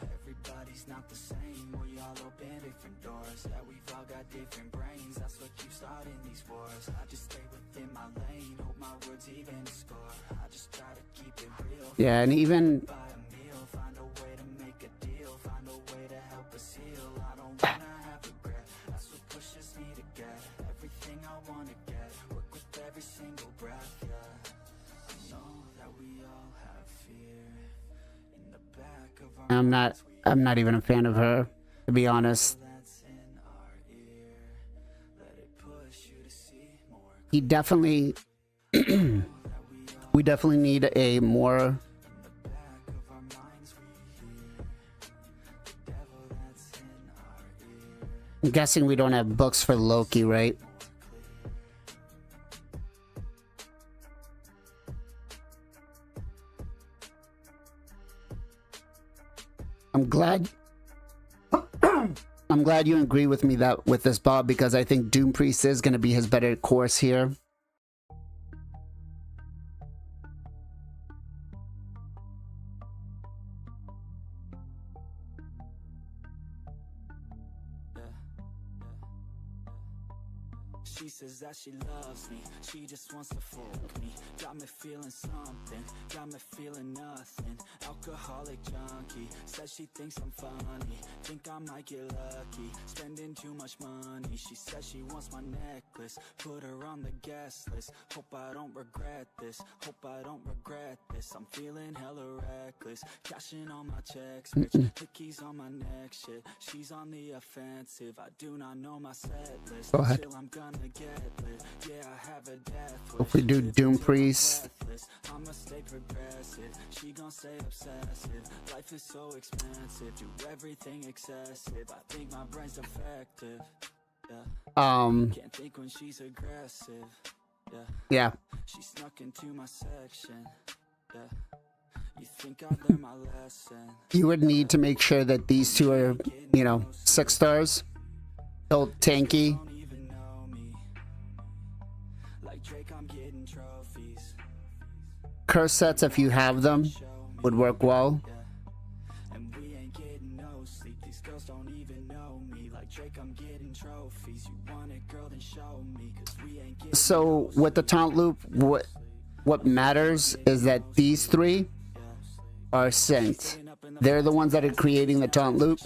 Everybody's not the same. We all open different doors. Yeah, we've all got different brains. That's what you start in these wars. I just stay within my lane. Hope my words even score. I just try to keep it real. Yeah, and even Buy a meal. Find a way to make a deal. Find a way to help us heal. I don't wanna have regret. That's what pushes me to get everything I wanna get. Work with every single breath. Yeah, I know that we all have fear in the back of our I'm not even a fan of her, to be honest. that's in our ear. Let it push you to see more. He definitely we definitely need a more In the back of our minds we hear the devil that's in our ear. I'm guessing we don't have books for Loki, right? I'm glad I'm glad you agree with me that with this, Bob, because I think Doom Priest is going to be his better course here. She says that she loves me, she just wants to fuck me. Got me feeling something, got me feeling nothing. Alcoholic junkie, says she thinks I'm funny. Think I might get lucky, spending too much money. She says she wants my necklace, put her on the guest list. Hope I don't regret this, hope I don't regret this. I'm feeling hella reckless, cashing on my checks, bitch. The keys on my neck, shit. She's on the offensive, I do not know my set list. Go ahead. Chill, I'm gonna get lit. Yeah, I have a death wish. If we do Doom Priest, Breathless, I'ma stay progressive. She gon' say obsessive. Life is so expensive. Do everything excessive. I think my brain's defective. Yeah. Can't think when she's aggressive. Yeah. yeah. She snuck into my section. Yeah. You think I learned my lesson? You would need to make sure that these two are, you know, 6 stars. Still tanky. Don't even know me. Like Drake, I'm getting trophies. Curse sets, if you have them, would work well. And we ain't getting no sleep. These girls don't even know me. Like Drake, I'm getting trophies. You want it, girl, then show me. Cause we ain't getting So with the taunt loop, what matters is that these 3 are synced. They're the ones that are creating the taunt loop.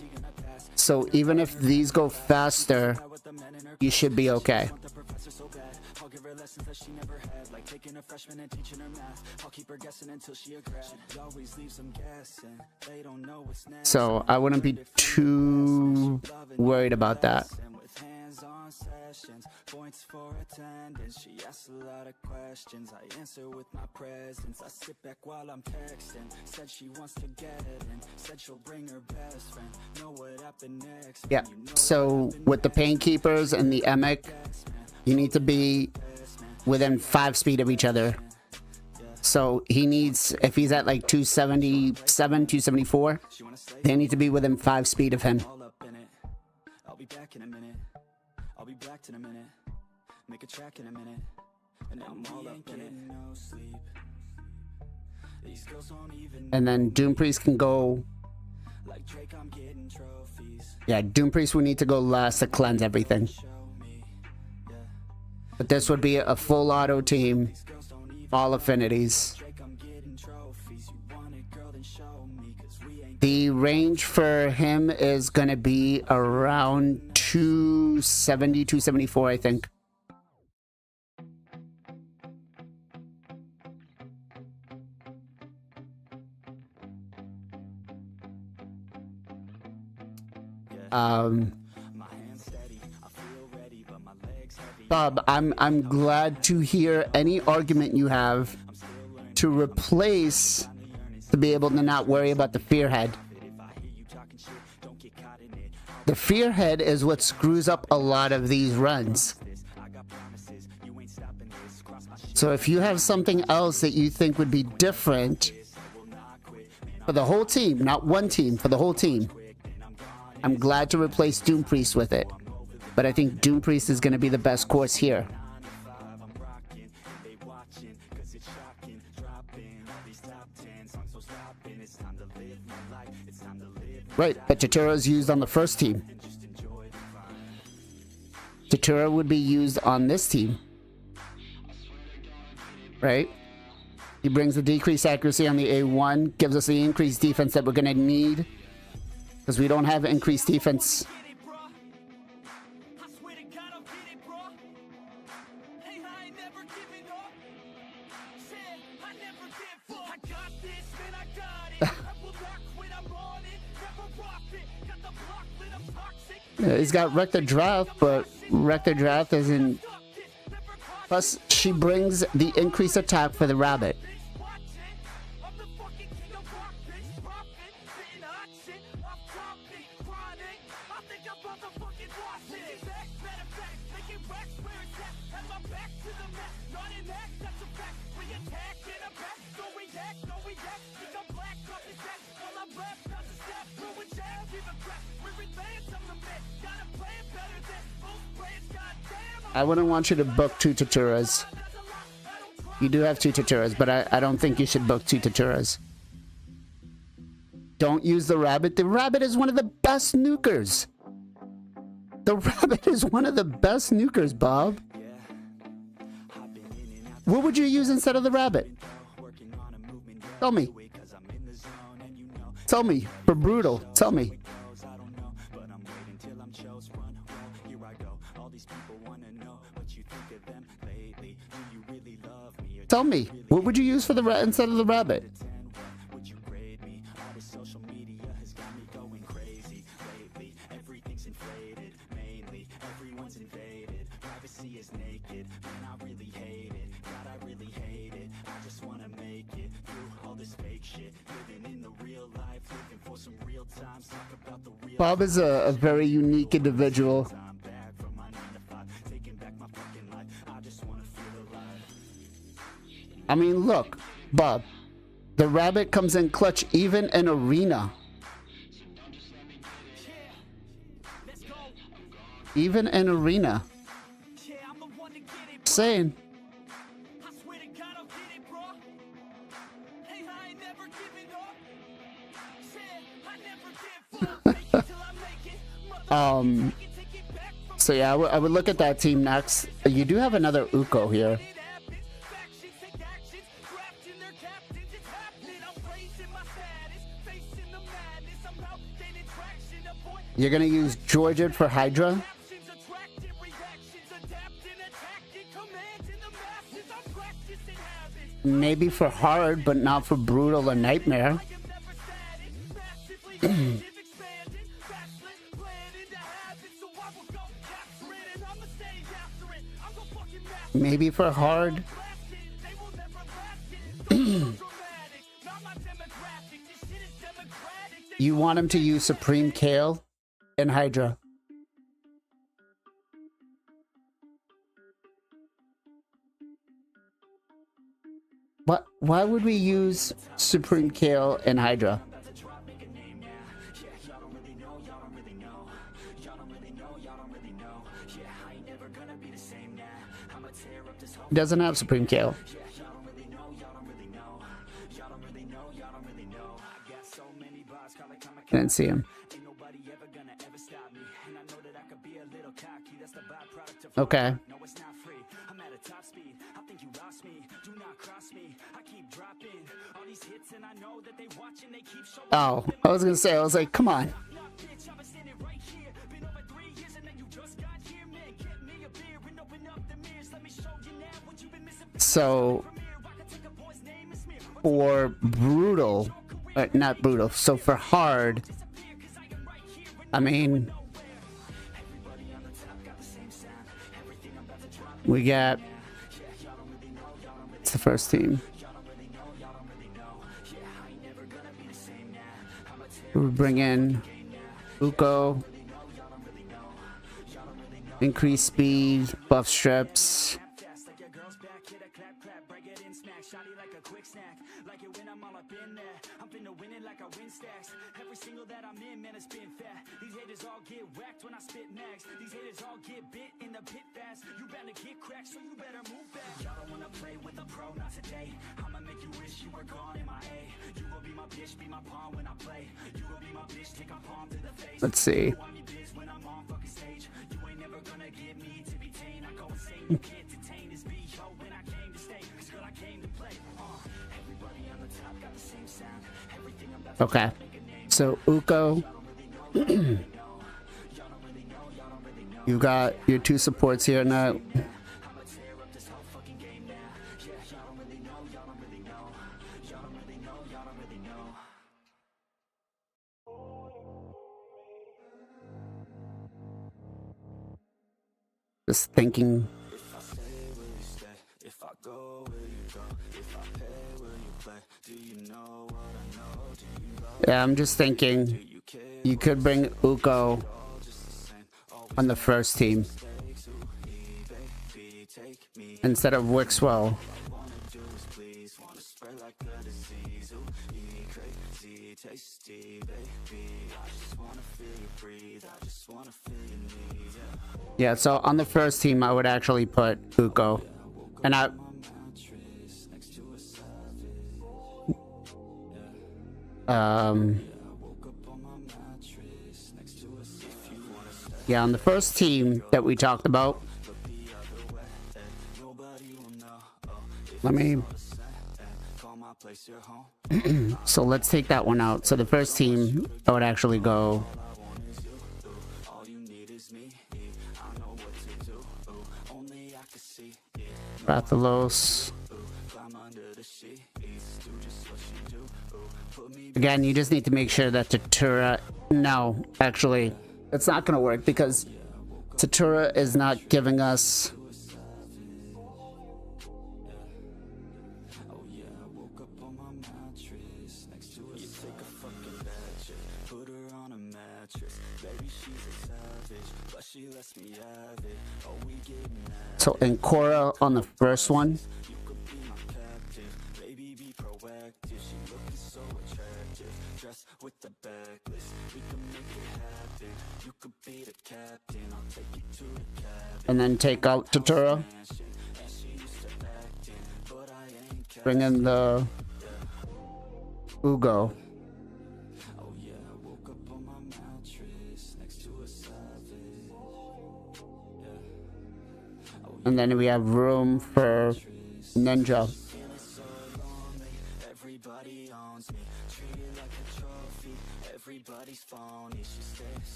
So even if these go faster, you should be okay. the professor so bad. I'll give her lessons that she never had. Like taking a freshman and teaching her math. I'll keep her guessing until she a grad. She always leaves them guessing. They don't know what's next. So I wouldn't be too worried about that. With hands-on sessions, points for attendance. She asks a lot of questions. I answer with my presence. I sit back while I'm texting. Said she wants to get in. Said she'll bring her best friend. Know what happened next. Yeah. So with the Painkeepers and the Emic, you need to be within 5 speed of each other. So he needs, if he's at like 277, 274, they need to be within 5 speed of him. All up in it. I'll be back in a minute. I'll be back in a minute. Make a track in a minute. And I'm all up in it. No sleep. These girls don't even And then Doom Priest can go. like Drake, I'm getting trophies. Yeah, Doom Priest would need to go last to cleanse everything. Show me. Yeah. But this would be a full auto team, These girls don't even all affinities. Drake, I'm getting trophies. You want it, girl, then show me. Cause we ain't The range for him is going to be around 270, 274, I think. my hands steady. I feel ready, but my legs heavy. Bob, I'm glad to hear any argument you have to replace, to be able to not worry about the fear head. If I hear you talking shit, don't get caught in it. The fear head is what screws up a lot of these runs. I got promises. You ain't stopping this. Cross my shit. So if you have something else that you think would be different I will not quit. for the whole team, not one team, for the whole team, I'm glad to replace Doom Priest with it. But I think Doom Priest is going to be the best course here. I'm Right, but Tatura is used on the first team. Tatura would be used on this team. Right? He brings the decreased accuracy on the A1, gives us the increased defense that we're going to need. Because we don't have increased defense. Yeah, he's got Wreck the Draft, but Wreck the Draft isn't. Plus, she brings the increased attack for the rabbit. I wouldn't want you to book 2 Taturas. You do have 2 Taturas, but I don't think you should book 2 Taturas. Don't use the rabbit. The rabbit is one of the best nukers. The rabbit is one of the best nukers, Bob. What would you use instead of the rabbit? Tell me. Tell me. For brutal. Tell me. Tell me, what would you use for the rat instead of the rabbit? Bob is a very unique individual. I mean, look, Bob, the rabbit comes in clutch even in arena. Even in arena. Saying. So yeah, I would look at that team next. You do have another Uko here. You're gonna use Georgia for Hydra? Maybe for hard, but not for brutal or nightmare. Maybe for hard. You want him to use Supreme Kale and Hydra. What? Why would we use Supreme Kale and Hydra? He doesn't have Supreme Kale. I didn't see him. Okay. Oh, I was gonna say, I was like, come on. So, for brutal, not brutal, so for hard, I mean, we got, it's the first team. We bring in Uko, increase speed, buff strips. Every single that I'm in, man, it's been fat. These haters all get whacked when I spit next. These haters all get bit in the pit fast. You better get cracked, so you better move back. Y'all don't wanna play with a pro, not today. I'ma make you wish you were gone in my A. You gon' be my bitch, be my pawn when I play. You Let's see. Okay, so Uko, you've got your two supports here now. Just thinking. Yeah, I'm just thinking you could bring Uko on the first team instead of Wixwell. Yeah, so on the first team I would actually put Uko. And yeah, on the first team that we talked about, let me so let's take that one out. So the first team I would actually go Rathalos. Again, you just need to make sure that Tatura... No, actually, it's not going to work because Tatura is not giving us... So in Korra on the first one, and then take out Tatura, bring in the Ugo. And then we have room for Ninja.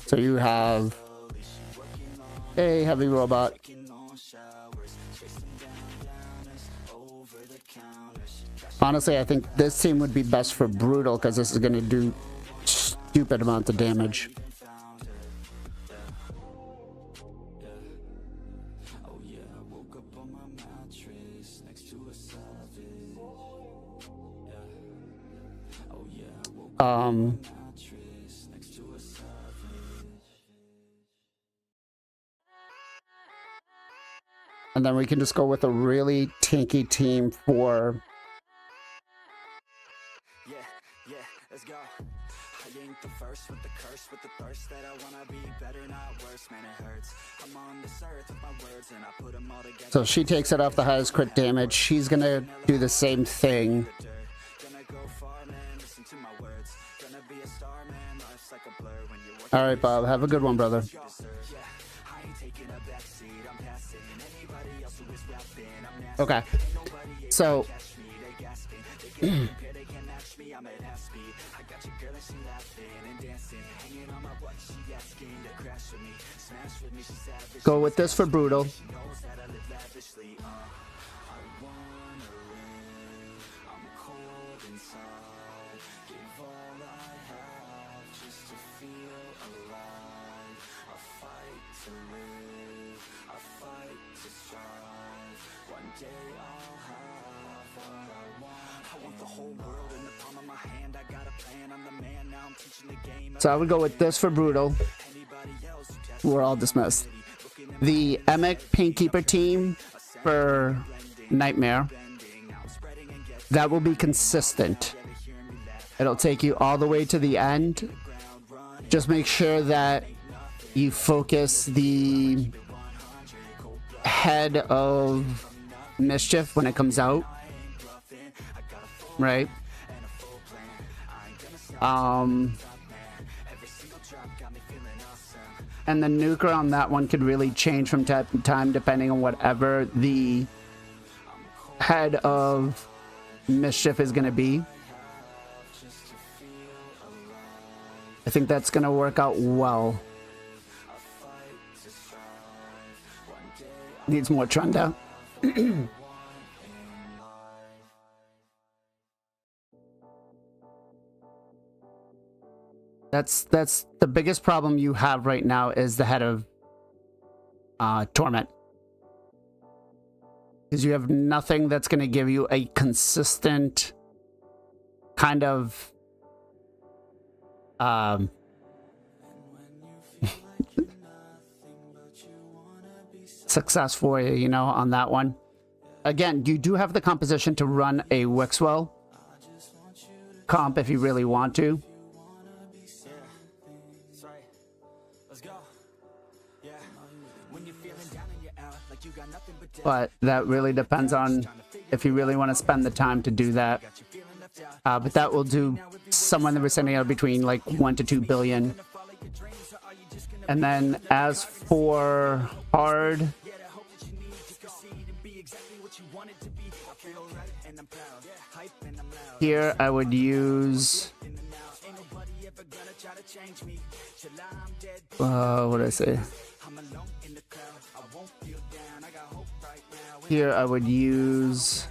So you have a heavy robot. Honestly, I think this team would be best for Brutal because this is going to do stupid amount of damage. And then we can just go with a really tanky team for... Yeah, let's go. I ain't the first with the curse, with the thirst that I wanna be better, not worse, man, it hurts. I'm on this earth with my words and I put them all together. So she takes it off the highest crit damage. She's gonna do the same thing. Alright, Bob, have a good one, brother. Okay, so go with this for Brutal. So I would go with this for Brutal. We're all dismissed. The Emic Painkeeper team for Nightmare. That will be consistent. It'll take you all the way to the end. Just make sure that you focus the head of Mischief when it comes out. right? And the nuker on that one could really change from time to time depending on whatever the head of mischief is going to be. I think that's going to work out well. Needs more Trunda. That's the biggest problem you have right now is the head of Torment. Because you have nothing that's going to give you a consistent kind of success for you, you know, on that one. Again, you do have the composition to run a Wixwell comp if you really want to. But that really depends on if you really want to spend the time to do that. But that will do somewhere in the vicinity of between like 1 to 2 billion. And then as for hard, here I would use what did I say? Here I would use,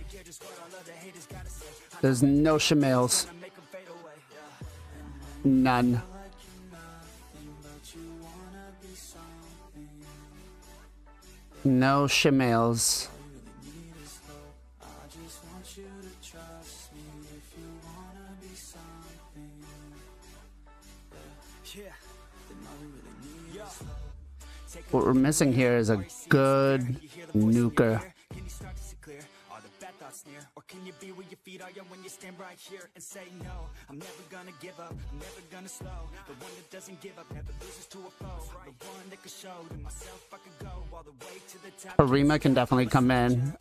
there's no shemales. None. No shemales. What we're missing here is a good nuker. Or can you be where your feet are when you stand right here and say no? I'm never gonna give up, I'm never gonna slow. The one that doesn't give up never loses to a foe. The one that could show to myself I could go all the way to the top. Arima can definitely come in.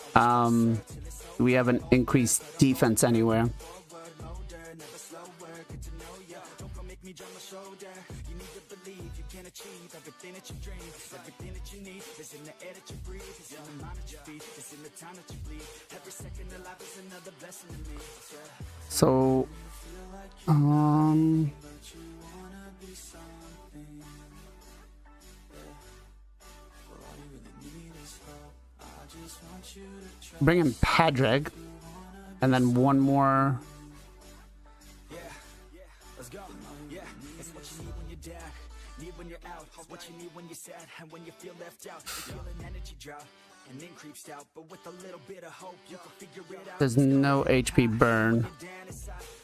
We haven't increased defense anywhere. Everything that you dream, everything that you need is in the air that you breathe, is in the mind that you feed, is in the time that you bleed. Every second of life is another blessing to me. So, bring in Padraig, and then one more. Let's go. Yeah, it's what you need when you're down. Need when you're out, what you need when you're sad, and when you feel left out, you feel an energy drought, and then creeps out, but with a little bit of hope, you can figure it out. There's no HP burn.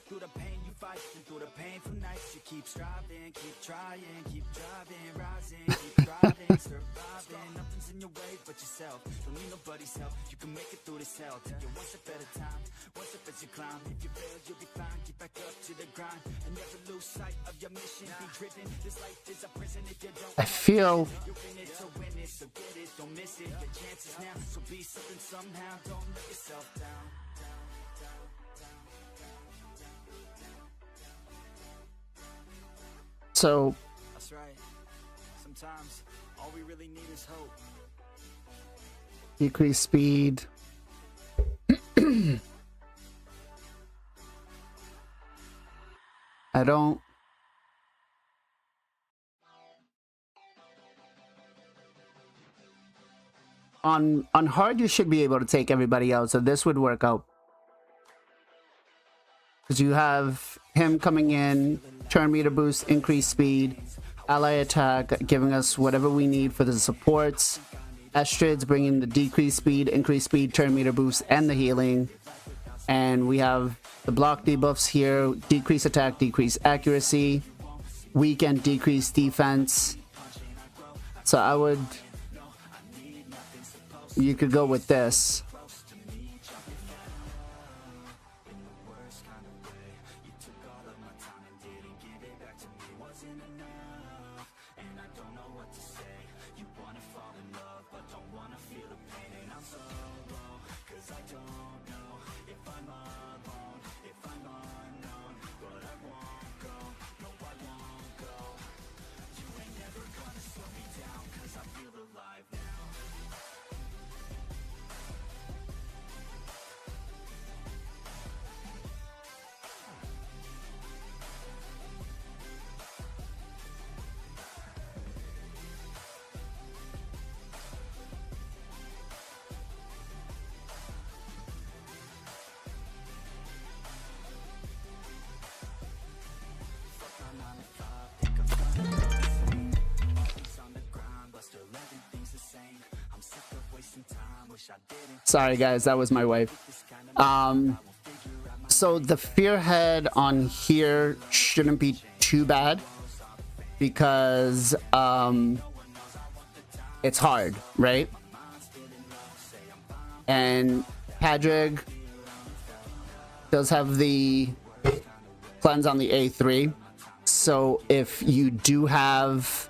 Through the pain you fight, and through the painful nights, you keep striving, keep trying, keep driving, rising, keep thriving, surviving. Nothing's in your way but yourself. Don't need nobody's help. You can make it through this hell. Take it one step at a time, one step as you climb. If you fail, you'll be fine. Get back up to the grind, and never lose sight of your mission. Be driven. This life is a prison if you don't. I feel. You're in it to win it, so get it, don't miss it. Your chances now, so be something somehow. Don't let yourself down. So that's right. Sometimes all we really need is hope. Decrease speed. I don't. On hard, you should be able to take everybody out, so this would work out. Because you have him coming in, turn meter boost, increase speed, ally attack, giving us whatever we need for the supports. Estrid's bringing the decreased speed, increased speed, turn meter boost, and the healing. And we have the block debuffs here, decrease attack, decrease accuracy, weaken, decrease defense. So I would... You could go with this. Sorry, guys, that was my wife. So the fear head on here shouldn't be too bad because it's hard, right? And Padrig does have the cleanse on the A3. So if you do have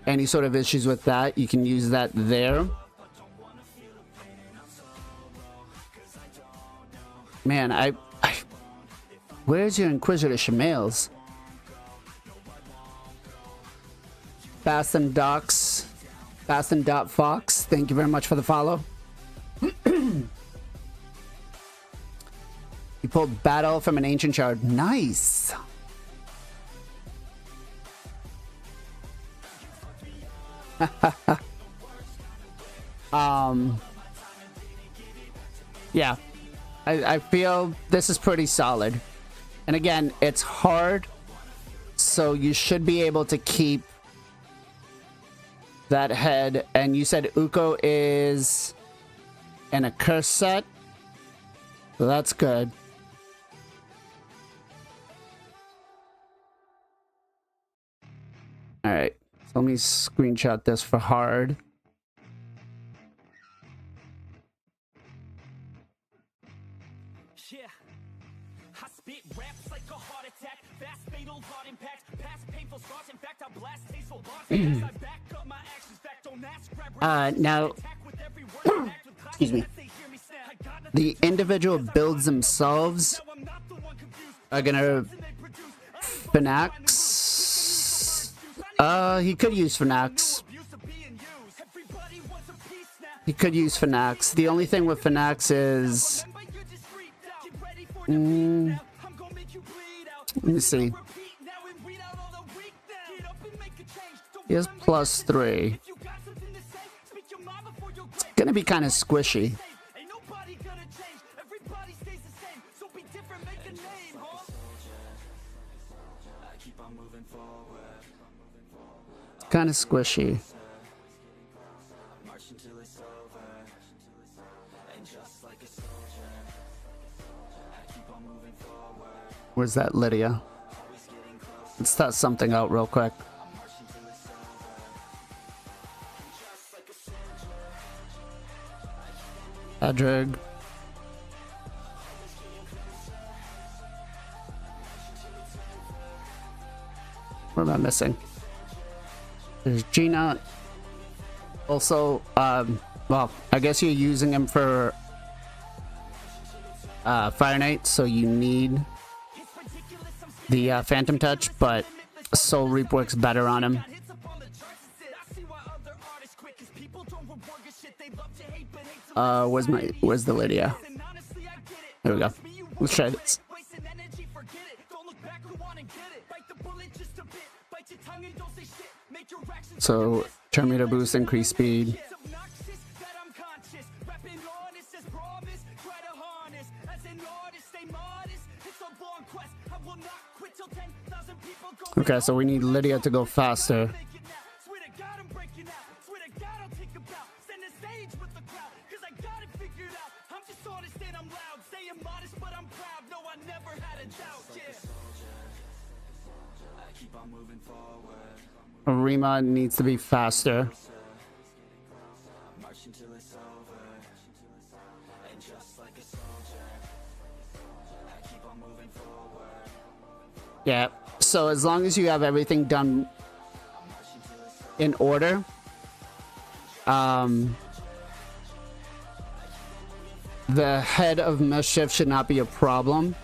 any sort of issues with that, you can use that there. Man, I where's your Inquisitor Shemales? Bastin Docs, Bastin.Fox, thank you very much for the follow. You pulled Battle from an Ancient Shard. Nice. Yeah. I feel this is pretty solid. And again, it's hard, so you should be able to keep that head. And you said Uko is in a curse set, so that's good. All right, so let me screenshot this for hard. Yeah, I spit raps like a heart attack, fast fatal heart impact, past painful scars. In fact, I blast tasteful bars. I back up my actions, fact don't ask, grab now, excuse me. The individual builds themselves are gonna Finax. He could use Finax. He could use Finax. The only thing with Finax is, let me see. He has +3. It's gonna be kind of squishy. Kind of squishy. Where's that Lydia? Let's test something out real quick. Adrig. What am I missing? There's Gina. Also, well, I guess you're using him for Fire Knight, so you need the Phantom Touch, but Soul Reap works better on him. Where's the Lydia? There we go. Let's try this. So, turn meter boost, increase speed. Okay, so we need Lydia to go faster. Rima needs to be faster. Yeah, so as long as you have everything done in order, the head of mischief should not be a problem.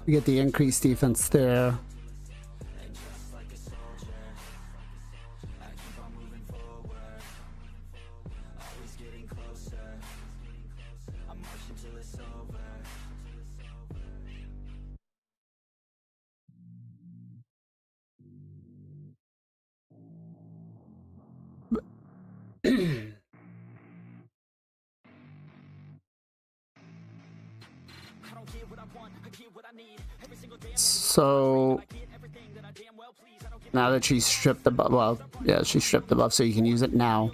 We get the increased defense there. So now that she's stripped the buff, well, yeah, she stripped the buff, so you can use it now.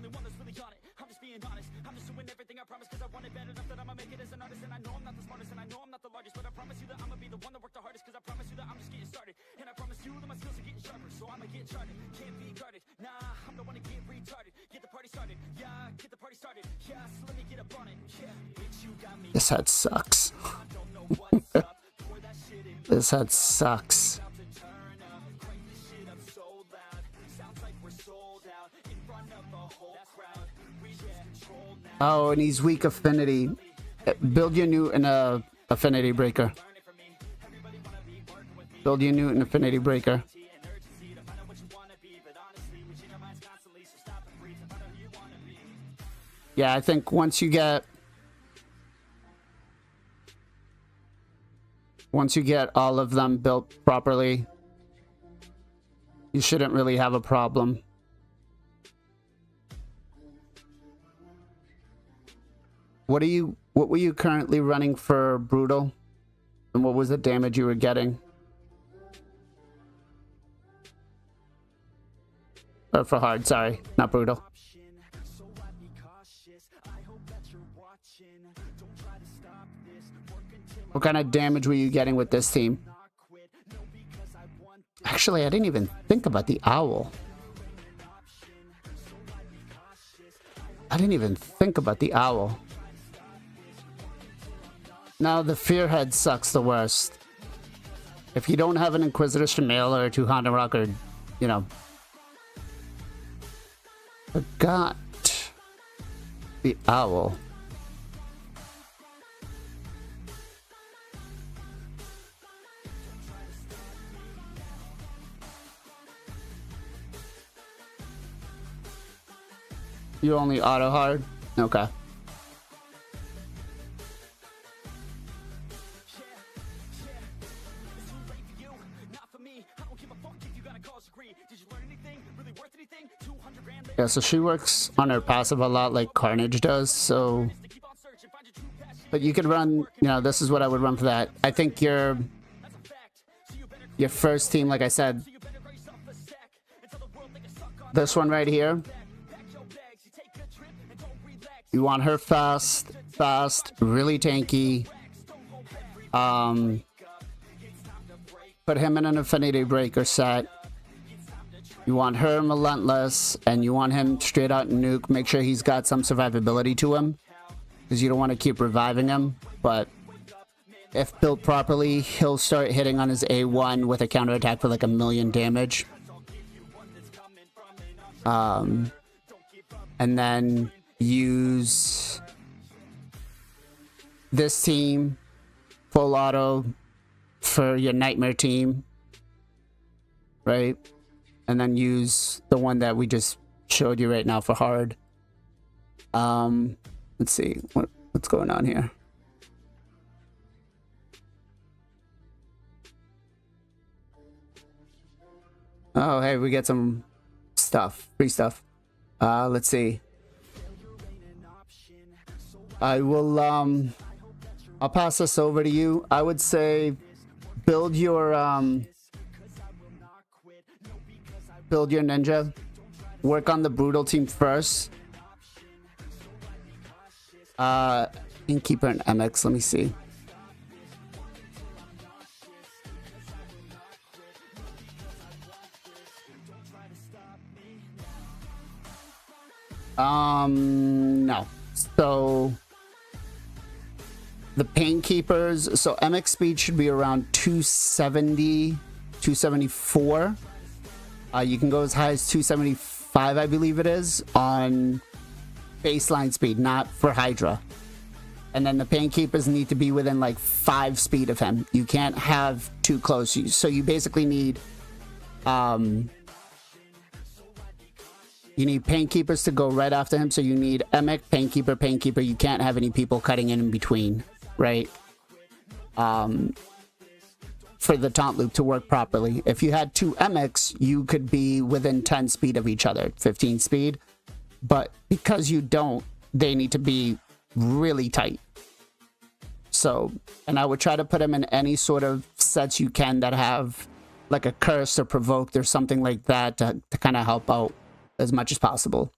This head sucks. This head sucks. Oh, and he's weak affinity. Build your Newton affinity breaker. Build your Newton affinity breaker. Yeah, I think once you get all of them built properly, you shouldn't really have a problem. What were you currently running for brutal? And what was the damage you were getting? Or for hard, sorry, not brutal. What kind of damage were you getting with this team? Actually, I didn't even think about the owl. I didn't even think about the owl. Now, the Fearhead sucks the worst. If you don't have an Inquisitor Shamail or a 200 Rock or, you know... Forgot the owl. You only auto hard? Okay. Yeah, so she works on her passive a lot like Carnage does, so... But you could run, you know, this is what I would run for that. I think your first team, like I said, this one right here, you want her fast, really tanky. Put him in an affinity breaker set. You want her relentless, and you want him straight out nuke. Make sure he's got some survivability to him, because you don't want to keep reviving him. But if built properly, he'll start hitting on his A1 with a counterattack for like 1,000,000 damage. And then use this team full auto for your nightmare team, right? And then use the one that we just showed you right now for hard. Let's see what's going on here. Oh, hey, we get some stuff, free stuff. Let's see. I will, I'll pass this over to you. I would say build your ninja. Work on the brutal team first. Innkeeper and MX, let me see. No. So the Pain Keepers, so MX speed should be around 270, 274. You can go as high as 275, I believe it is, on baseline speed, not for Hydra. And then the Pain Keepers need to be within like 5 speed of him. You can't have too close. So you basically need you need Pain Keepers to go right after him. So you need Emic, Pain Keeper. You can't have any people cutting in between, right? For the taunt loop to work properly. If you had 2 Emics, you could be within 10 speed of each other, 15 speed. But because you don't, they need to be really tight. So, and I would try to put him in any sort of sets you can that have like a curse or provoked or something like that to kind of help out as much as possible.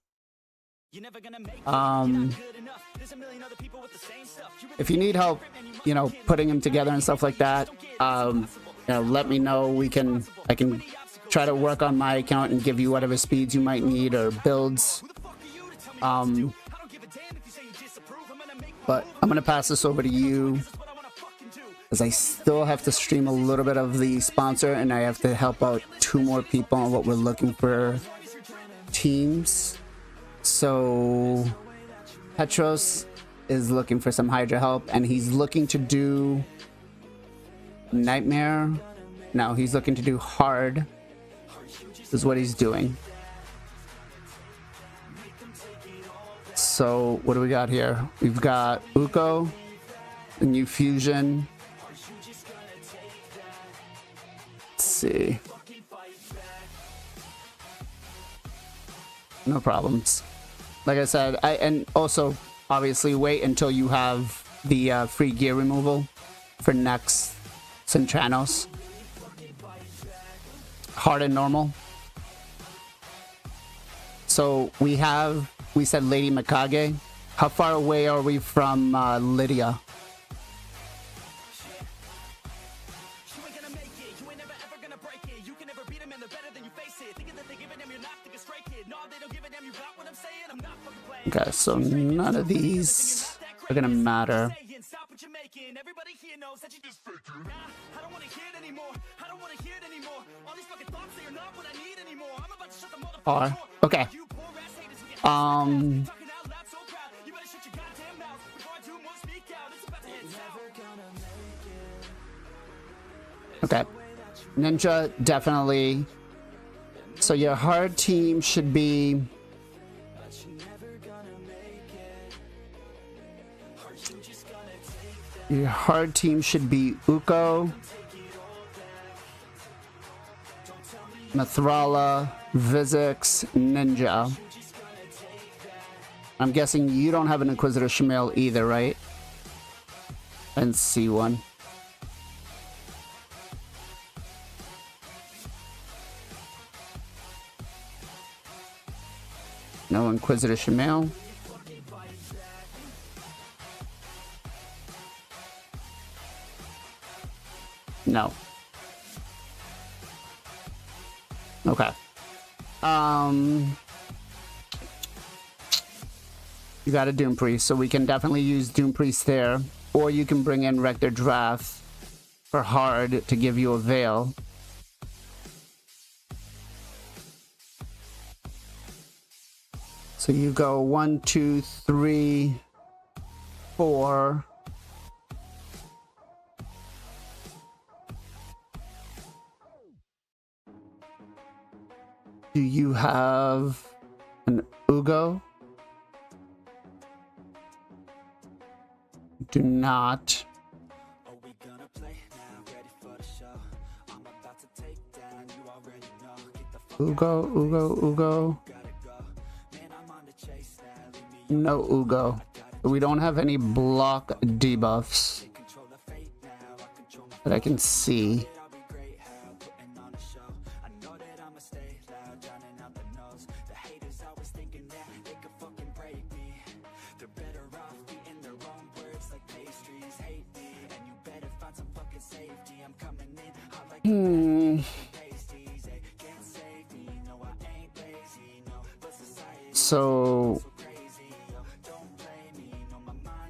If you need help, you know, putting him together and stuff like that, you know, let me know. I can try to work on my account and give you whatever speeds you might need or builds. But I'm gonna pass this over to you, as I still have to stream a little bit of the sponsor, and I have to help out 2 more people on what we're looking for teams. So Petros is looking for some Hydra help, and he's looking to do Nightmare. No, he's looking to do Hard is what he's doing. So what do we got here? We've got Uko, the new fusion. Let's see. No problems. Like I said, and also obviously wait until you have the free gear removal for next Centranos. Hard and normal. So we said Lady Mikage. How far away are we from Lydia? Okay, so none of these are gonna matter. Are okay. Okay. Ninja, definitely. So your hard team should be Uko, Mithrala, Vizix, Ninja. I'm guessing you don't have an Inquisitor Shemale either, right? And C1. No Inquisitor Shemale. No. Okay. You got a Doom Priest, so we can definitely use Doom Priest there. Or you can bring in Rector Draft for hard to give you a Veil. So you go 1, 2, 3, 4. Do you have an Ugo? Do not. Ugo. No Ugo. We don't have any block debuffs that I can see. So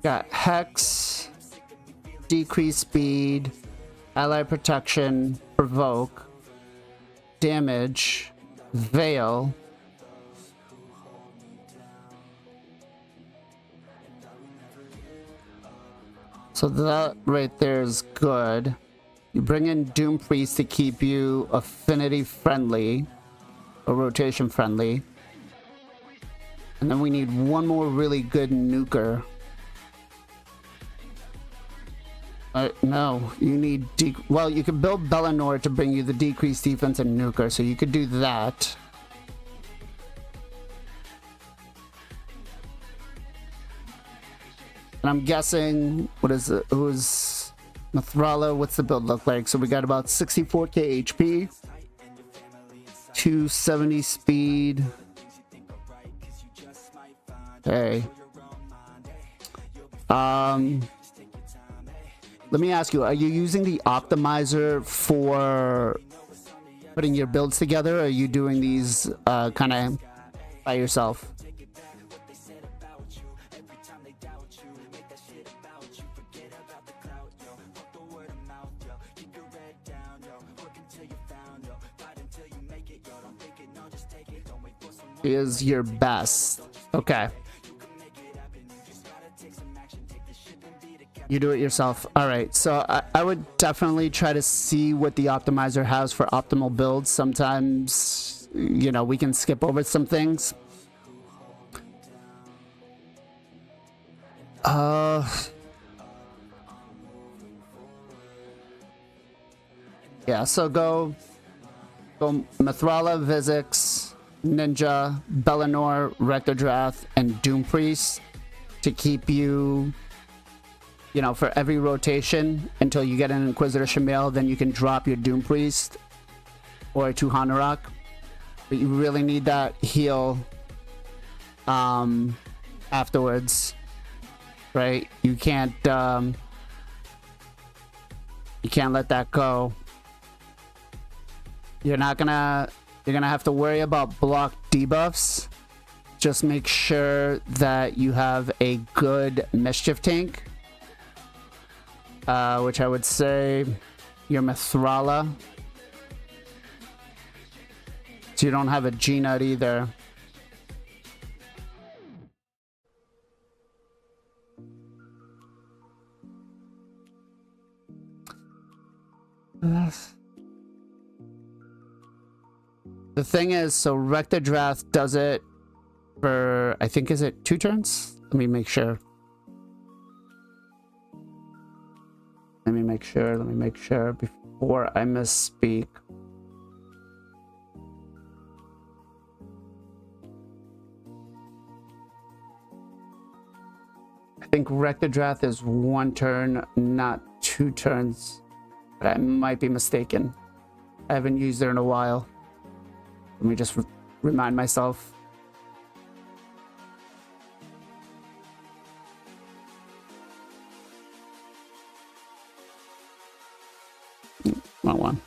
got Hex, decrease speed, ally protection, provoke, damage, veil. So that right there is good. You bring in Doom Priest to keep you affinity friendly or rotation friendly. And then we need one more really good nuker. No, you need well, you could build Bellinor to bring you the decreased defense and nuker, so you could do that. And I'm guessing, what is it? Who's Mithrala? What's the build look like? So we got about 64k HP, 270 speed. Okay. Let me ask you, are you using the optimizer for putting your builds together, or are you doing these kind of by yourself? Is your best. Okay. You do it yourself. All right. So I would definitely try to see what the optimizer has for optimal builds. Sometimes, you know, we can skip over some things. Yeah, so go Mithrala, Vizix, Ninja, Bellinor, Rectordrath, and Doom Priest to keep you, you know, for every rotation until you get an Inquisitor Shamil, then you can drop your Doom Priest or a Tuhanarok. But you really need that heal afterwards, right? You can't let that go. You're gonna have to worry about block debuffs. Just make sure that you have a good Mischief tank, which I would say your Mithrala. So you don't have a G-Nut either. The thing is, so Rectordrath does it for, I think, is it 2 turns? Let me make sure. Let me make sure before I misspeak. I think Rectordrath is 1 turn, not 2 turns. But I might be mistaken. I haven't used it in a while. Let me just remind myself. Wrong one.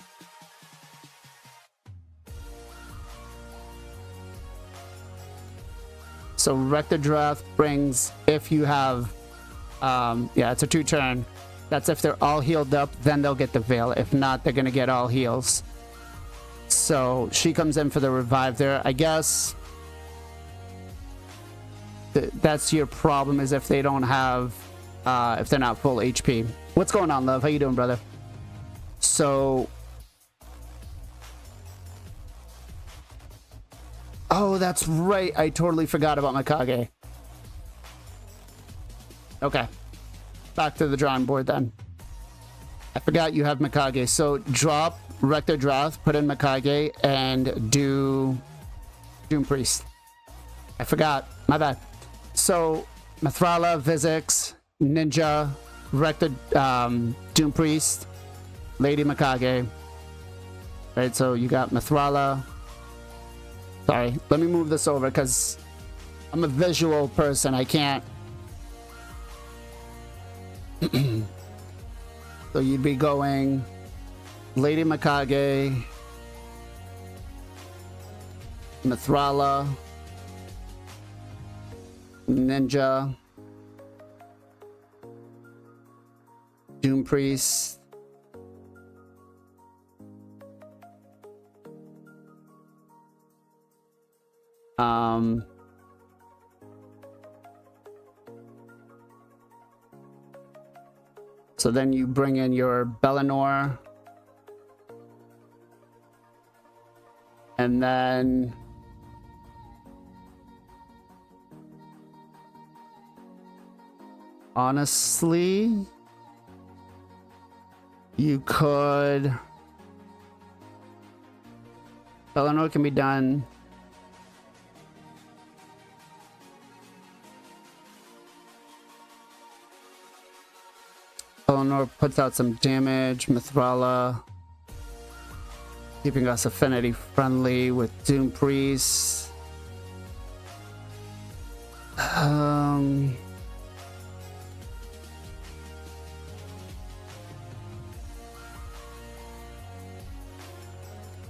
So Rectordrath brings, if you have, yeah, it's a 2 turn. That's if they're all healed up, then they'll get the Veil. If not, they're gonna get all heals. So she comes in for the revive there. I guess that's your problem, is if they don't have, if they're not full HP. What's going on, love? How you doing, brother? So, oh, that's right. I totally forgot about Mikage. Okay. Back to the drawing board then. I forgot you have Mikage. So drop Rectordrath, put in Mikage, and do Doom Priest. I forgot. My bad. So Mithrala, Vizix, Ninja, Doom Priest, Lady Mikage. Right, so you got Mithrala. Sorry, let me move this over because I'm a visual person. I can't. So you'd be going Lady Mikage, Mithrala, Ninja, Doom Priest, so then you bring in your Bellinor, and then honestly, you could, Bellinor can be done. Bellinor puts out some damage. Mithrala keeping us affinity friendly with Doom Priest.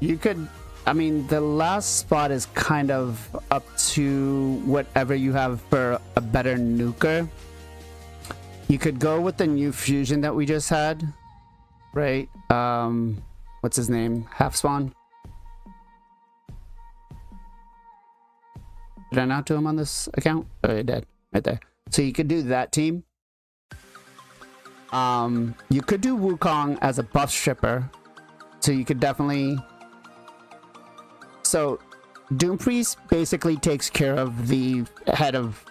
You could, I mean, the last spot is kind of up to whatever you have for a better nuker. You could go with the new fusion that we just had, right? What's his name? Half Spawn. Did I not do him on this account? Oh, I did. Right there. So you could do that team. You could do Wukong as a buff stripper. So you could definitely... So Doom Priest basically takes care of the head of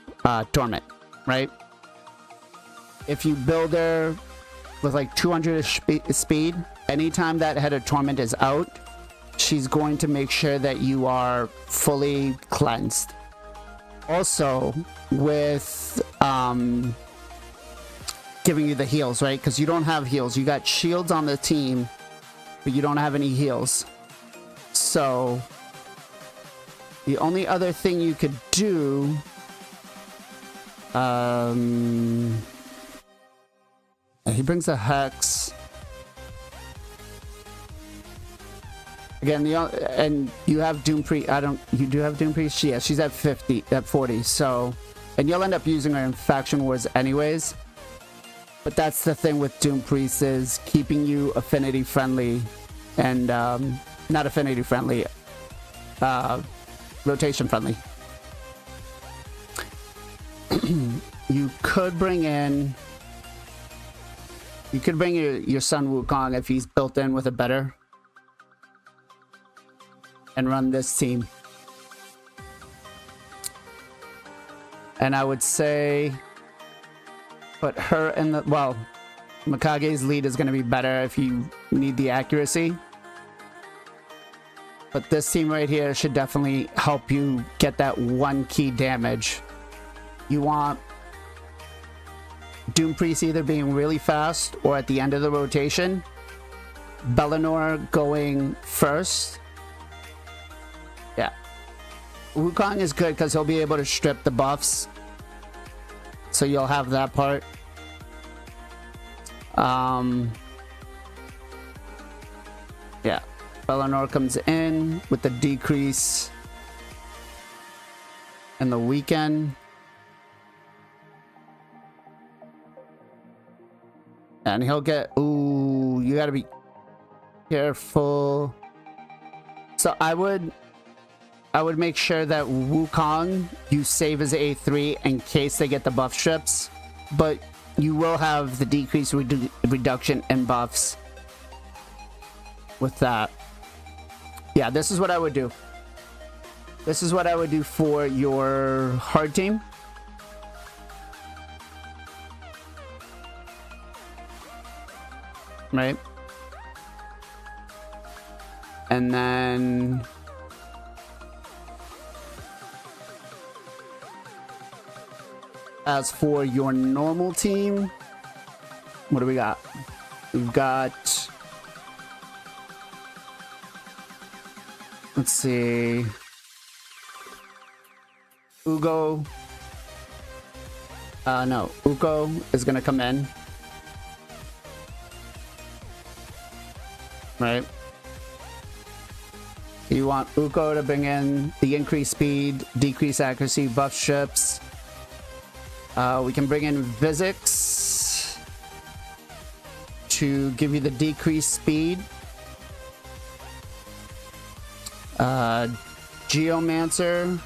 Torment, right? If you build her with like 200 speed, anytime that head of Torment is out, she's going to make sure that you are fully cleansed. Also, with giving you the heals, right? Because you don't have heals. You got shields on the team, but you don't have any heals. So the only other thing you could do, he brings a Hex. Again, and you have Doom Priest. You do have Doom Priest? Yeah, she's at 50, at 40. So, and you'll end up using her in Faction Wars anyways. But that's the thing with Doom Priest, is keeping you affinity friendly, and not affinity friendly, rotation friendly. You could bring in, your son Wukong if he's built in with a better, and run this team. And I would say put her in the, well, Mikage's lead is going to be better if you need the accuracy. But this team right here should definitely help you get that one key damage. You want Doom Priest either being really fast or at the end of the rotation. Bellinor going first. Yeah. Wukong is good because he'll be able to strip the buffs. So you'll have that part. Yeah. Bellinor comes in with the decrease in the weekend. And he'll get... Ooh, you gotta be careful. So I would make sure that Wukong, you save as A3 in case they get the buff strips. But you will have the decrease reduction in buffs with that. Yeah, this is what I would do. This is what I would do for your hard team. Right? And then as for your normal team, what do we got? We've got, let's see, Ugo. No, Uko is gonna come in. Right? You want Uko to bring in the increased speed, decrease accuracy, buff strips. We can bring in Vizix to give you the decreased speed. Geomancer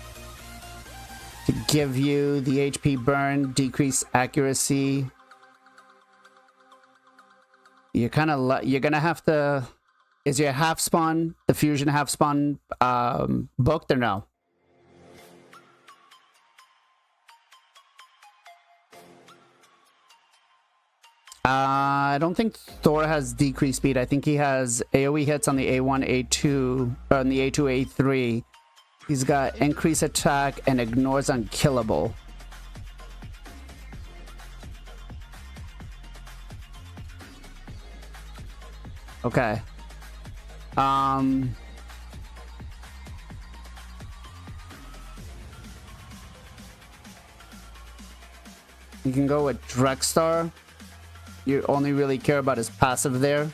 to give you the HP burn, decrease accuracy. You're kind of you're gonna have to. Is your half spawn, the fusion half spawn, booked or no? I don't think Thor has decreased speed. I think he has AoE hits on the A1, A2, on the A2, A3. He's got increased attack and ignores unkillable. Okay. You can go with Drexstar. You only really care about his passive there.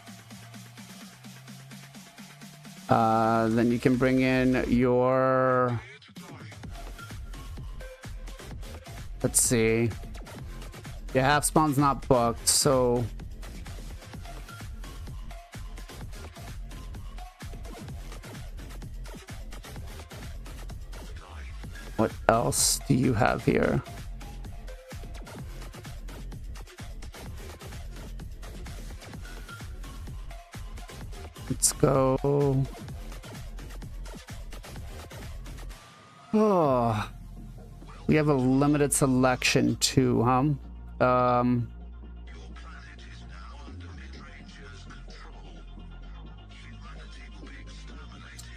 Then you can bring in your... Let's see. Your half spawn's not booked, so... What else do you have here? Let's go. Oh, we have a limited selection too, huh?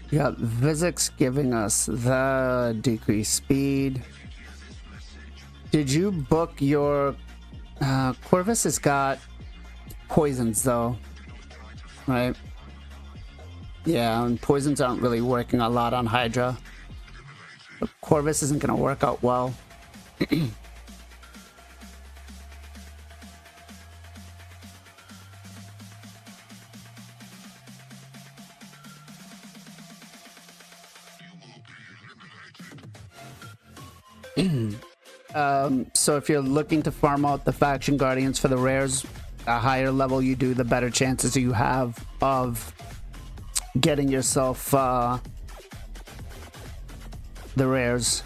We got Vizix giving us the decreased speed. Did you book your... Corvus has got poisons though, right? Yeah, and poisons aren't really working a lot on Hydra. But Corvus isn't going to work out well. So if you're looking to farm out the faction guardians for the rares, the higher level you do, the better chances you have of getting yourself the rares.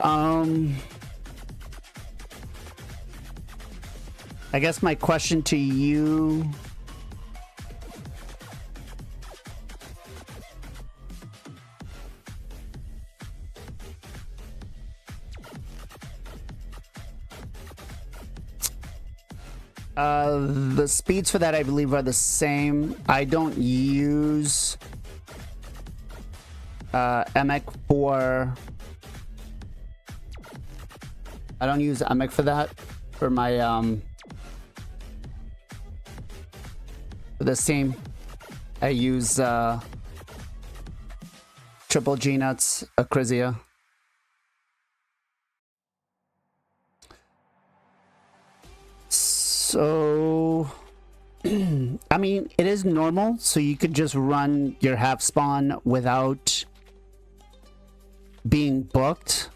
I guess my question to you... the speeds for that, I believe, are the same. I don't use Emic for... I don't use Emic for that. For my, for this team. I use Triple G Nuts, Acrizia. So, I mean, it is normal, so you could just run your half spawn without being booked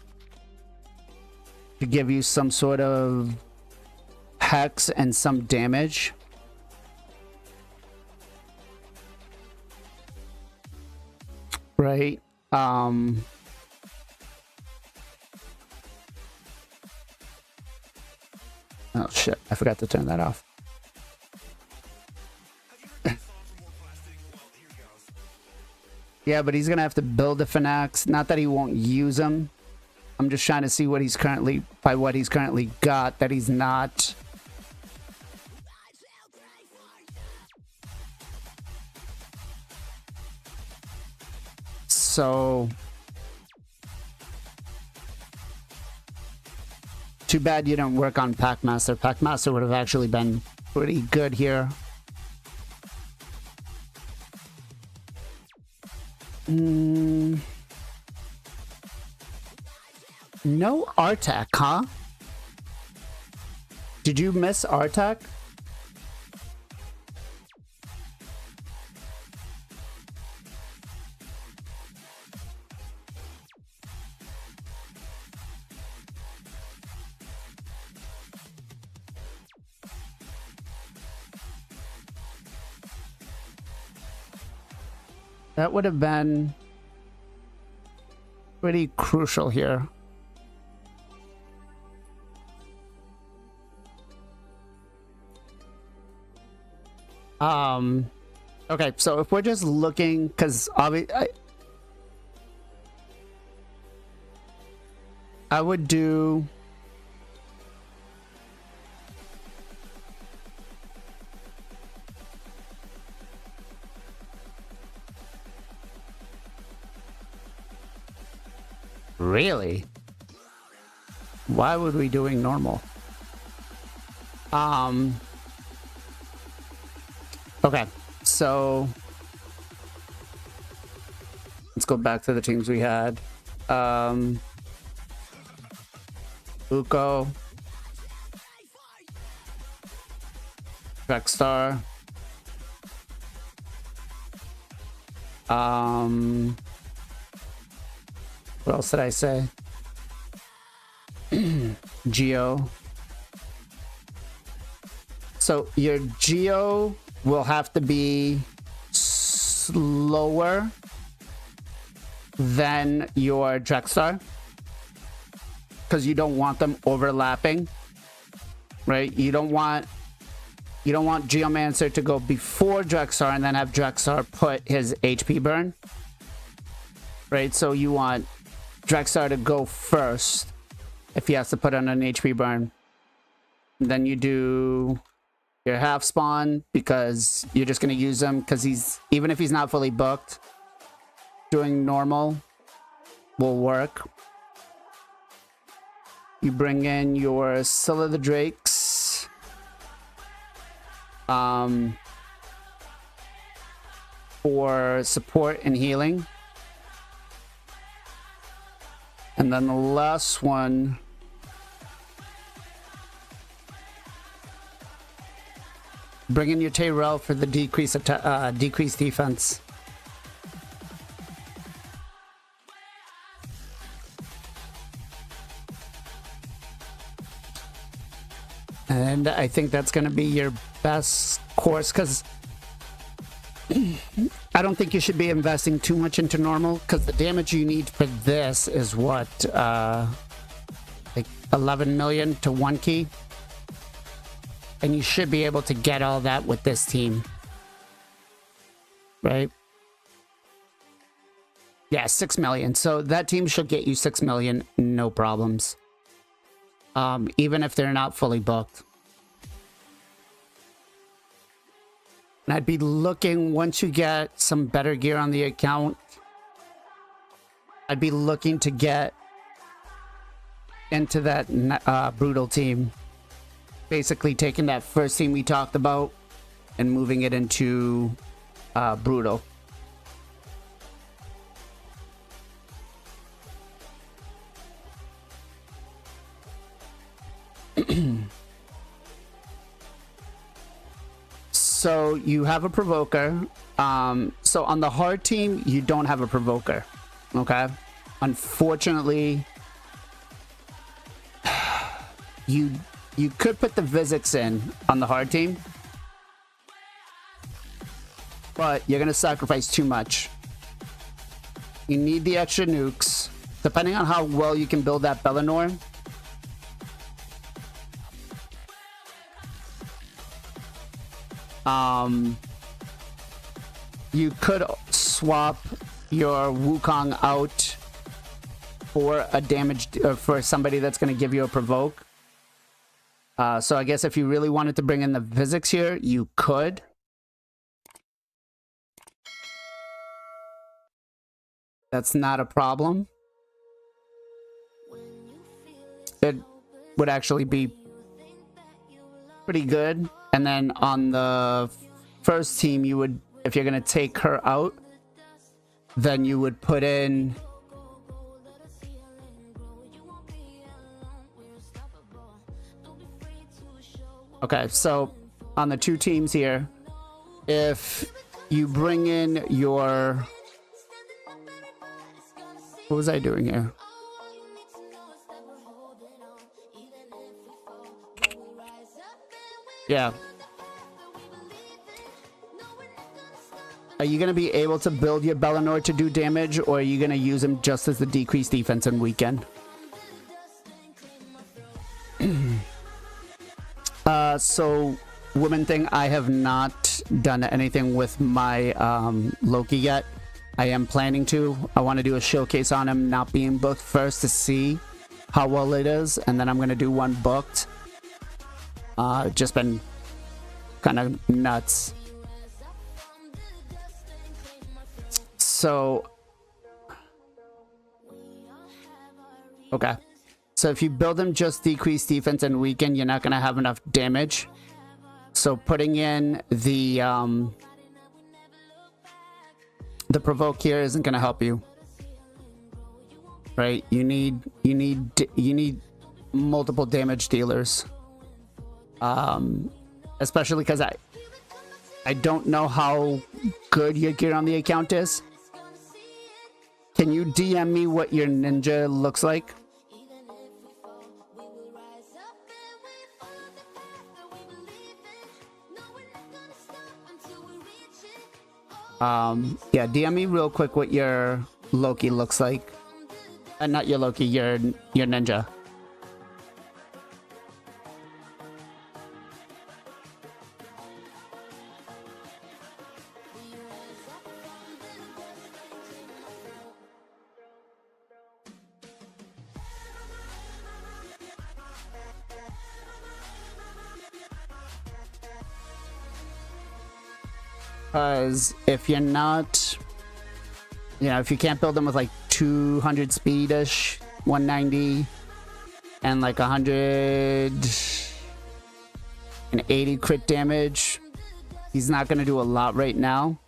to give you some sort of hex and some damage. Right? Oh shit, I forgot to turn that off. Yeah, but he's gonna have to build a Finax. Not that he won't use them. I'm just trying to see what he's currently, by what he's currently got, that he's not. So... Too bad you don't work on Packmaster. Packmaster would have actually been pretty good here. No Artak, huh? Did you miss Artak? That would have been pretty crucial here. Okay, so if we're just looking, because obviously I would do... Really? Why would we doing normal? Okay, so let's go back to the teams we had. Uko, Dragstar, what else did I say? Geo. So your Geo will have to be slower than your Dragstar, because you don't want them overlapping, right? You don't want Geomancer to go before Dragstar and then have Dragstar put his HP burn, right? So you want Dragstar to go first if he has to put on an HP burn. Then you do your half spawn, because you're just going to use him because even if he's not fully booked, doing normal will work. You bring in your Scylla the Drakes. For support and healing. And then the last one, bring in your Tyrell for the decreased defense. And I think that's going to be your best course, because I don't think you should be investing too much into normal, because the damage you need for this is what, like 11 million to 1 key. And you should be able to get all that with this team. Right? Yeah, 6 million. So that team should get you 6 million, no problems. Even if they're not fully booked. And I'd be looking, once you get some better gear on the account, I'd be looking to get into that brutal team. Basically taking that first team we talked about and moving it into brutal. So you have a provoker. So on the hard team, you don't have a provoker. Okay. Unfortunately, you could put the Vizix in on the hard team, but you're gonna sacrifice too much. You need the extra nukes. Depending on how well you can build that Bellinor, you could swap your Wukong out for a damage, for somebody that's going to give you a provoke. So I guess if you really wanted to bring in the Vizix here, you could. That's not a problem. It would actually be pretty good. And then on the first team, you would, if you're going to take her out, then you would put in okay, so on the two teams here, if you bring in your, what was I doing here? Yeah. Are you going to be able to build your Bellinor to do damage, or are you going to use him just as the decreased defense and weekend? So, woman thing, I have not done anything with my Loki yet. I am planning to. I want to do a showcase on him not being booked first to see how well it is, and then I'm going to do one booked. Just been kind of nuts. So, okay. So if you build him just decreased defense and weaken, you're not going to have enough damage. So So putting in the provoke here isn't going to help you, right? You need multiple damage dealers, especially because I don't know how good your gear on the account is. Can you DM me what your ninja looks like? Yeah, DM me real quick what your Loki looks like. Not your Loki, your ninja. Because if you're not, you know, if you can't build them with like 200 speed-ish, 190, and like 180 crit damage, he's not going to do a lot right now.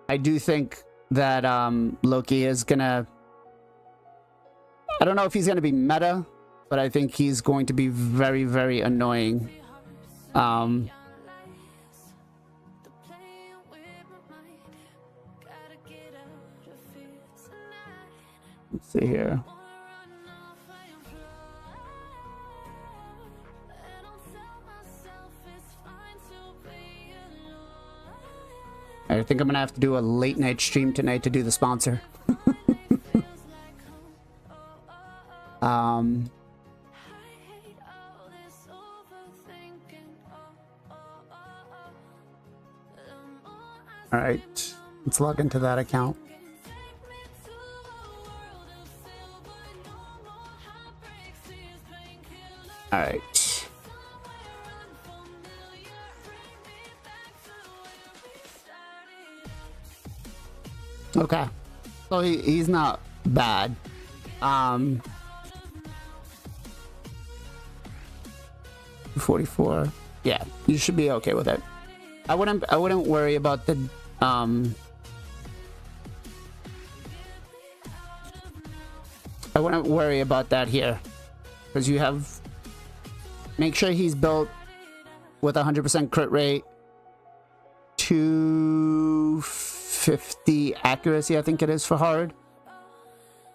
I do think that Loki is going to, I don't know if he's going to be meta, but I think he's going to be very, very annoying. Let's see here. I think I'm going to have to do a late night stream tonight to do the sponsor. All right, let's log into that account. All right. Okay. So he's not bad. 44. Yeah, you should be okay with it. I wouldn't worry about the I wouldn't worry about that here, because you have, make sure he's built with 100% crit rate, 250 accuracy, I think it is for hard,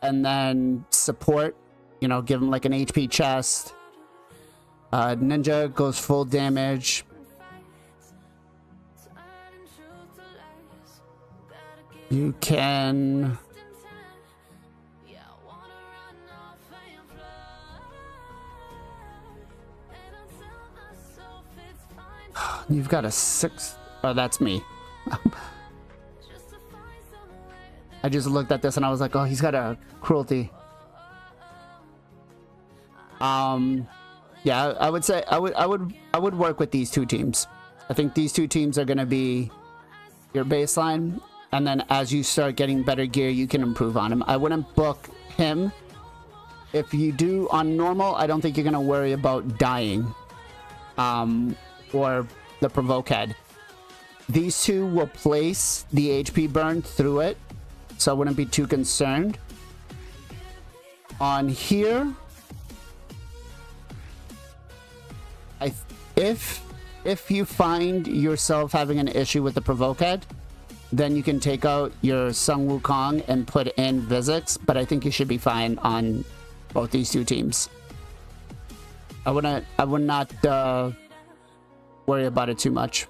and then support, you know, give him like an HP chest. Ninja goes full damage. You can you've got a 6. Oh, that's me. I just looked at this and I was like, oh, he's got a cruelty. Yeah, I would say I would work with these two teams. I think these two teams are going to be your baseline, and then as you start getting better gear, you can improve on him. I wouldn't book him. If you do on normal, I don't think you're going to worry about dying or the provoke head. These two will place the HP burn through it, so I wouldn't be too concerned. On here, if you find yourself having an issue with the provoke head, then you can take out your Sung Wukong and put in Vizix, but I think you should be fine on both these two teams. I would not worry about it too much.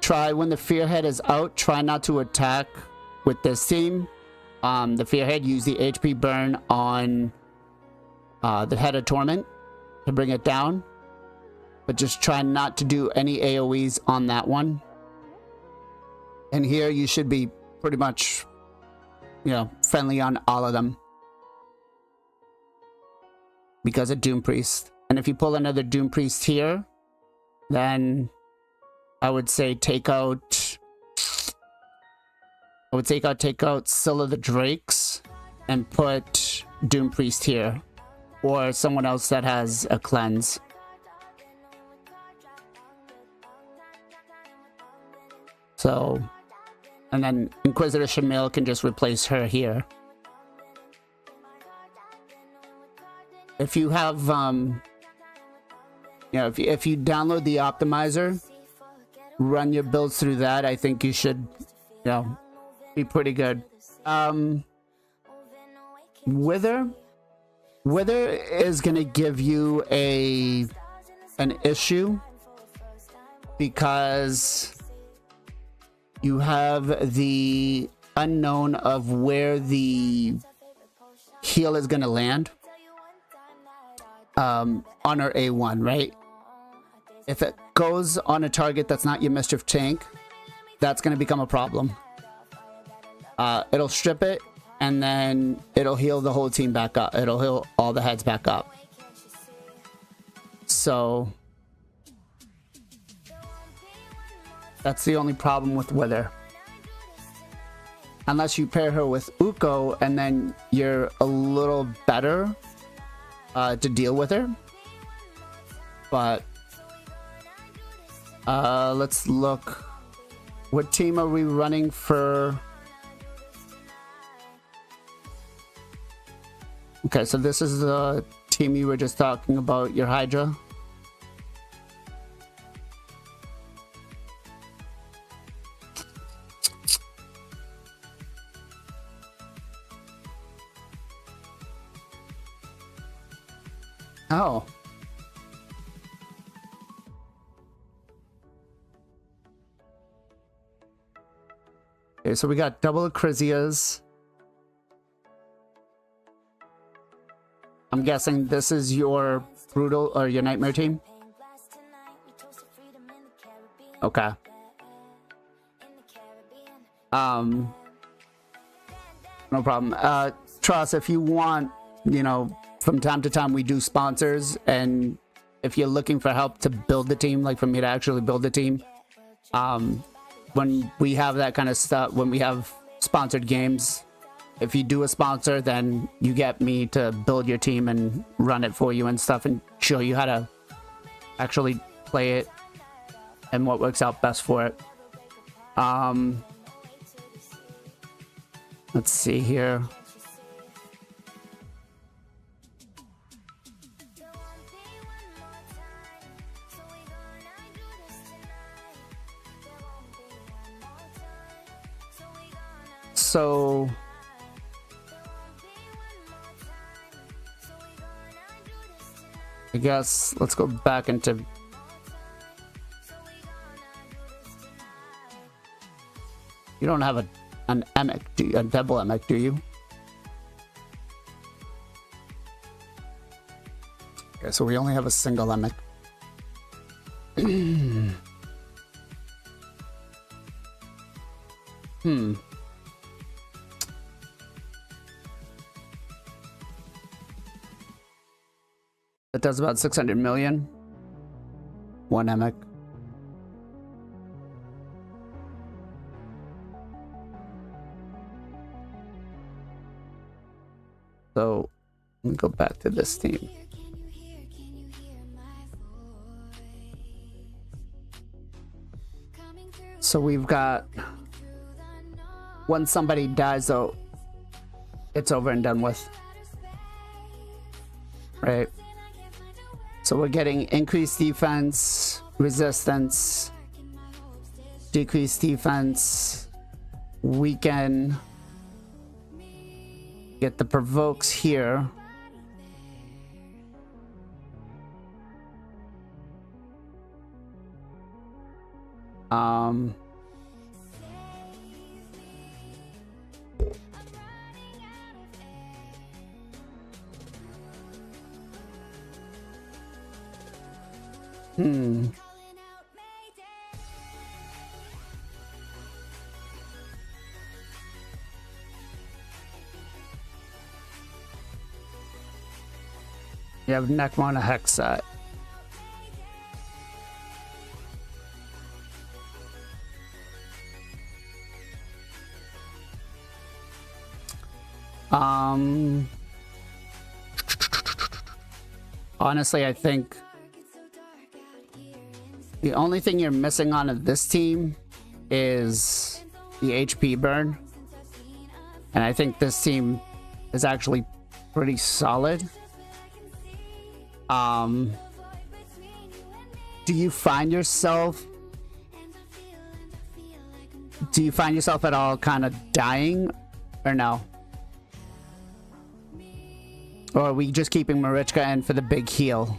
Try when the Fearhead is out, try not to attack with this team. The Fearhead, use the HP burn on the Head of Torment to bring it down, but just try not to do any AoEs on that one. And here you should be pretty much, you know, friendly on all of them because of Doom Priest. And if you pull another Doom Priest here, then I would say take out would take out Scylla the Drakes and put Doom Priest here, or someone else that has a cleanse. So, and then Inquisitor Shamil can just replace her here. If you have, you know, if you download the optimizer, run your builds through that, I think you should, you know, be pretty good. Wither is gonna give you an issue because you have the unknown of where the heal is gonna land on our A1, right? If it goes on a target that's not your Mischief tank, that's gonna become a problem. It'll strip it, and then it'll heal the whole team back up. It'll heal all the heads back up. So that's the only problem with Wither. Unless you pair her with Uko, and then you're a little better to deal with her. But let's look. What team are we running for? Okay, so this is the team you were just talking about, your Hydra. Oh. Okay, so we got double Acrisias. I'm guessing this is your Brutal or your Nightmare team? Okay. No problem. Tross, if you want, you know, from time to time we do sponsors, and if you're looking for help to build the team, like for me to actually build the team, when we have that kind of stuff, when we have sponsored games, if you do a sponsor, then you get me to build your team and run it for you and stuff, and show you how to actually play it and what works out best for it. Let's see here. So I guess let's go back into you don't have an Emic, a double Emic, do you? Okay, so we only have a single Emic. That does about 600 million. One Emic. So let me go back to this team. So we've got, once somebody dies though, it's over and done with. Right? So we're getting increased defense, resistance, decreased defense. We can get the provokes here. You have Necron, a Hex set. Honestly, I think the only thing you're missing on of this team is the HP burn. And I think this team is actually pretty solid. Do you find yourself at all kind of dying or no? Or are we just keeping Marichka in for the big heal?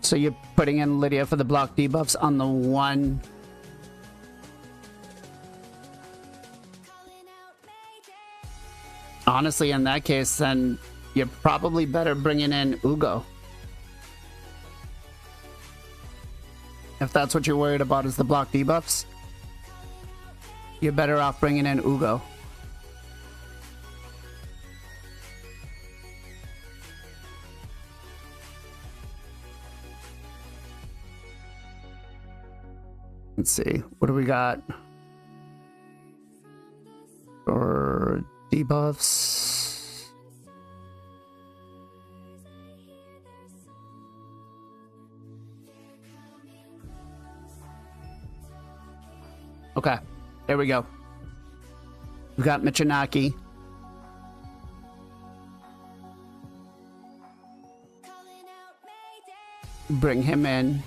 So you're putting in Lydia for the block debuffs on the one. Honestly, in that case, then you're probably better bringing in Ugo. If that's what you're worried about is the block debuffs, you're better off bringing in Ugo. Let's see, what do we got for debuffs? Okay, there we go. We've got Michinaki. Bring him in.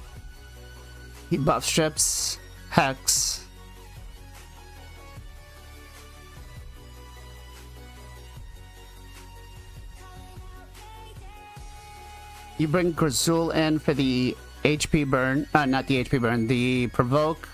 He buff strips, Hex. You bring Grazul in for the HP burn, not the HP burn, the provoke.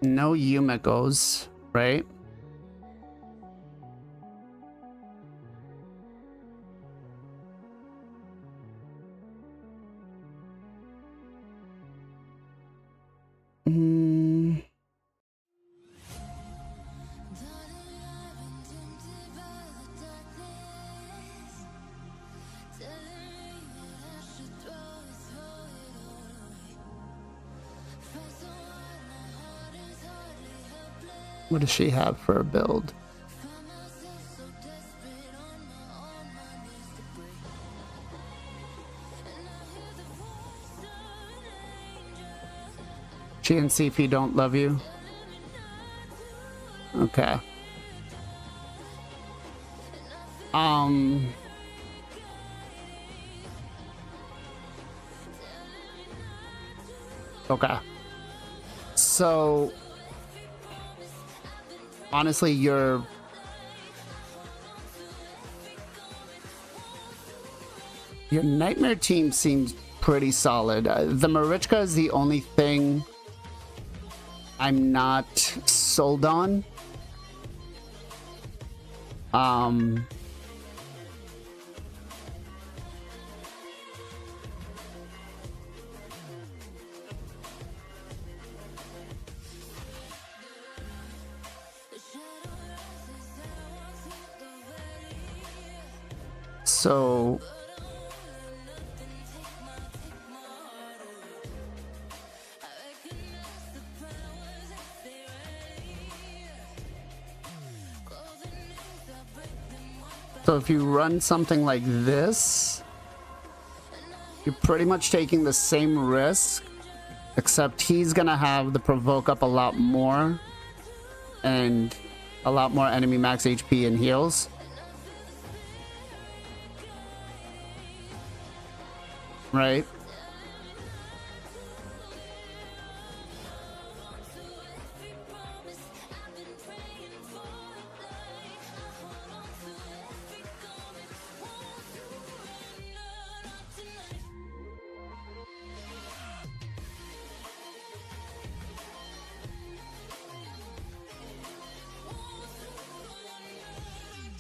No Yumiko's, right? What does she have for a build? She and Sifi don't love you? Okay. Okay. So honestly, your Nightmare team seems pretty solid. The Marichka is the only thing I'm not sold on. So if you run something like this, you're pretty much taking the same risk, except he's gonna have the provoke up a lot more and a lot more enemy max HP and heals. Right?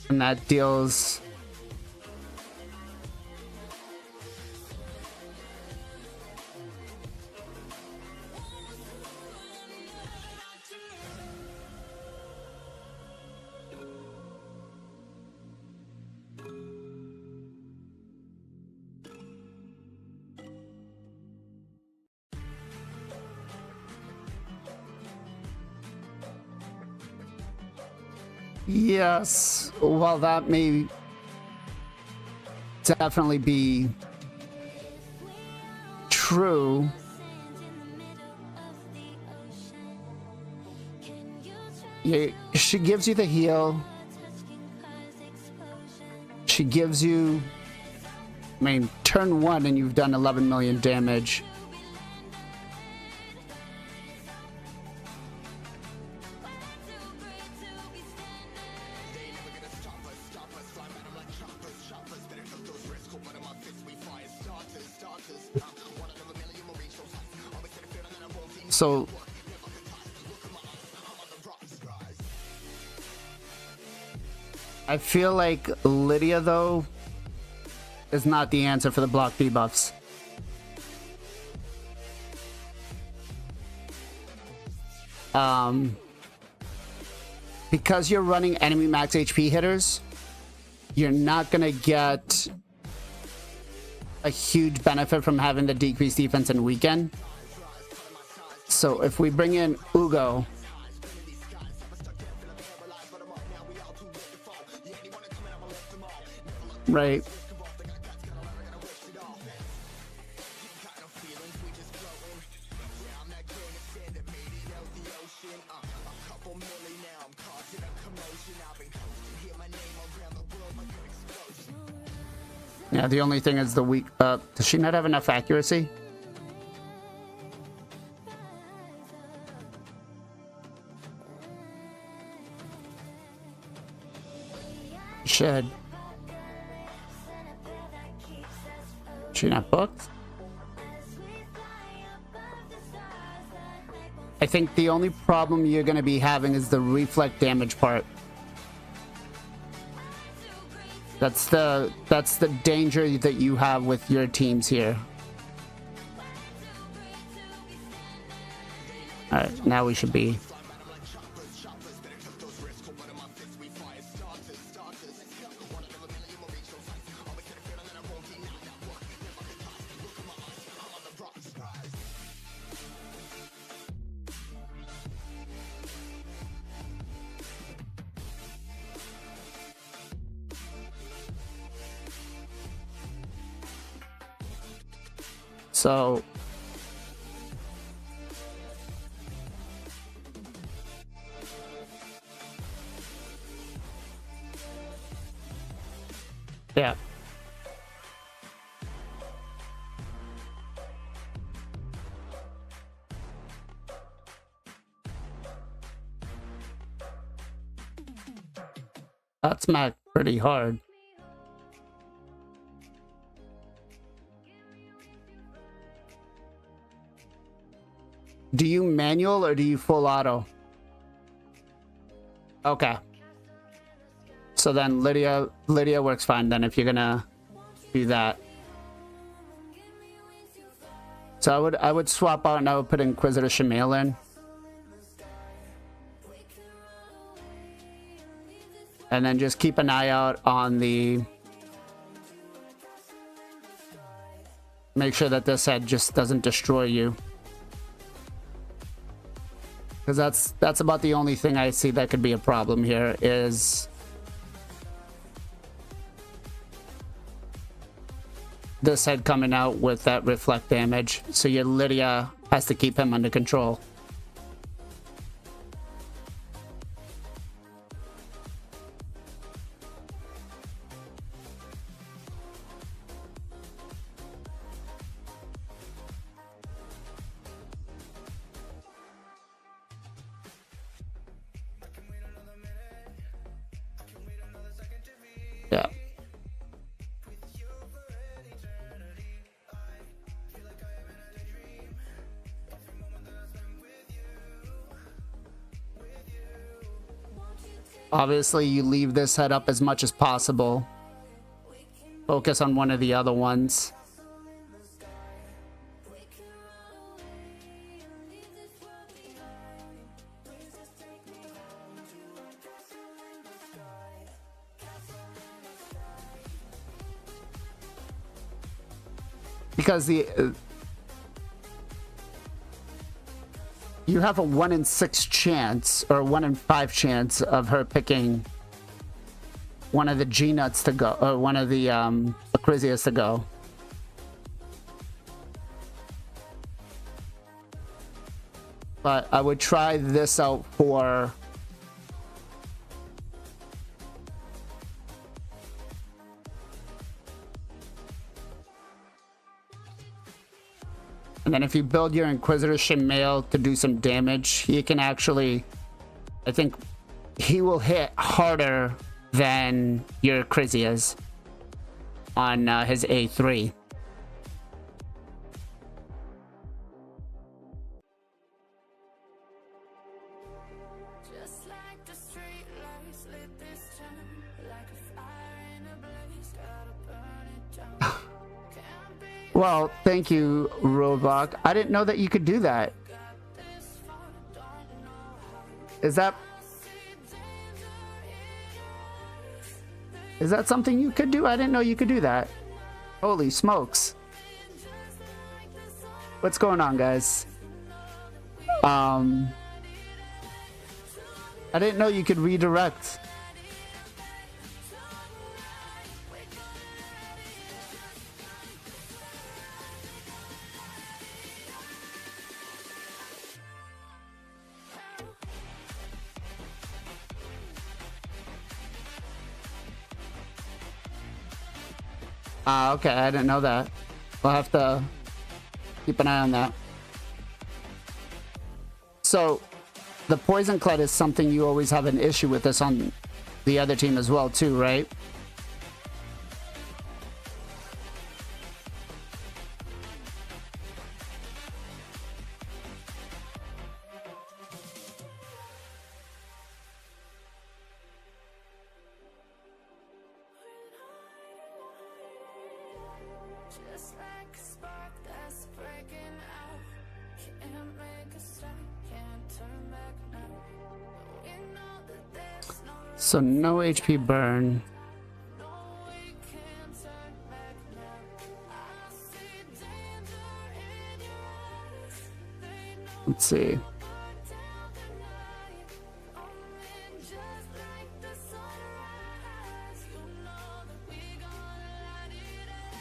And that deals Yes, well, that may definitely be true. Yeah, she gives you the heal. She gives you, I mean, turn 1 and you've done 11 million damage. So I feel like Lydia, though, is not the answer for the block debuffs. Because you're running enemy max HP hitters, you're not gonna get a huge benefit from having the decreased defense and weaken. So if we bring in Ugo, right? Yeah, the only thing is the weak. Does she not have enough accuracy? Should she not booked? I think the only problem you're going to be having is the reflect damage part. That's the danger that you have with your teams here. All right, now we should be. So yeah. That's smacked pretty hard. Do you manual or do you full auto? Okay. So then Lydia works fine then if you're gonna do that. So I would swap out and I would put Inquisitor Shemail in. And then just keep an eye out on the... Make sure that this head just doesn't destroy you. Because that's about the only thing I see that could be a problem here is this head coming out with that reflect damage. So your Lydia has to keep him under control. Yeah. Obviously, you leave this head up as much as possible. Focus on one of the other ones. Because you have a 1 in 6 chance or 1 in 5 chance of her picking one of the G nuts to go, or one of the Acrisius to go. But I would try this out for and then if you build your Inquisitorship male to do some damage, he can actually, I think he will hit harder than your Acrisius on his A3. Just like the street lights lit this town, like a fire in a blaze, gotta burn it down. Can't be Well, thank you, Roblox. I didn't know that you could do that. this far, don't know how. Is that something you could do? I didn't know you could do that. Holy smokes. What's going on, guys? I didn't know you could redirect. Okay, I didn't know that. We'll have to keep an eye on that. So, the Poison Cled is something you always have an issue with this on the other team as well, too, right? Just like a spark that's breaking out. Can't make a stop, can't turn back now. We know that there's no So, no HP burn. no we can't turn back now. I see danger in your eyes. They know Let's see. we're down tonight. Coming just like the sunrise. You know that we gonna light it up.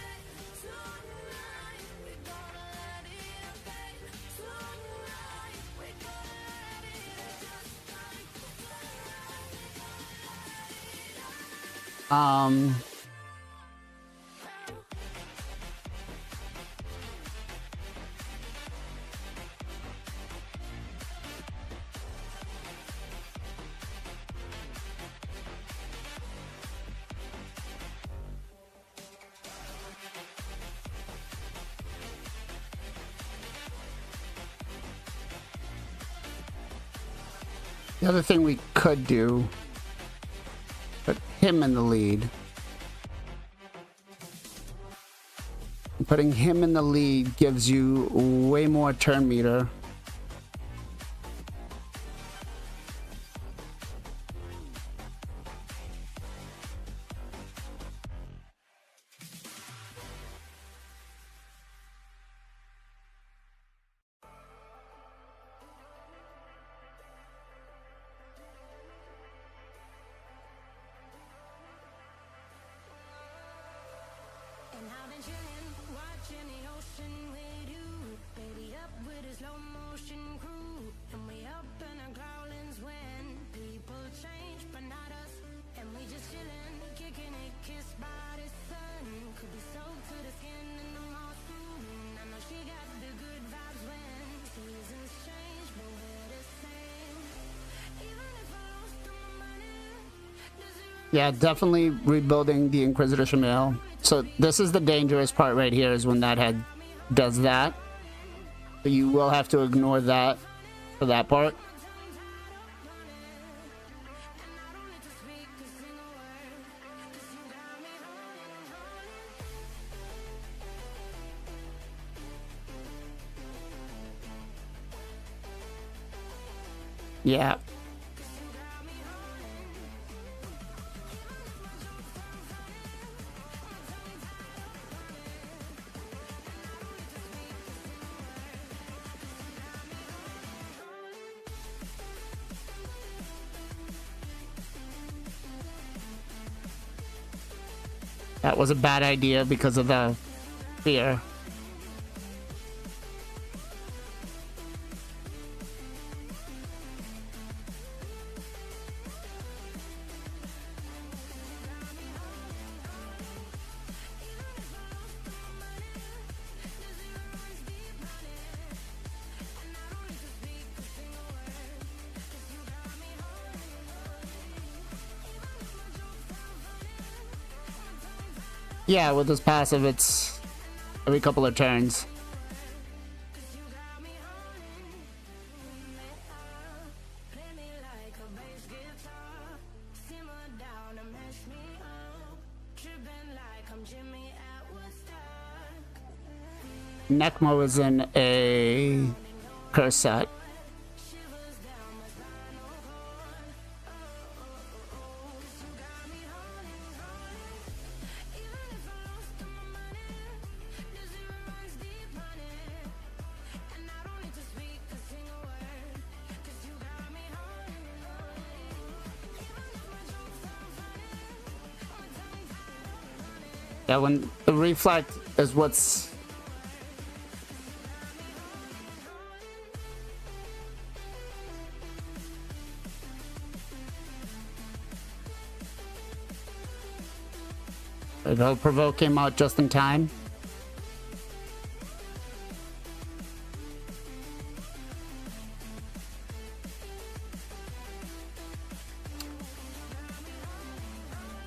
Tonight we gonna let it up. Tonight we gonna let it up. The other thing we could do, put him in the lead. Putting him in the lead gives you way more turn meter. And I've been chillin', watching the ocean with you. Baby up with a slow motion crew. And we up in our growlings when people change, but not us. And we just chillin', kicking it, kissed by the sun. Could be soaked to the skin in the moss room. I know she got the good vibes when seasons change, but we're the same. Even if I lost all my money, does it Yeah, definitely rebuilding the Inquisitor Shamail. So this is the dangerous part right here, is when that head does that. But you will have to ignore that for that part. Yeah. That was a bad idea because of the fear. Yeah, with this passive, it's every couple of turns. Necmo is in a curse set. Yeah, when the reflect is what's the provoke came out just in time.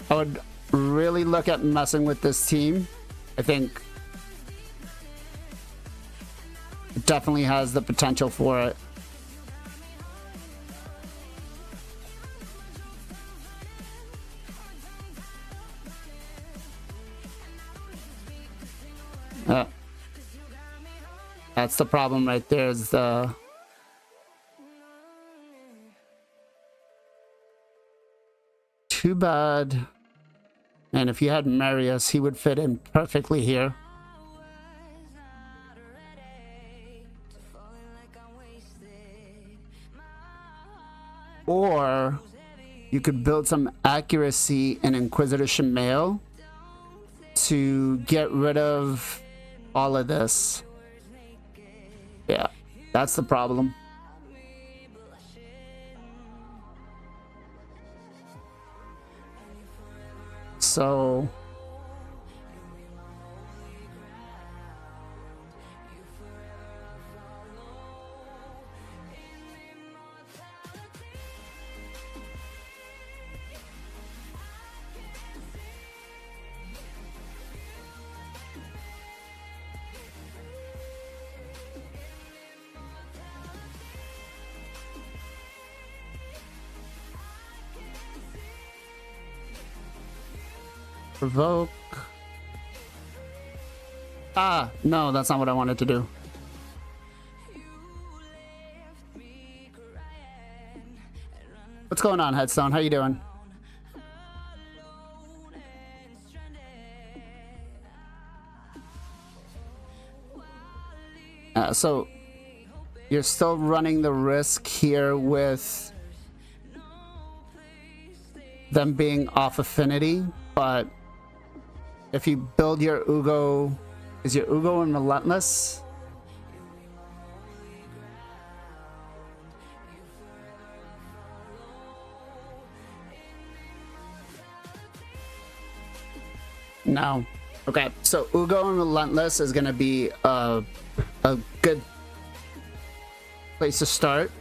I would really look at messing with this team. I think it definitely has the potential for it. That's the problem right there, is the too bad. And if you had Marius, he would fit in perfectly here. Or you could build some accuracy in Inquisitor Shamail to get rid of all of this. Yeah, that's the problem. So provoke. Ah, no, that's not what I wanted to do. What's going on, Headstone? How you doing? So you're still running the risk here with them being off affinity, but if you build your Ugo, is your Ugo in Relentless? No. Okay, so Ugo and Relentless is gonna be a good place to start.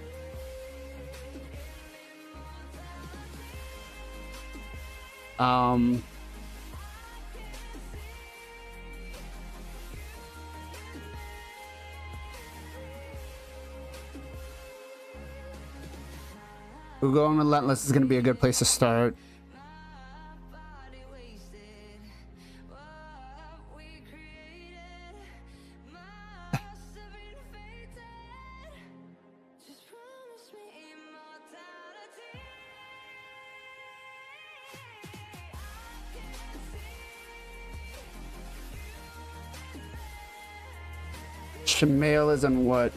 Ugo and Relentless is going to be a good place to start. Shamail is in what?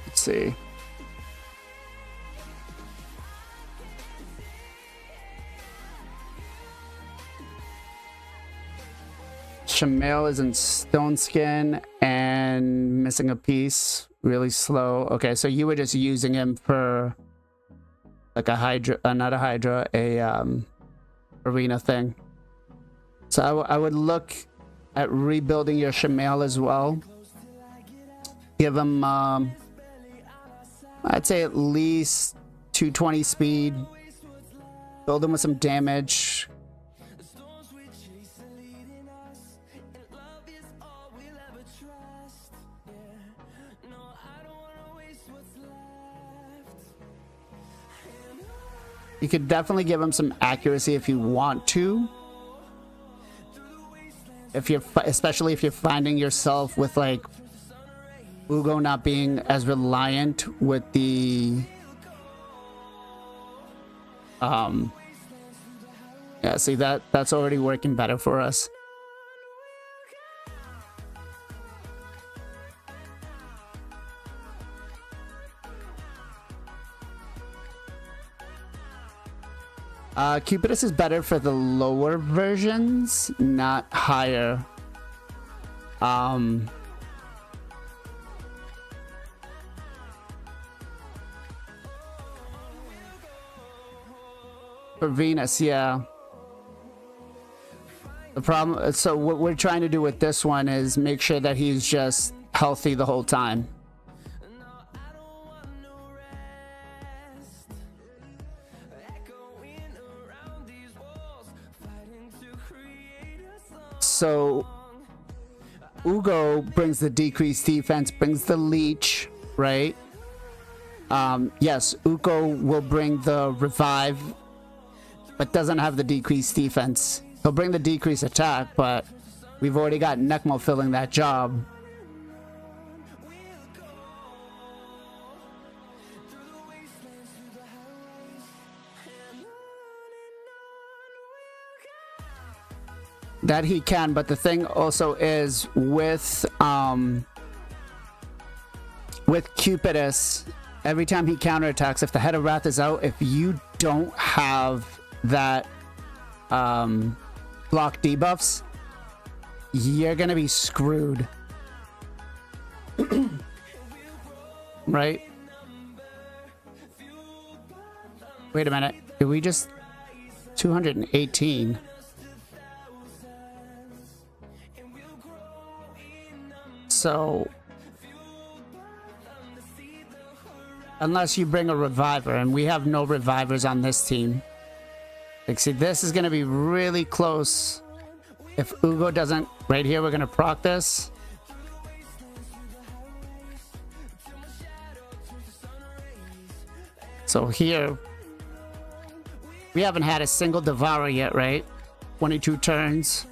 Let's see. Shamail is in stone skin and missing a piece. Really slow. Okay, so you were just using him for like a Hydra, not a Hydra, a arena thing. So I would look at rebuilding your Shamail as well. Give him, I'd say at least 220 speed. Build him with some damage. You could definitely give him some accuracy if you want to. If you're, especially if you're finding yourself with like Ugo not being as reliant with the yeah, see that's already working better for us. Cupidus is better for the lower versions, not higher. For Venus, yeah. The problem, so what we're trying to do with this one is make sure that he's just healthy the whole time. So Ugo brings the decreased defense, brings the leech, right? Yes, Ugo will bring the revive, but doesn't have the decreased defense. He'll bring the decreased attack, but we've already got Necmo filling that job. That he can, but the thing also is with Cupidus, every time he counterattacks, if the Head of Wrath is out, if you don't have that block debuffs, you're gonna be screwed. Right? Wait a minute. Did we just 218? So unless you bring a reviver, and we have no revivers on this team. Like, see, this is going to be really close. If Ugo doesn't, right here, we're going to proc this. So here, we haven't had a single Devourer yet, right? 22 turns.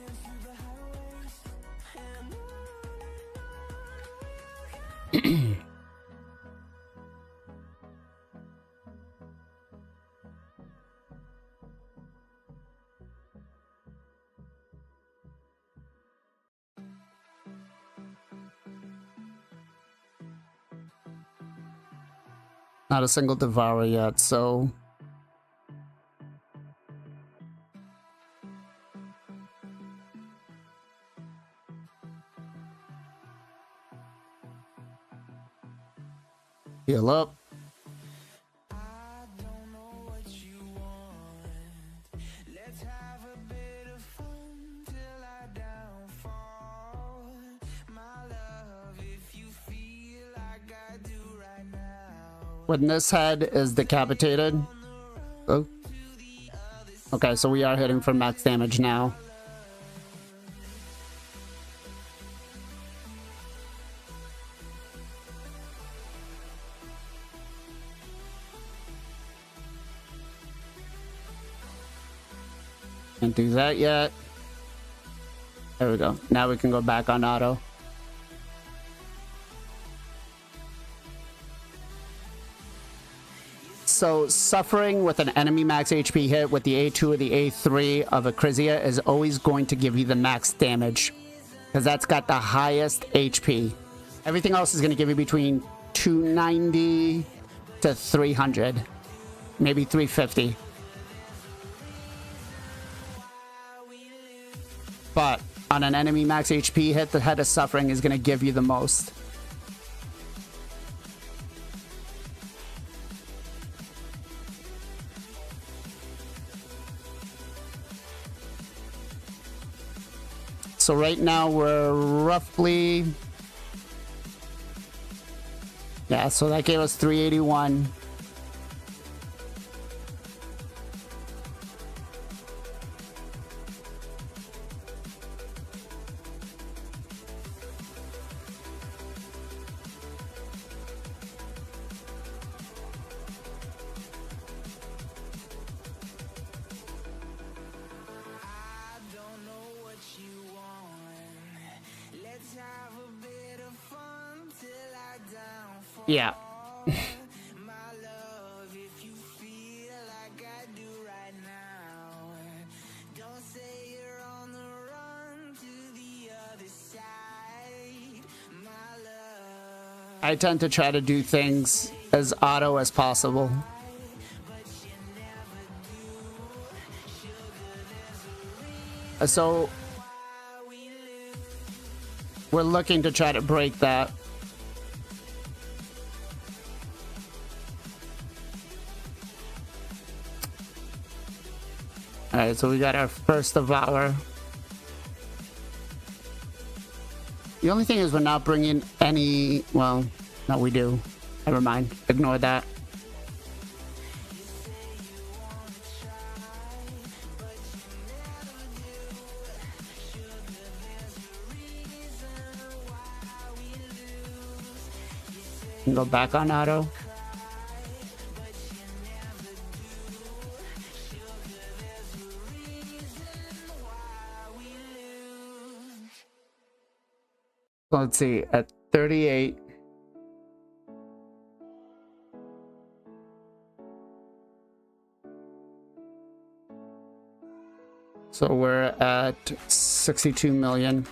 Not a single Devourer yet, so heal up. When this head is decapitated. Oh. Okay, so we are hitting for max damage now. Can't do that yet. There we go. Now we can go back on auto. So suffering with an enemy max HP hit with the A2 or the A3 of a Crizia is always going to give you the max damage, because that's got the highest HP. Everything else is going to give you between 290 to 300, maybe 350. But on an enemy max HP hit, the head of suffering is going to give you the most. So right now we're roughly... Yeah, so that gave us 381. Yeah. I tend to try to do things as auto as possible. So we're looking to try to break that. Alright, so we got our first Devour. The only thing is we're not bringing any... Well, no, we do. Never mind. Ignore that. Go back on auto. Let's see, at 38. So we're at 62 million.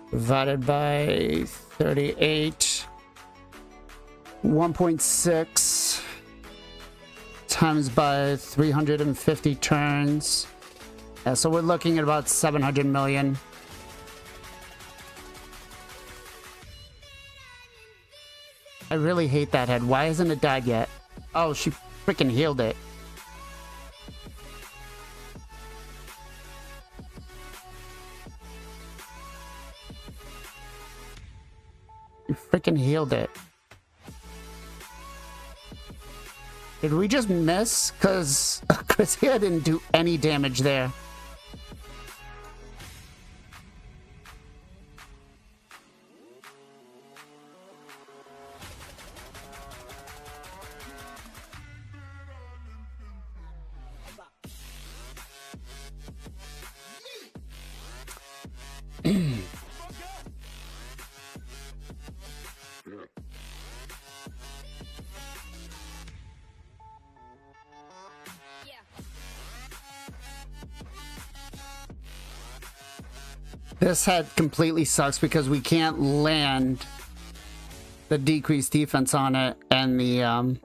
Divided by 38. 1.6 times by 350 turns. Yeah, so we're looking at about 700 million. I really hate that head. Why hasn't it died yet? Oh, she freaking healed it. You freaking healed it. Did we just miss? Because Crissia didn't do any damage there. This head completely sucks because we can't land the decreased defense on it and the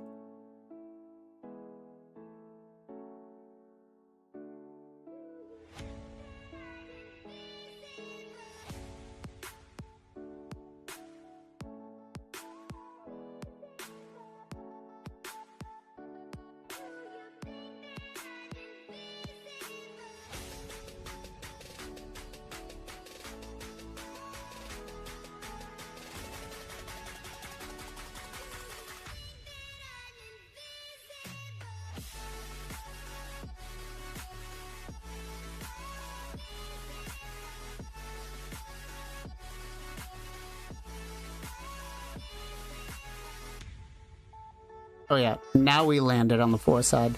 oh yeah, now we landed on the 4 side.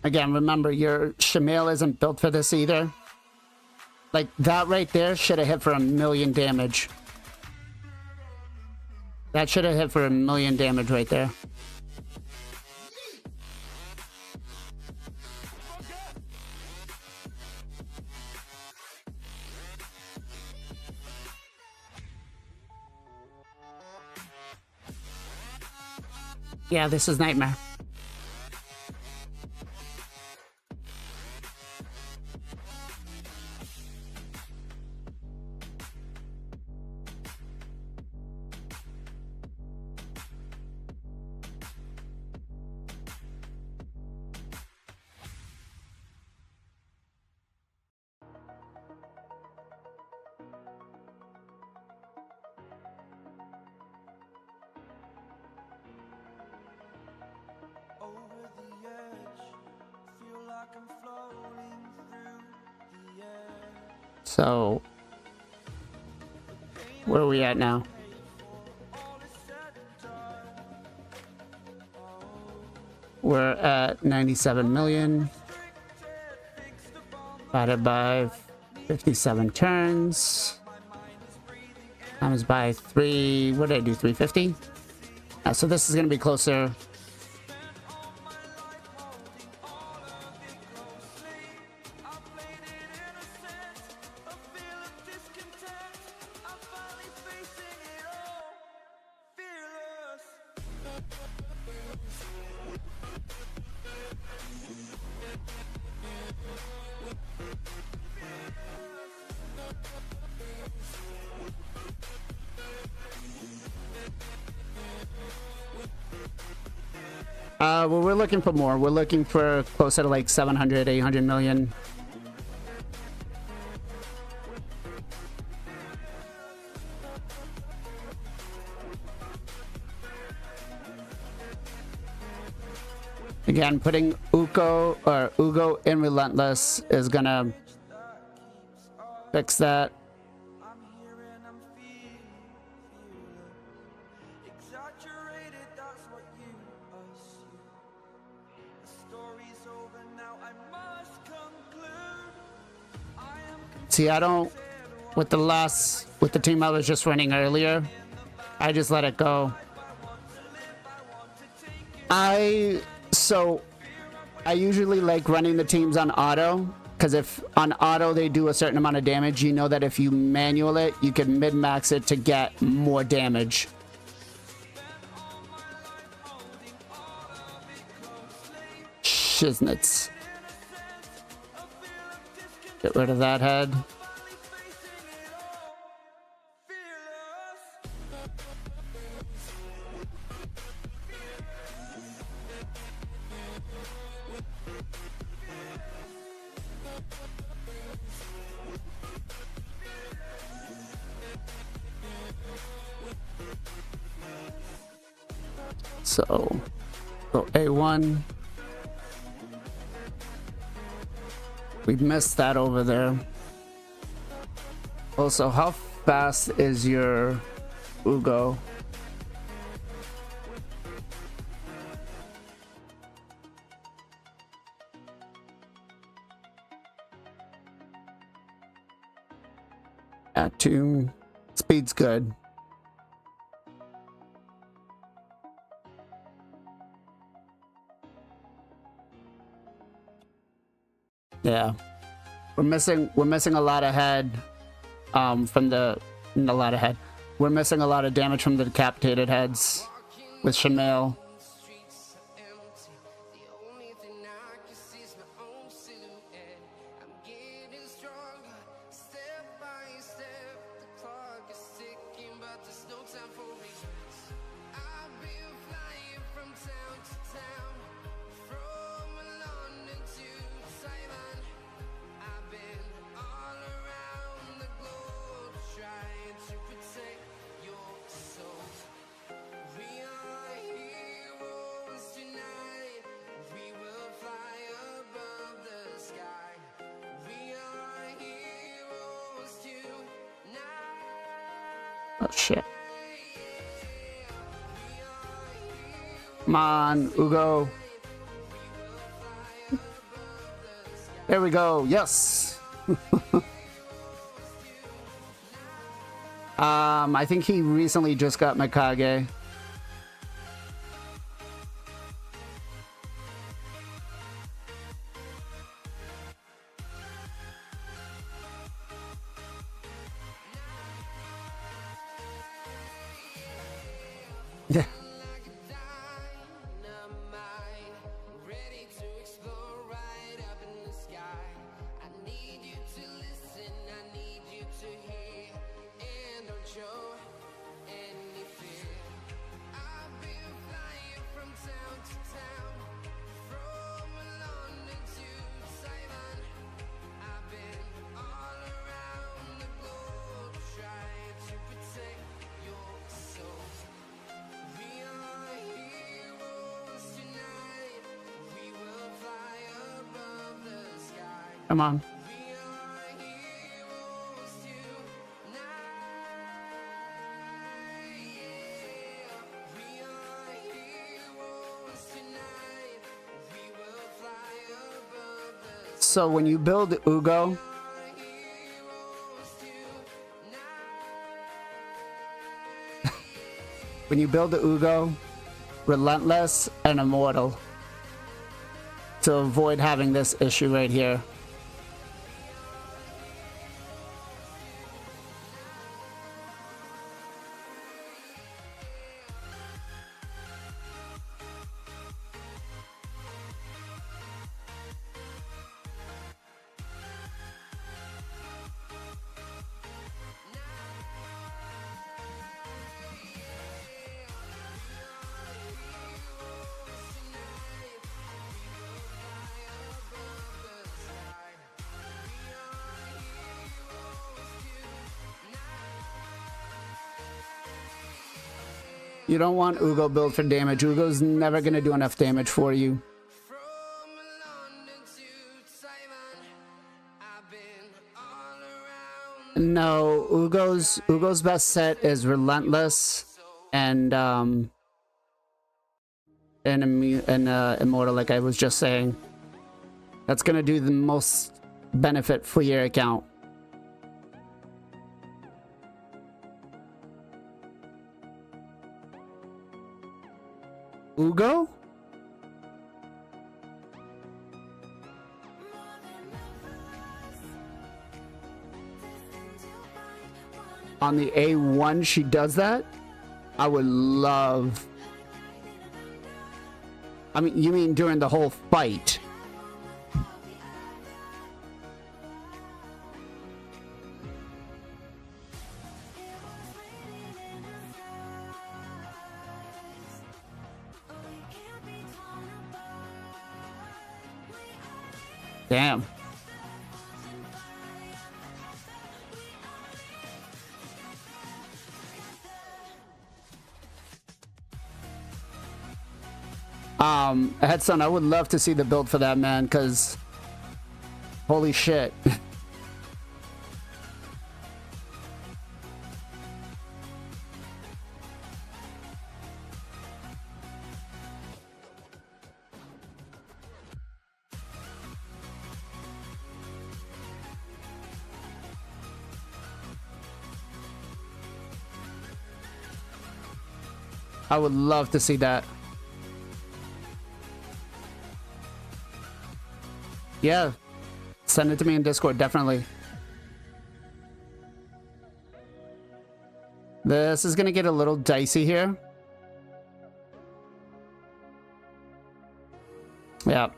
Again, remember, your Shamail isn't built for this either. Like, that right there should have hit for 1,000,000 damage. That should have hit for 1,000,000 damage right there. Yeah, this is Nightmare. Over the edge, feel like I'm floating through the air. So, where are we at now? All is said and done. We're at 97 million divided by 57 turns times by 3. What did I do? 350. So this is going to be closer. Well, we're looking for more. We're looking for closer to like 700, 800 million. Again, putting Ugo in Relentless is gonna fix that. I'm here and I'm feeling exaggerated, that's what you assume. The story's over now, I must conclude. I am See, I don't, with the team I was just running earlier, I just let it go. So I usually like running the teams on auto, because if on auto they do a certain amount of damage, you know that if you manual it, you can min-max it to get more damage. Shiznits. Get rid of that head. So, go A1. We missed that over there. Also, how fast is your Ugo? At 2. Speed's good. Yeah, we're missing a lot of head from the a lot of head. We're missing a lot of damage from the decapitated heads with Shamil. Oh shit. Come on, Ugo. There we go. Yes. I think he recently just got Mikage. Yeah. Come on. So when you build Ugo, when you build the Ugo, Relentless and Immortal, to avoid having this issue right here. You don't want Ugo build for damage. Ugo's never going to do enough damage for you. No, Ugo's best set is Relentless and Immortal, like I was just saying. That's going to do the most benefit for your account. Ugo? On the A1 she does that? I would love... I mean, you mean during the whole fight? Damn. Headson, I would love to see the build for that, man, because holy shit. I would love to see that. Yeah, send it to me in Discord, definitely. This is gonna get a little dicey here. Yeah.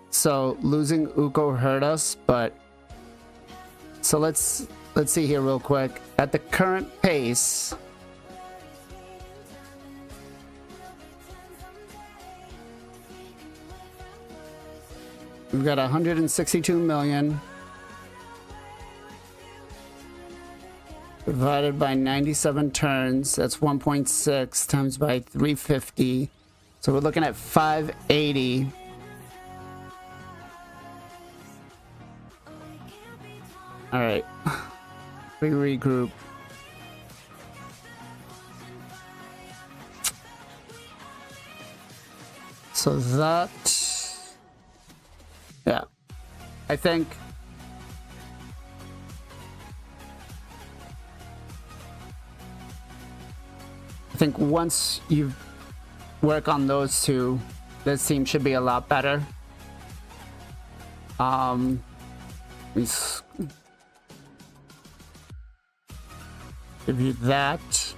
So losing Uko hurt us, but so let's see here real quick. At the current pace, we've got 162 million divided by 97 turns. That's 1.6 times by 350. So we're looking at 580. All right, we regroup. So that, yeah, I think once you work on those two, this team should be a lot better. Give you that.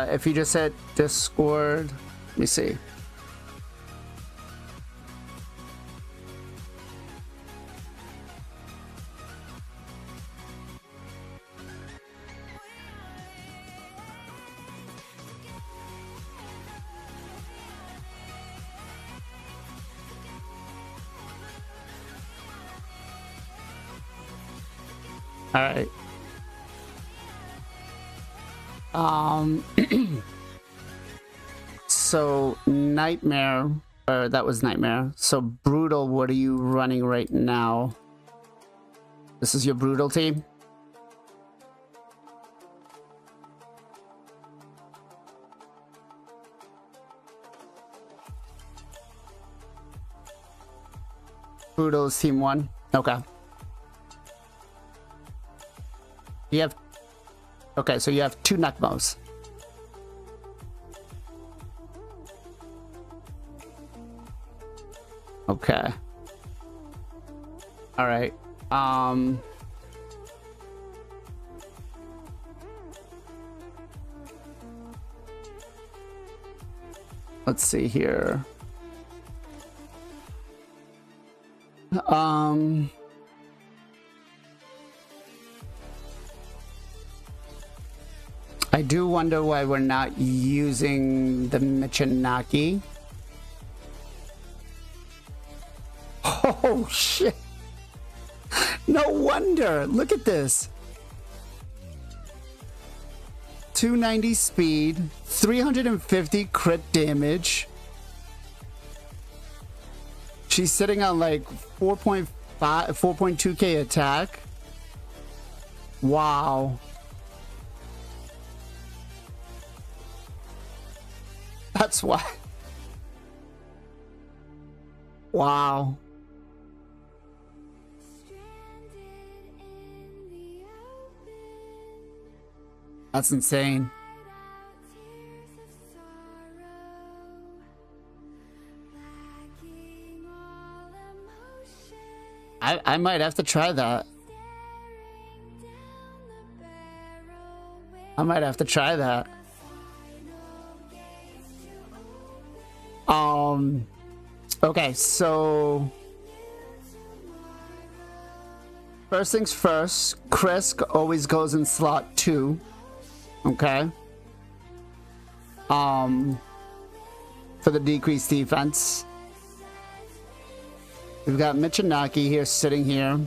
If you just hit Discord, let me see. All right. so Nightmare, or that was Nightmare. So Brutal, what are you running right now? This is your Brutal team? Brutal is team 1. Okay. You have... Okay, so you have 2 Necmos. Okay. All right. Let's see here. I do wonder why we're not using the Michinaki. Oh shit. No wonder. Look at this. 290 speed, 350 crit damage. She's sitting on like 4.2k attack. Wow. That's why. Wow. That's insane. I might have to try that. I might have to try that. Okay, so first things first, Krisk always goes in slot 2. Okay. For the decreased defense. We've got Michinaki here sitting here.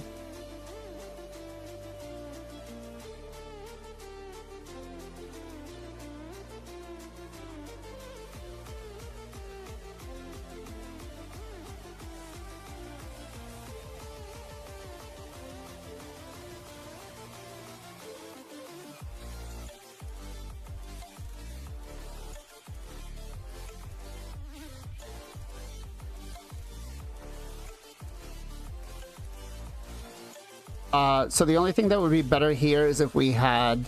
So the only thing that would be better here is if we had...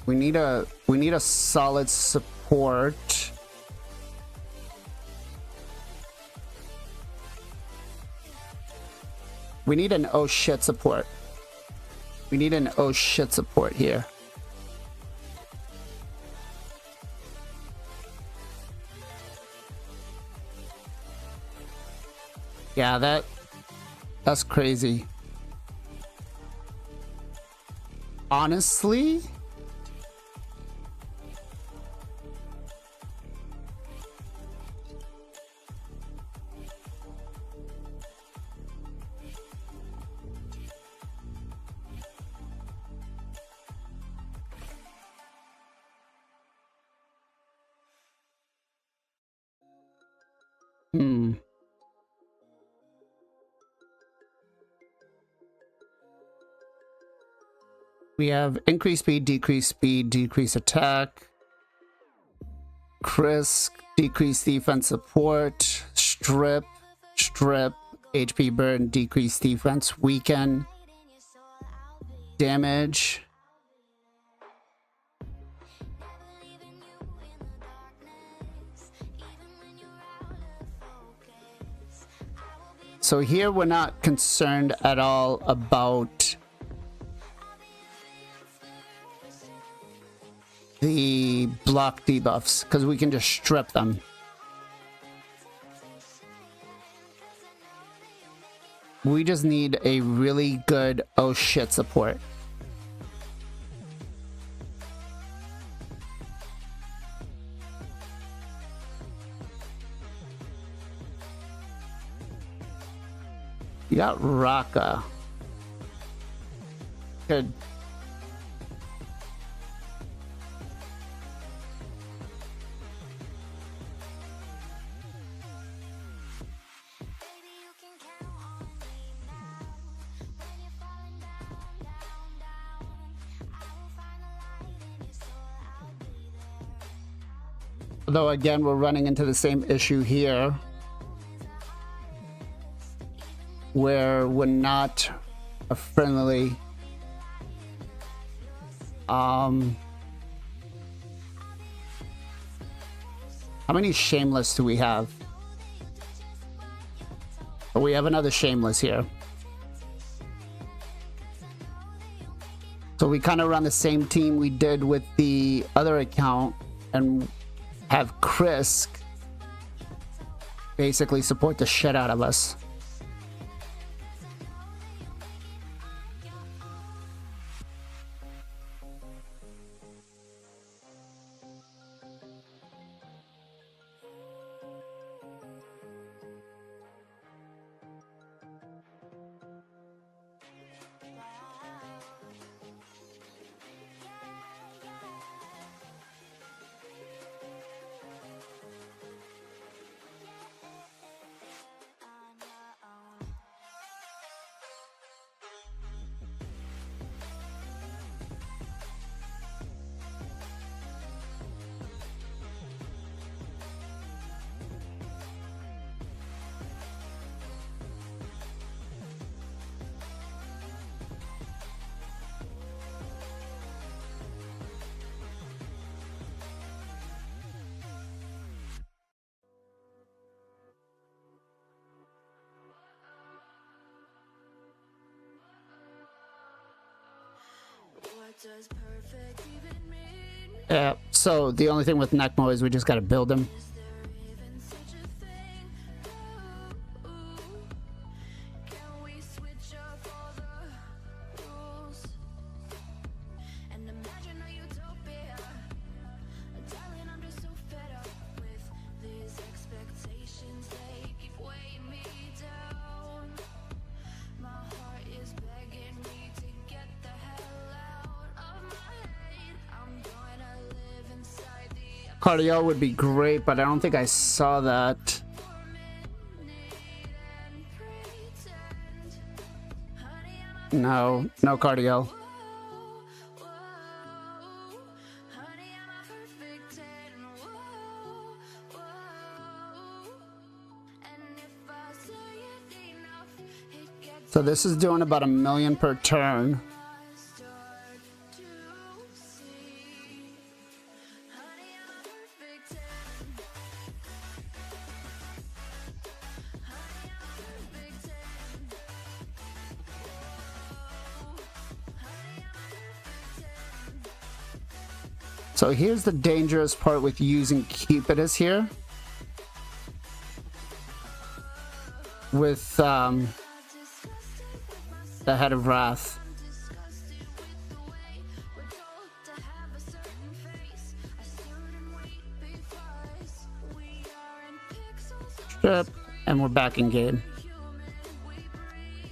We need a solid support. We need an oh shit support. We need an oh shit support here. Yeah, that's crazy. Honestly, we have increased speed, decrease attack. Krisk, decrease defense support. Strip, HP burn, decrease defense, weaken. Damage. So here we're not concerned at all about the block debuffs because we can just strip them. We just need a really good oh shit support. You got Raka. Good. Although again, we're running into the same issue here, where we're not a friendly how many shameless do we have? Oh, we have another shameless here. So we kind of run the same team we did with the other account and have Chris basically support the shit out of us. Does perfect even mean? Yeah, so the only thing with Necmo is we just gotta build him. Is there even such a thing? Ooh, can we switch up all the rules and imagine a utopia? Darling, I'm just so fed up with these expectations. They keep weighing me down. My heart is begging me to get the hell out of my head. I'm gonna live inside the Cardio would be great, but I don't think I saw that. and pretend. Honey, I'm a No, no cardio. whoa, whoa. Honey, I'm a perfect 10. Whoa, whoa. And if I say it enough, it gets So this is doing about 1 million per turn. start to see. Honey, I'm a perfect 10. Honey, I'm a perfect 10. Whoa. Honey, I'm a perfect 10. So here's the dangerous part with using Cupidus here. With I'm disgusted with myself. the Head of Wrath. I'm disgusted with the way we're told to have a certain face, a certain weight, because we are in pixels Yep, and we're back in game. human. We breathe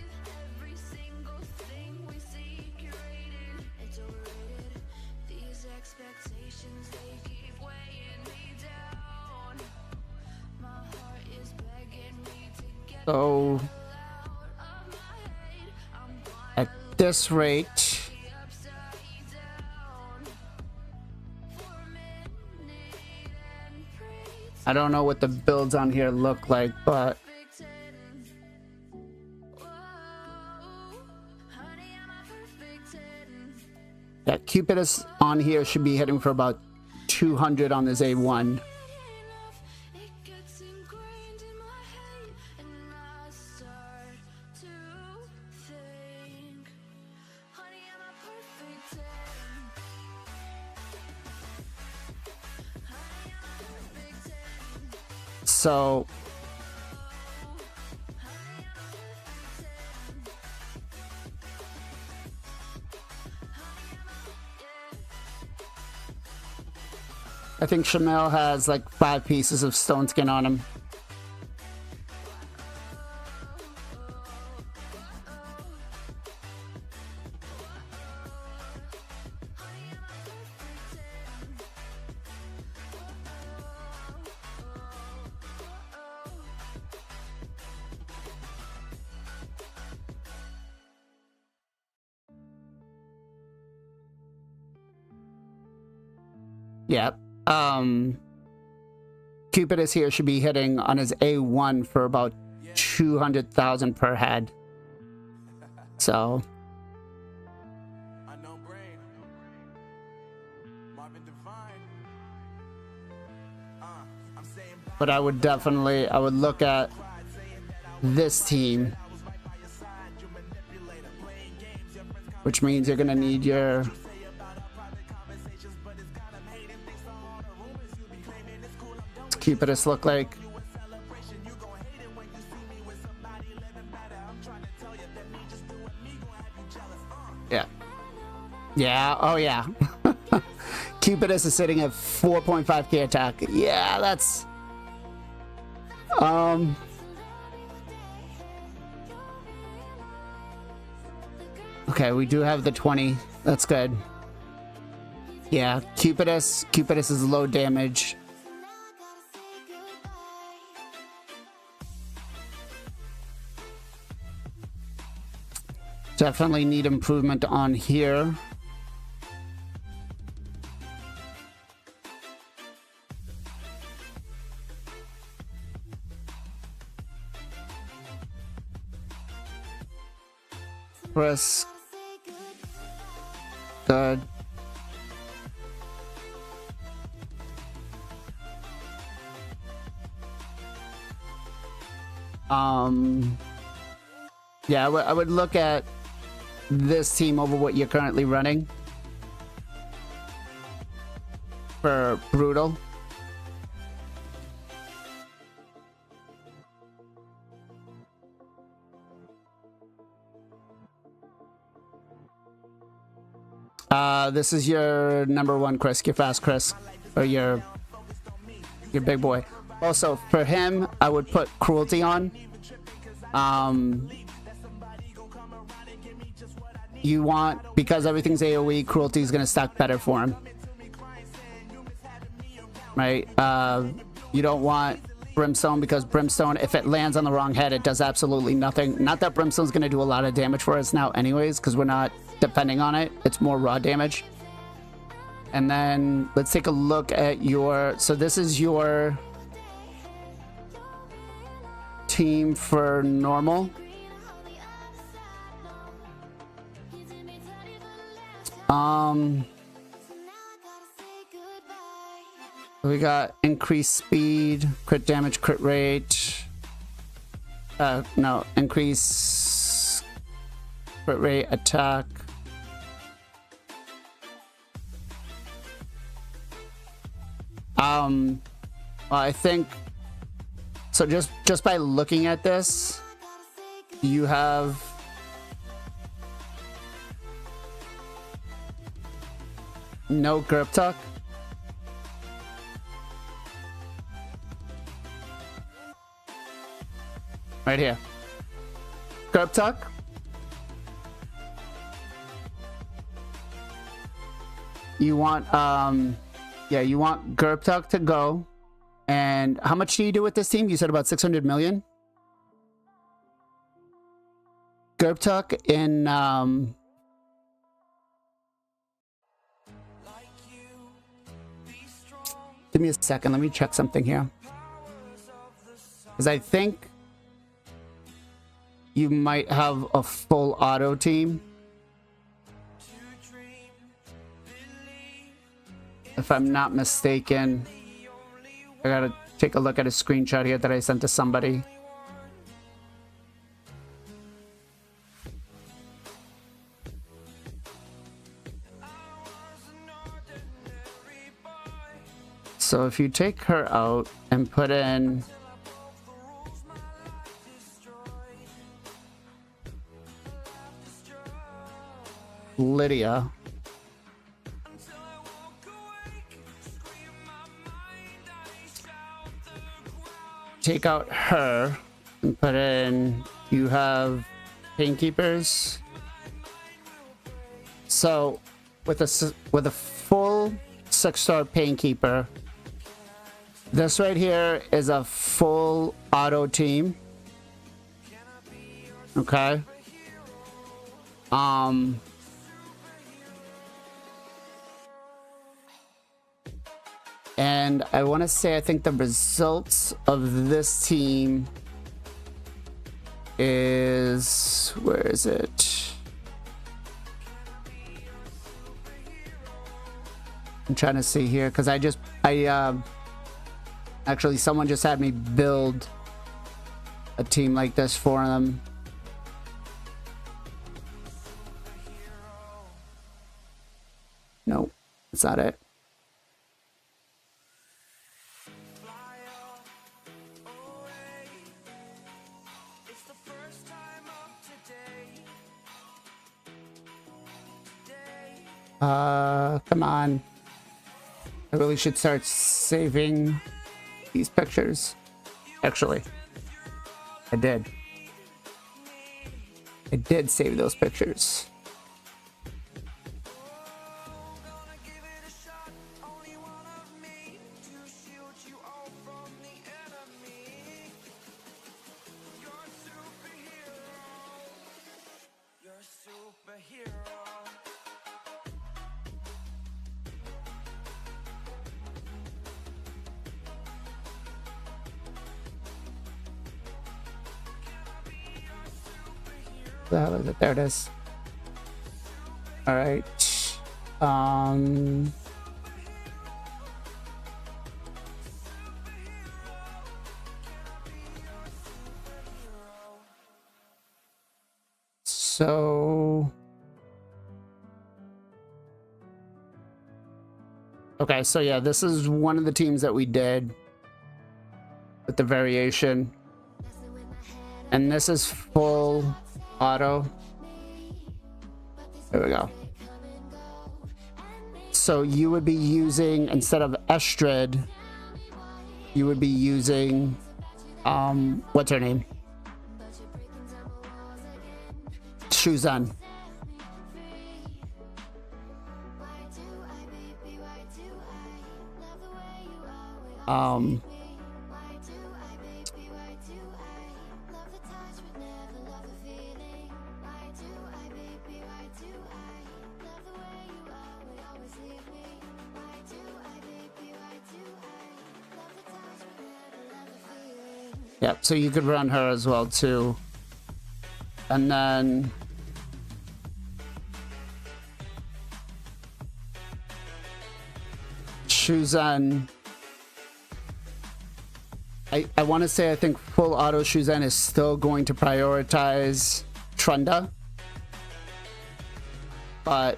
every single thing we see curated. It's overrated. These expectations, they keep weighing me down. My heart is begging me to get So out of my head. I'm at this rate, upside down for a minute and pretend. I don't know what the builds on here look like, but Perfect 10. Whoa, honey, I'm a perfect 10. yeah, Cupidus on here should be hitting for about 200 on this A1. Enough, it gets ingrained in my head, and I start to think, honey, I'm a perfect 10. Honey, I'm a perfect 10. So I think Shamel has like 5 pieces of stone skin on him. Yeah. Cupidus here should be hitting on his A1 for about 200,000 per head. So Unknown brain. Marvin Divine. I'm saying but I would look at this team, which means you're gonna need your Cupidus look like. Yeah. Yeah, oh yeah. Cupidus is sitting at 4.5k attack. Yeah, that's okay, we do have the 20. That's good. Yeah, Cupidus is low damage. Definitely need improvement on here. Press. Good. Yeah, I would look at this team over what you're currently running for brutal. This is your number one Chris, your fast Chris, or your big boy. Also, for him, I would put cruelty on. You want, because everything's AoE, cruelty is going to stack better for him. Right? You don't want brimstone, because brimstone, if it lands on the wrong head, it does absolutely nothing. Not that brimstone's going to do a lot of damage for us now anyways, because we're not depending on it. It's more raw damage. And then let's take a look at your, so this is your team for normal. We got increased speed, crit damage, crit rate. No, increase crit rate, attack. Well, I think so. Just by looking at this, you have no grip tuck. Right here. Grip tuck. You want yeah, you want Gerb Tuck to go. And how much do you do with this team? You said about 600 million. Gerb Tuck in give me a second, let me check something here. Because I think you might have a full auto team. If I'm not mistaken. I gotta take a look at a screenshot here that I sent to somebody. So if you take her out and put in Lydia, take out her and put in, you have Painkeepers. So with a full 6-star Painkeeper, this right here is a full auto team. Okay. And I want to say, I think the results of this team is, where is it? I'm trying to see here because actually someone just had me build a team like this for them. Nope, that's not it. Come on. I really should start saving these pictures. Actually, I did save those pictures. The hell is it? There it is. All right. So okay, so yeah, this is one of the teams that we did with the variation, and this is full auto. There we go. So you would be using, instead of Estrid, you would be using what's her name? Shuzan. Yep, so you could run her as well too. And then Shuzan, I want to say I think full auto Shuzan is still going to prioritize Trunda, but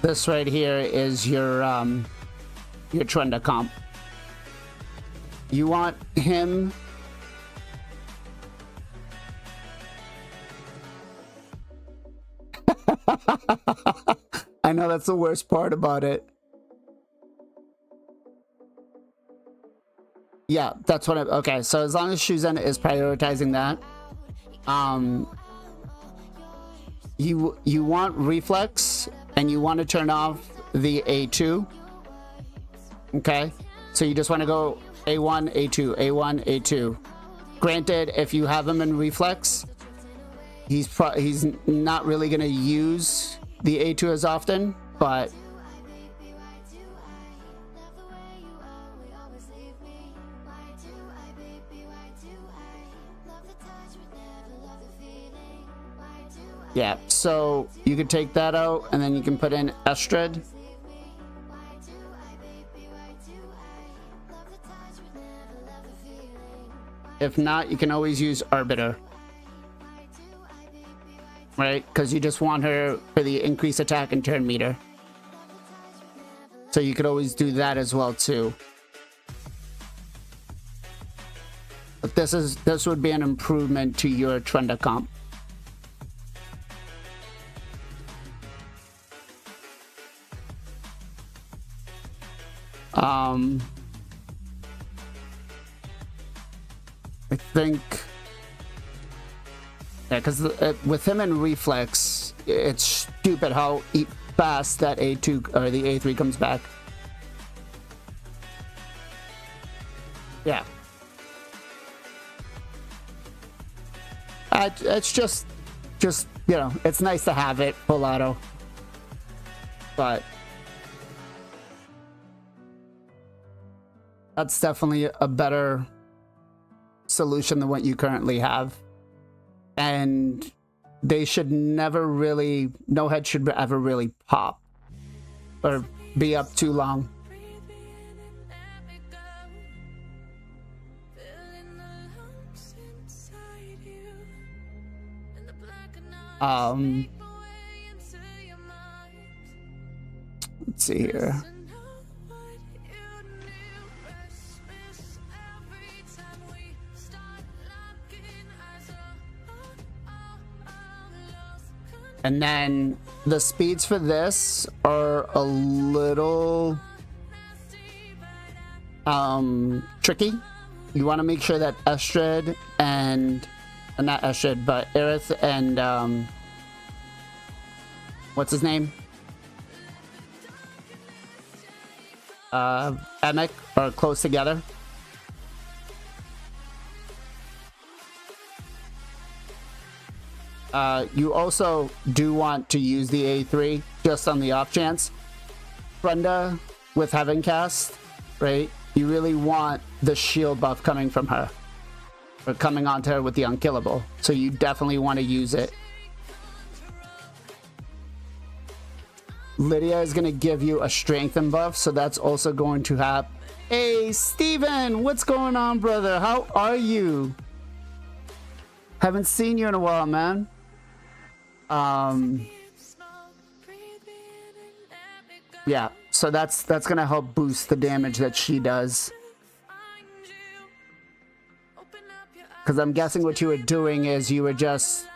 this right here is your Trunda comp. You want him I know, that's the worst part about it. Yeah, that's what okay, so as long as Shuzan is prioritizing that, you want reflex and you want to turn off the A2. Okay, so you just want to go A1, A2, A1, A2. Granted, if you have him in reflex, he's not really going to use the A2 as often, but yeah, so you could take that out and then you can put in Estrid. If not, you can always use Arbiter. Right? Because you just want her for the increased attack and turn meter. So you could always do that as well too. But this would be an improvement to your Trunda comp. I think, yeah, because with him in reflex, it's stupid how fast that A2 or the A3 comes back. Yeah. it's just you know, it's nice to have it full auto, but that's definitely a better solution than what you currently have. And they should never really, no head should ever really pop or be up too long. Let's see here. And then the speeds for this are a little tricky. You want to make sure that Estrid and not Estrid, but Aerith and what's his name? Emic are close together. You also do want to use the A3 just on the off chance. Brenda with Heaven Cast, right? You really want the shield buff coming from her, or coming onto her with the unkillable. So you definitely want to use it. Lydia is going to give you a strengthen buff, so that's also going to have. Hey, Steven, what's going on, brother? How are you? Haven't seen you in a while, man. Yeah, so that's gonna help boost the damage that she does. Because I'm guessing what you were doing is you were just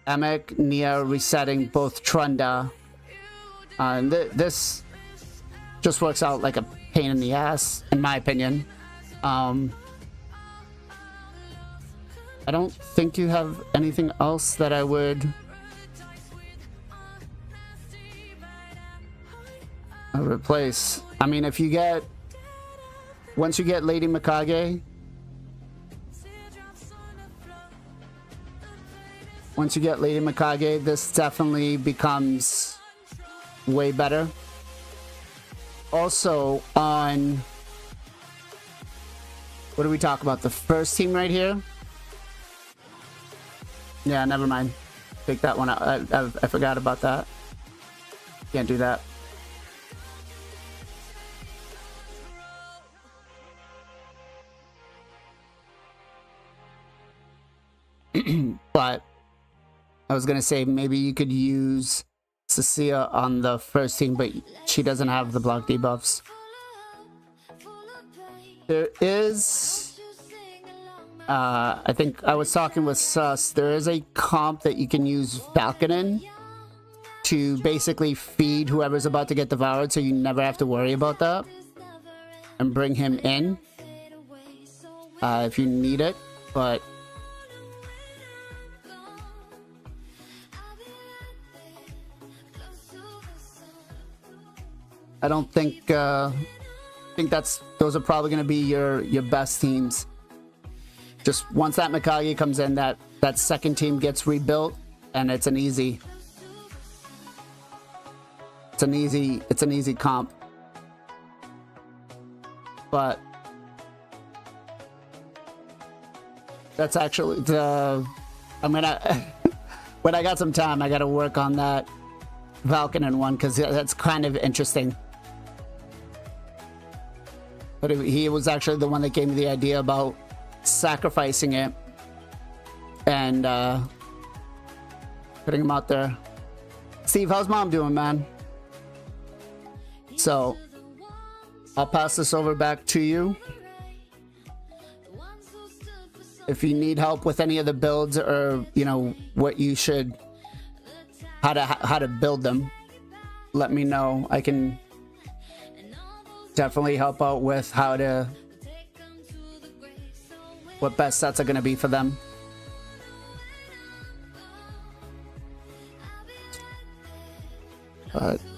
Emic, Nia resetting both Trunda. And this just works out like a pain in the ass, in my opinion. I don't think you have anything else that I would replace. I mean, if you get, once you get Lady Mikage, this definitely becomes way better. Also, on, what do we talk about? The first team right here? Yeah, never mind. Take that one out. I forgot about that. Can't do that. But I was gonna say maybe you could use Cecilia on the first team, but she doesn't have the block debuffs. There is, I think I was talking with Sus, there is a comp that you can use Falcon in to basically feed whoever's about to get devoured, so you never have to worry about that, and bring him in if you need it. But I don't think those are probably going to be your best teams. Just once that Mikage comes in, that second team gets rebuilt, and it's an easy comp. But that's actually I'm gonna when I got some time, I got to work on that Valkynon one, because that's kind of interesting. But he was actually the one that gave me the idea about sacrificing it and putting him out there. Steve, how's mom doing, man? So I'll pass this over back to you. If you need help with any of the builds, or you know what you should, how to build them, let me know. I can definitely help out with what best sets are going to be for them.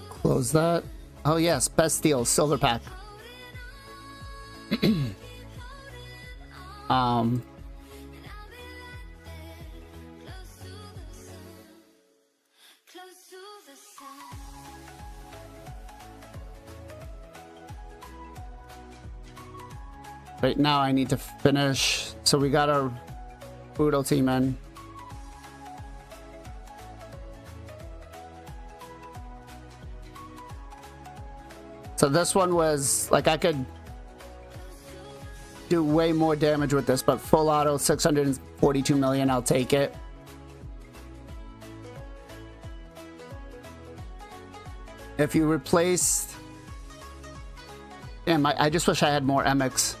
Close that. Oh yes, best deal, silver pack. Right now I need to finish. So we got our Boodle team in. So this one was like I could do way more damage with this, but full auto 642 million, I'll take it. If you replaced... Damn, I just wish I had more MX.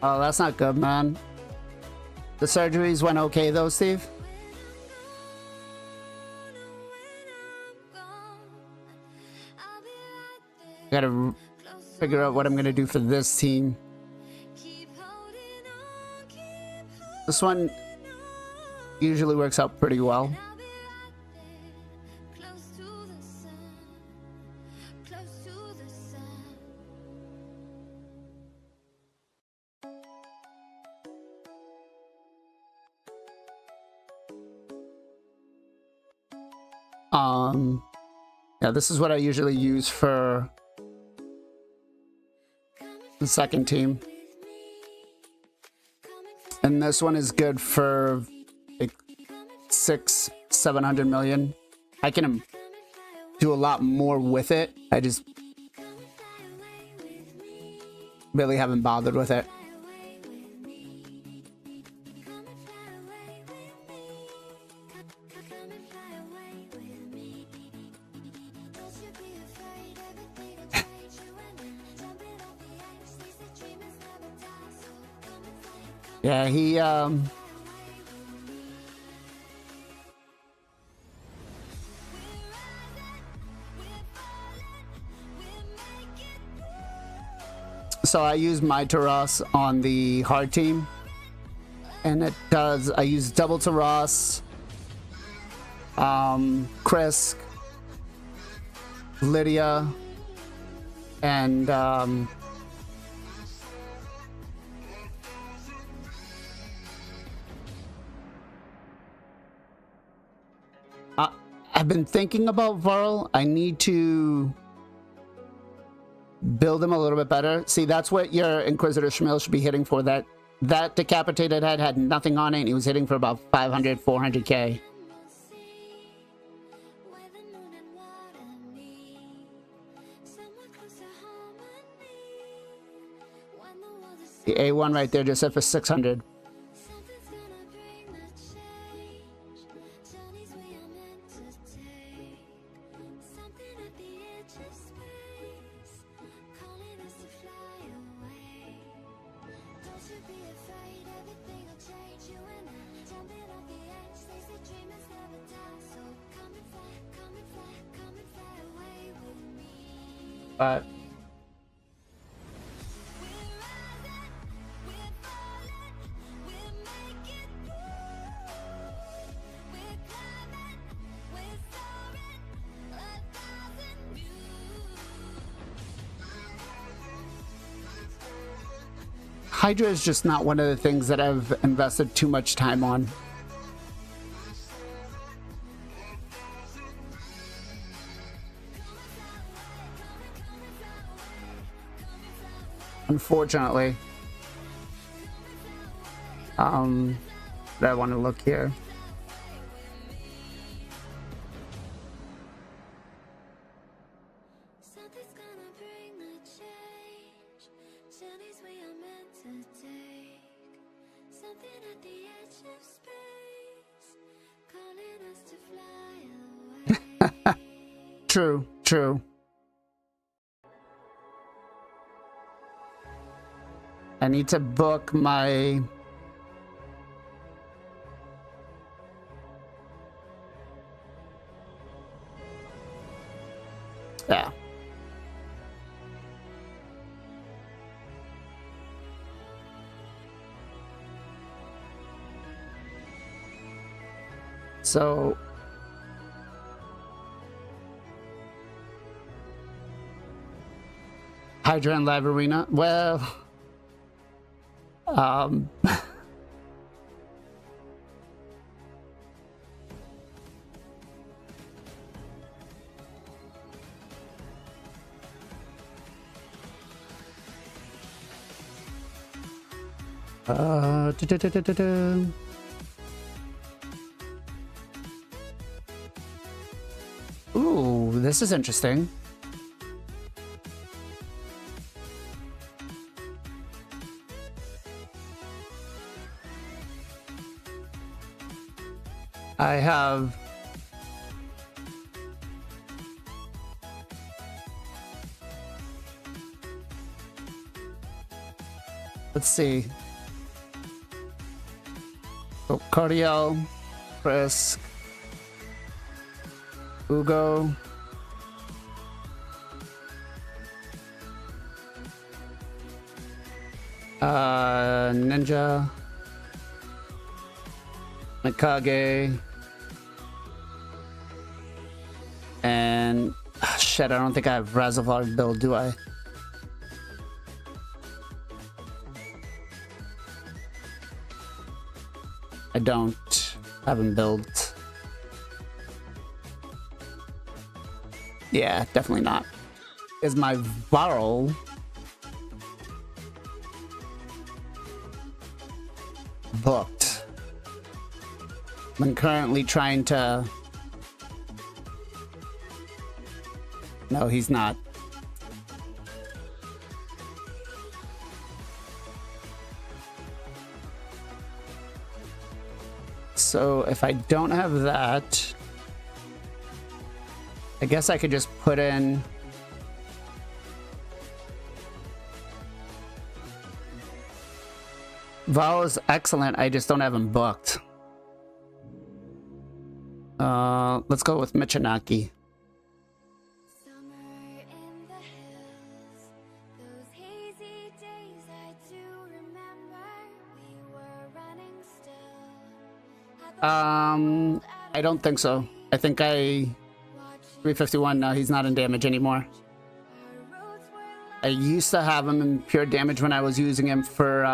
Oh, that's not good, man. The surgeries went okay though, Steve? Gotta figure out what I'm gonna do for this team. This one usually works out pretty well. Yeah, this is what I usually use for the second team. And this one is good for like 600-700 million. I can do a lot more with it. I just really haven't bothered with it. Yeah, he so I use my Taras on the hard team, and it does. I use double Taras, Krisk, Lydia, and I've been thinking about Varl. I need to build him a little bit better. See, that's what your Inquisitor Shmil should be hitting for. That decapitated head had nothing on it, and he was hitting for about 500, 400k. The A1 right there just hit for 600. But Hydra is just not one of the things that I've invested too much time on. Unfortunately. But I want to look here. True, true. I need to book my... Yeah. So... Hydra and Live Arena? Well... Da-da-da-da-da. Ooh, this is interesting. I have let's see. So Cardiel, Frisk, Ugo, Ninja, Mikage, and shit, I don't think I have Razavard build, do I? I don't have him built. Yeah, definitely not. Is my Varl booked? I'm currently trying to... No, he's not. So if I don't have that, I guess I could just put in Val is excellent. I just don't have him booked. Let's go with Michinaki. Summer in the hills, those hazy days I do remember. We were running still. I don't think so. I think 351. No, he's not in damage anymore. I used to have him in pure damage when I was using him for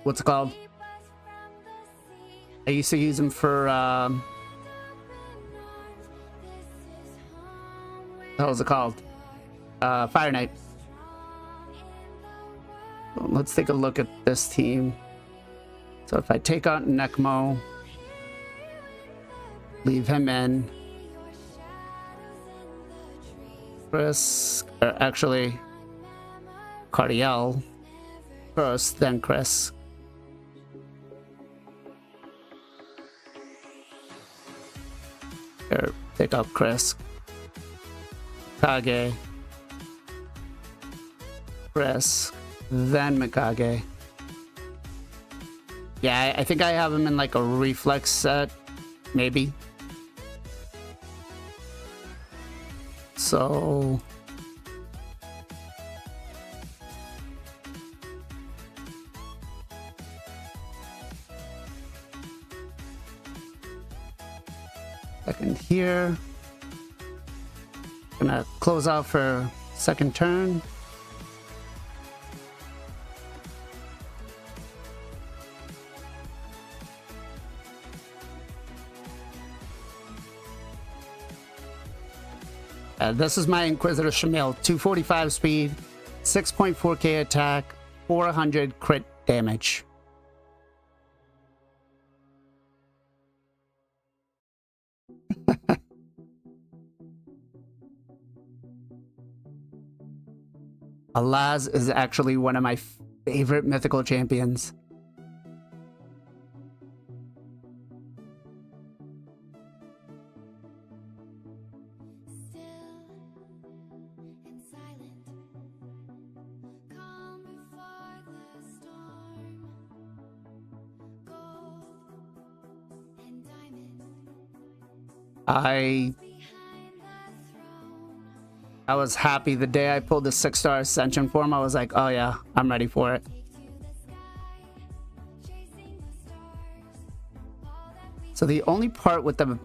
what's it called? I used to use him for what was it called? Fire Knight. Let's take a look at this team. So if I take out Necmo, leave him in. Chris, or actually, Cardiel first, then Chris. Here, take out Chris. Kage. Chris, then Mikage. Yeah, I think I have him in like a reflex set, maybe. So second here. Gonna close out for second turn. This is my Inquisitor Shamil, 245 speed, 6.4k attack, 400 crit damage. Alaz is actually one of my favorite mythical champions. I was happy the day I pulled the 6-star Ascension form. I was like, oh yeah, I'm ready for it. So the only part with the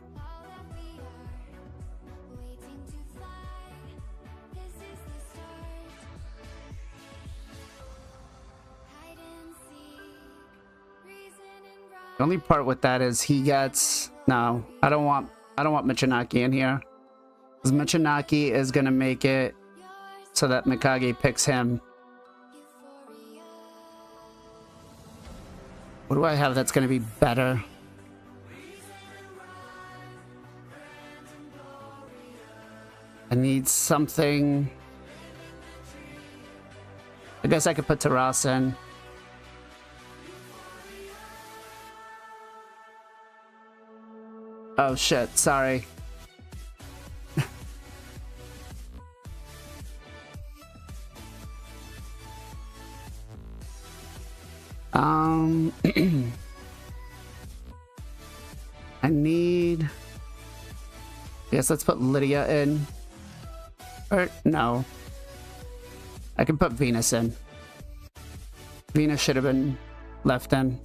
part with that is he gets no. I don't want Michinaki in here. Because Michinaki is gonna make it so that Mikage picks him. What do I have that's going to be better? I need something. I guess I could put Taras in. Oh shit, sorry. I need... I guess let's put Lydia in. Or, no. I can put Venus in. Venus should have been left in.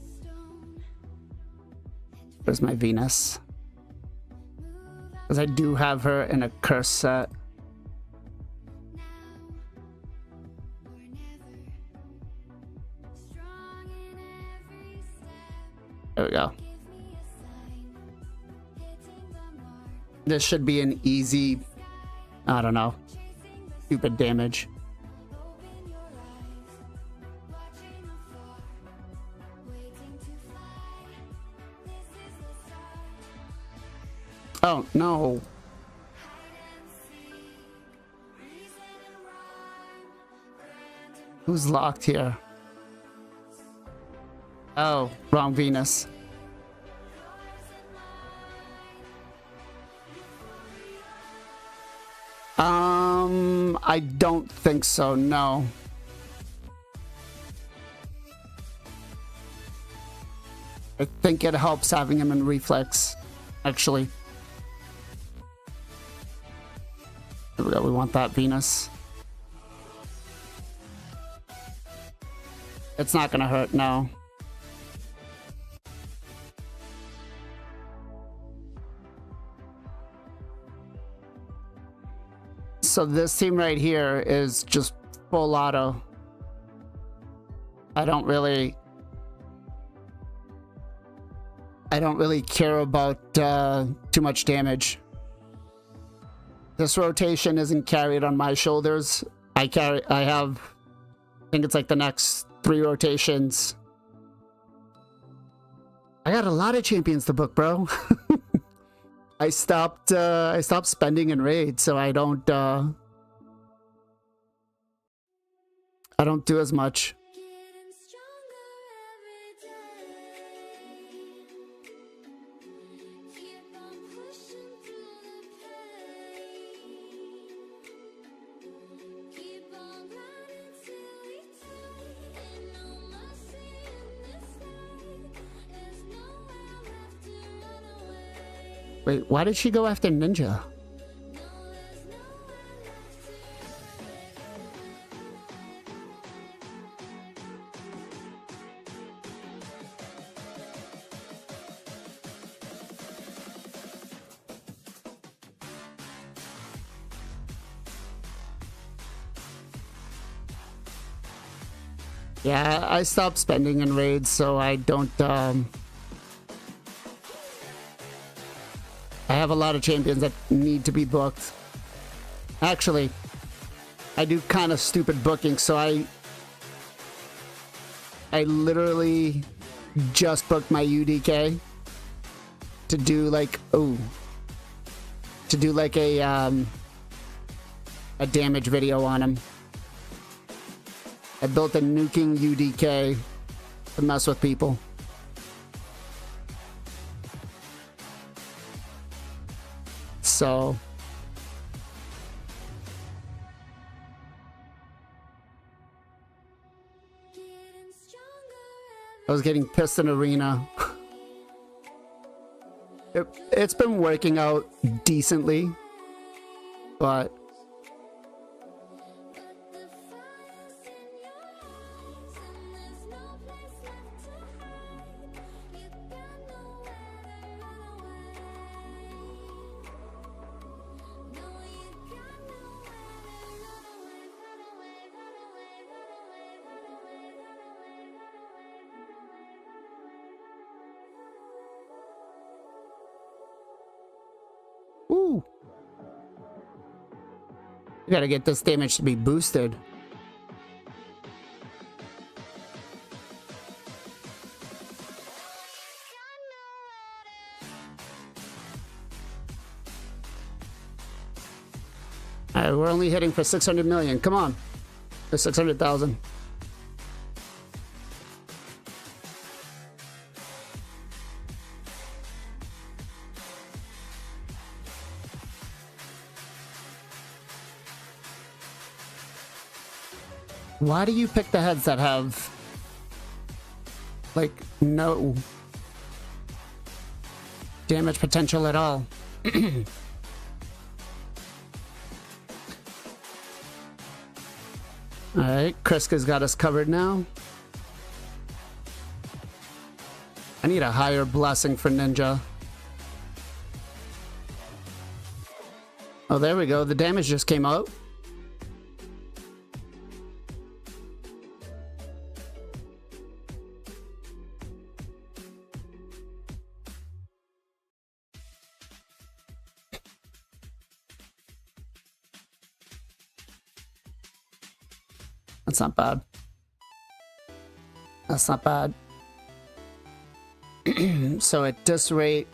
Where's my Venus? Because I do have her in a curse set. There we go. This should be an easy, I don't know, stupid damage. Oh, no. Who's locked here? Oh, wrong Venus. I don't think so, no. I think it helps having him in reflex, actually. There we go, we want that Venus. It's not gonna hurt, no. So this team right here is just full auto. I don't really care about too much damage. This rotation isn't carried on my shoulders. I have, I think it's like the next 3 rotations. I got a lot of champions to book, bro. I stopped spending in raid, so I don't do as much. Getting stronger every day. Keep on pushing through the pain. Keep on grinding till we die. Ain't no mercy in this fight. There's nowhere left to run away. Wait, why did she go after Ninja? Yeah, I stopped spending in raids, so I don't, I have a lot of champions that need to be booked. Actually, I do kind of stupid booking, so I literally just booked my UDK to do like, to do like a damage video on him. I built a nuking UDK to mess with people. So I was getting pissed in arena. It's been working out decently, but ooh. You gotta get this damage to be boosted. only hitting for 600 million. Come on. For 600,000. Why do you pick the heads that have like no damage potential at all? Alright, Kriska's got us covered now. I need a higher blessing for Ninja. Oh, there we go. The damage just came out. That's not bad. That's not bad. So at this rate,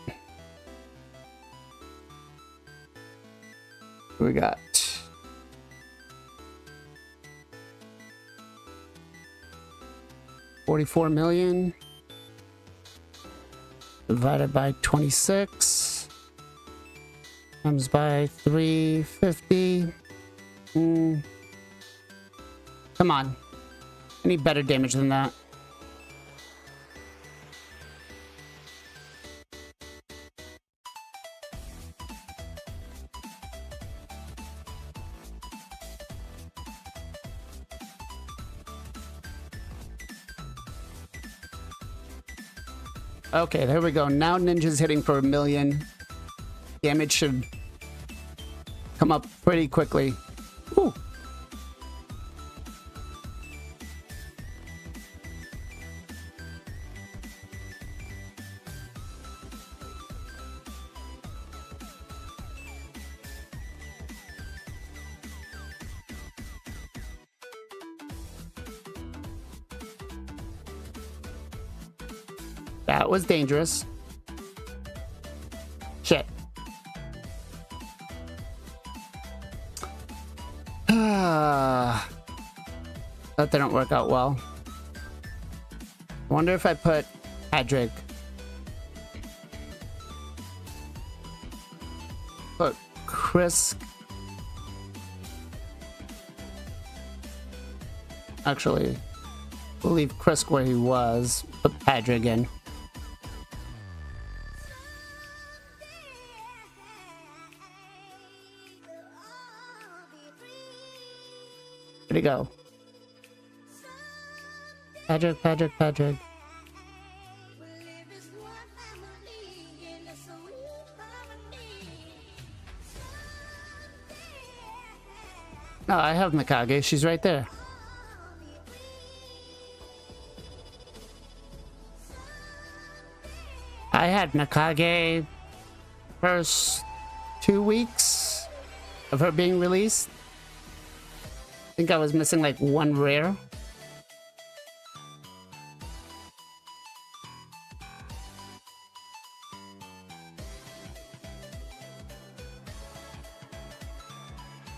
we got $44 million divided by 26 times by 350. Come on. I need better damage than that. Okay, there we go. Now Ninja's hitting for 1 million. Damage should come up pretty quickly. Whew. That was dangerous. Shit. That didn't work out well. I wonder if I put Hydra. Put Chris. Actually, we'll leave Chris where he was. Put Hydra again. Where'd he go? Patrick. No, I have Mikage. She's right there. I had Mikage first 2 weeks of her being released. I think I was missing like 1 rare.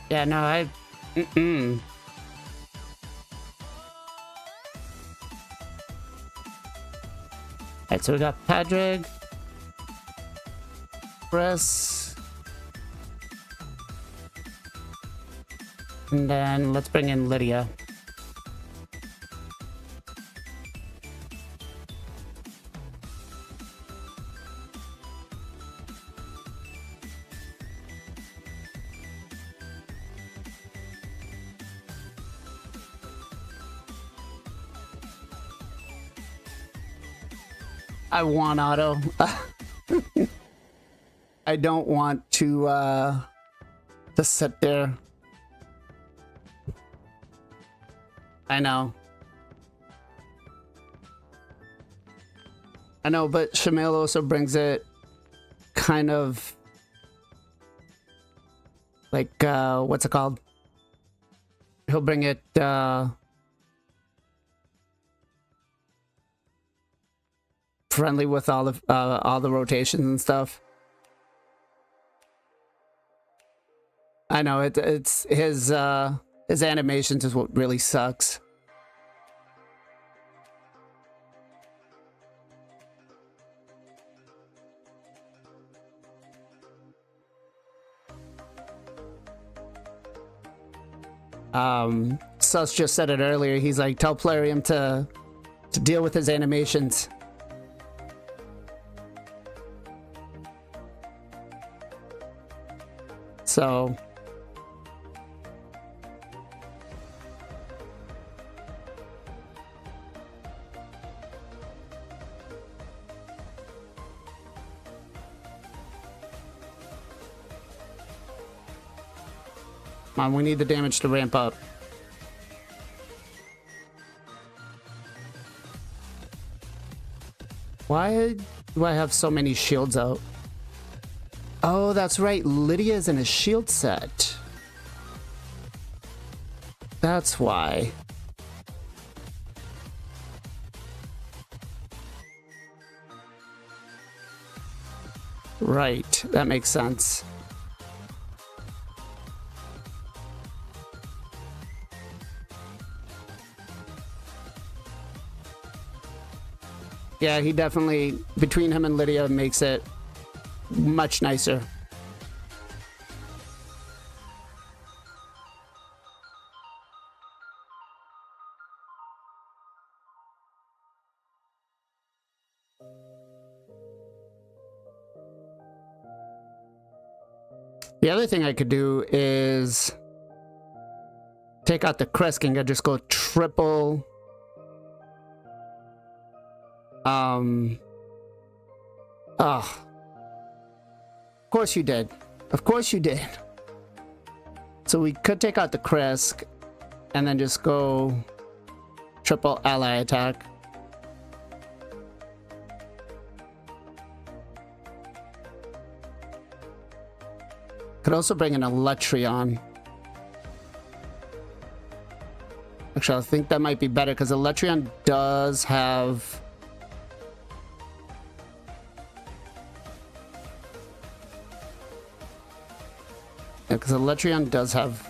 Yeah, no, Alright, so we got Padraig, Chris, and then let's bring in Lydia. I want auto. I don't want to sit there. I know, but Shamil also brings it kind of like what's it called? He'll bring it friendly with all the rotations and stuff. I know it's his animations is what really sucks. Sus just said it earlier. He's like, tell Plarium to deal with his animations. So come on, we need the damage to ramp up. Why do I have so many shields out? Oh, that's right. Lydia's in a shield set. That's why. Right. That makes sense. Yeah, he definitely, between him and Lydia, makes it much nicer. The other thing I could do is take out the Kresk and just go triple. Of course you did. Of course you did. So we could take out the Kresk and then just go triple ally attack. Could also bring in a Letrion. Actually, I think that might be better because the Letrion does have... Yeah, because the Letrion does have...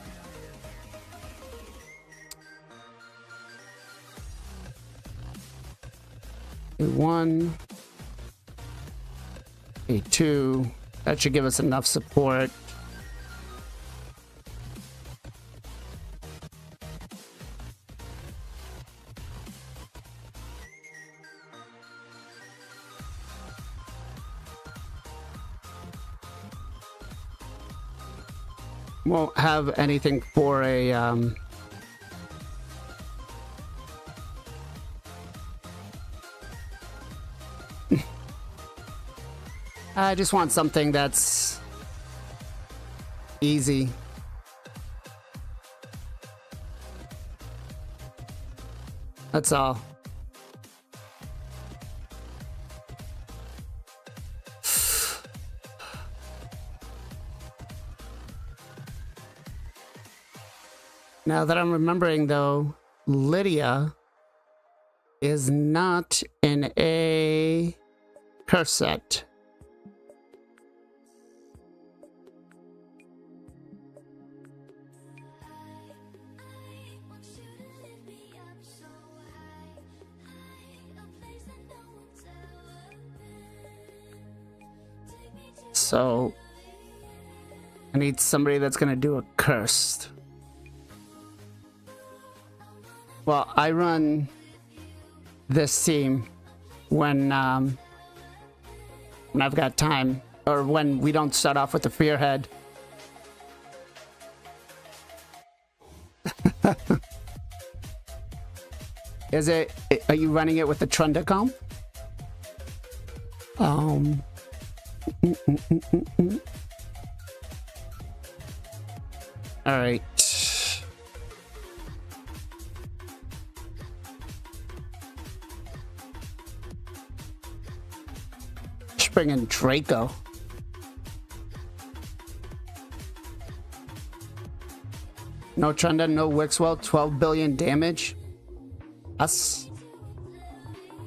A1, A2. That should give us enough support. Won't have anything for a I just want something that's easy. That's all. Now that I'm remembering, though, Lydia is not in a curse set. So I need somebody that's going to do a cursed. Well, I run this team when I've got time, or when we don't start off with the Fearhead. Is it? Are you running it with the Trundacom? All right. Bring in Draco. No Trunda, no Wixwell, 12 billion damage. That's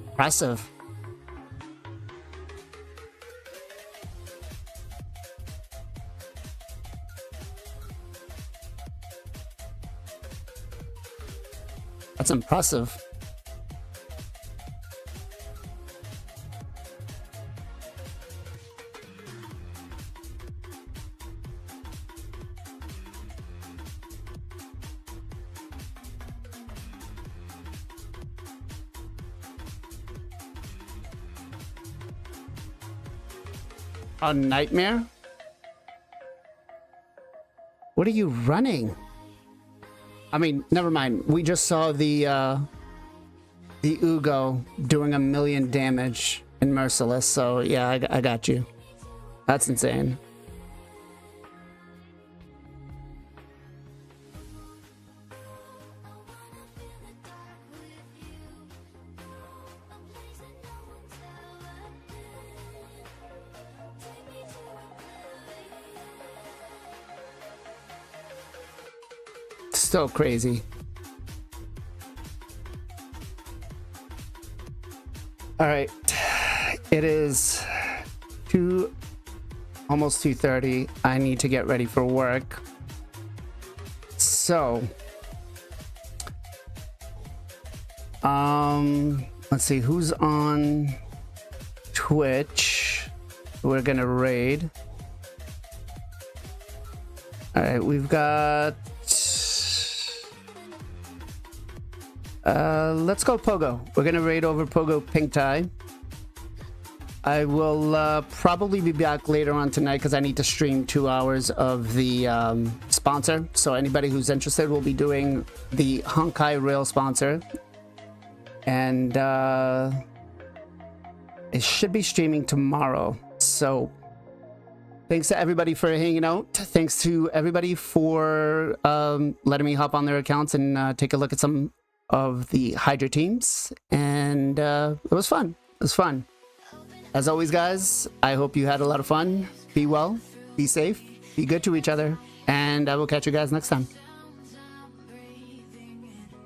impressive. That's impressive. A nightmare? What are you running? I mean, never mind. We just saw the Ugo doing 1,000,000 damage in Merciless, so yeah, I got you. That's insane. So crazy. All right, it is almost 2:30. I need to get ready for work. So, let's see who's on Twitch. We're gonna raid. All right, we've got. Let's go Pogo. We're gonna raid over Pogo Pink Tie. I will probably be back later on tonight because I need to stream 2 hours of the sponsor. So anybody who's interested will be doing the Honkai Rail sponsor. And it should be streaming tomorrow. So thanks to everybody for hanging out. Thanks to everybody for letting me hop on their accounts and take a look at some of the Hydra teams, and it was fun. It was fun. As always, guys, I hope you had a lot of fun. Be well, be safe, be good to each other, and I will catch you guys next time.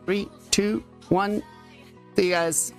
3, 2, 1. See you guys.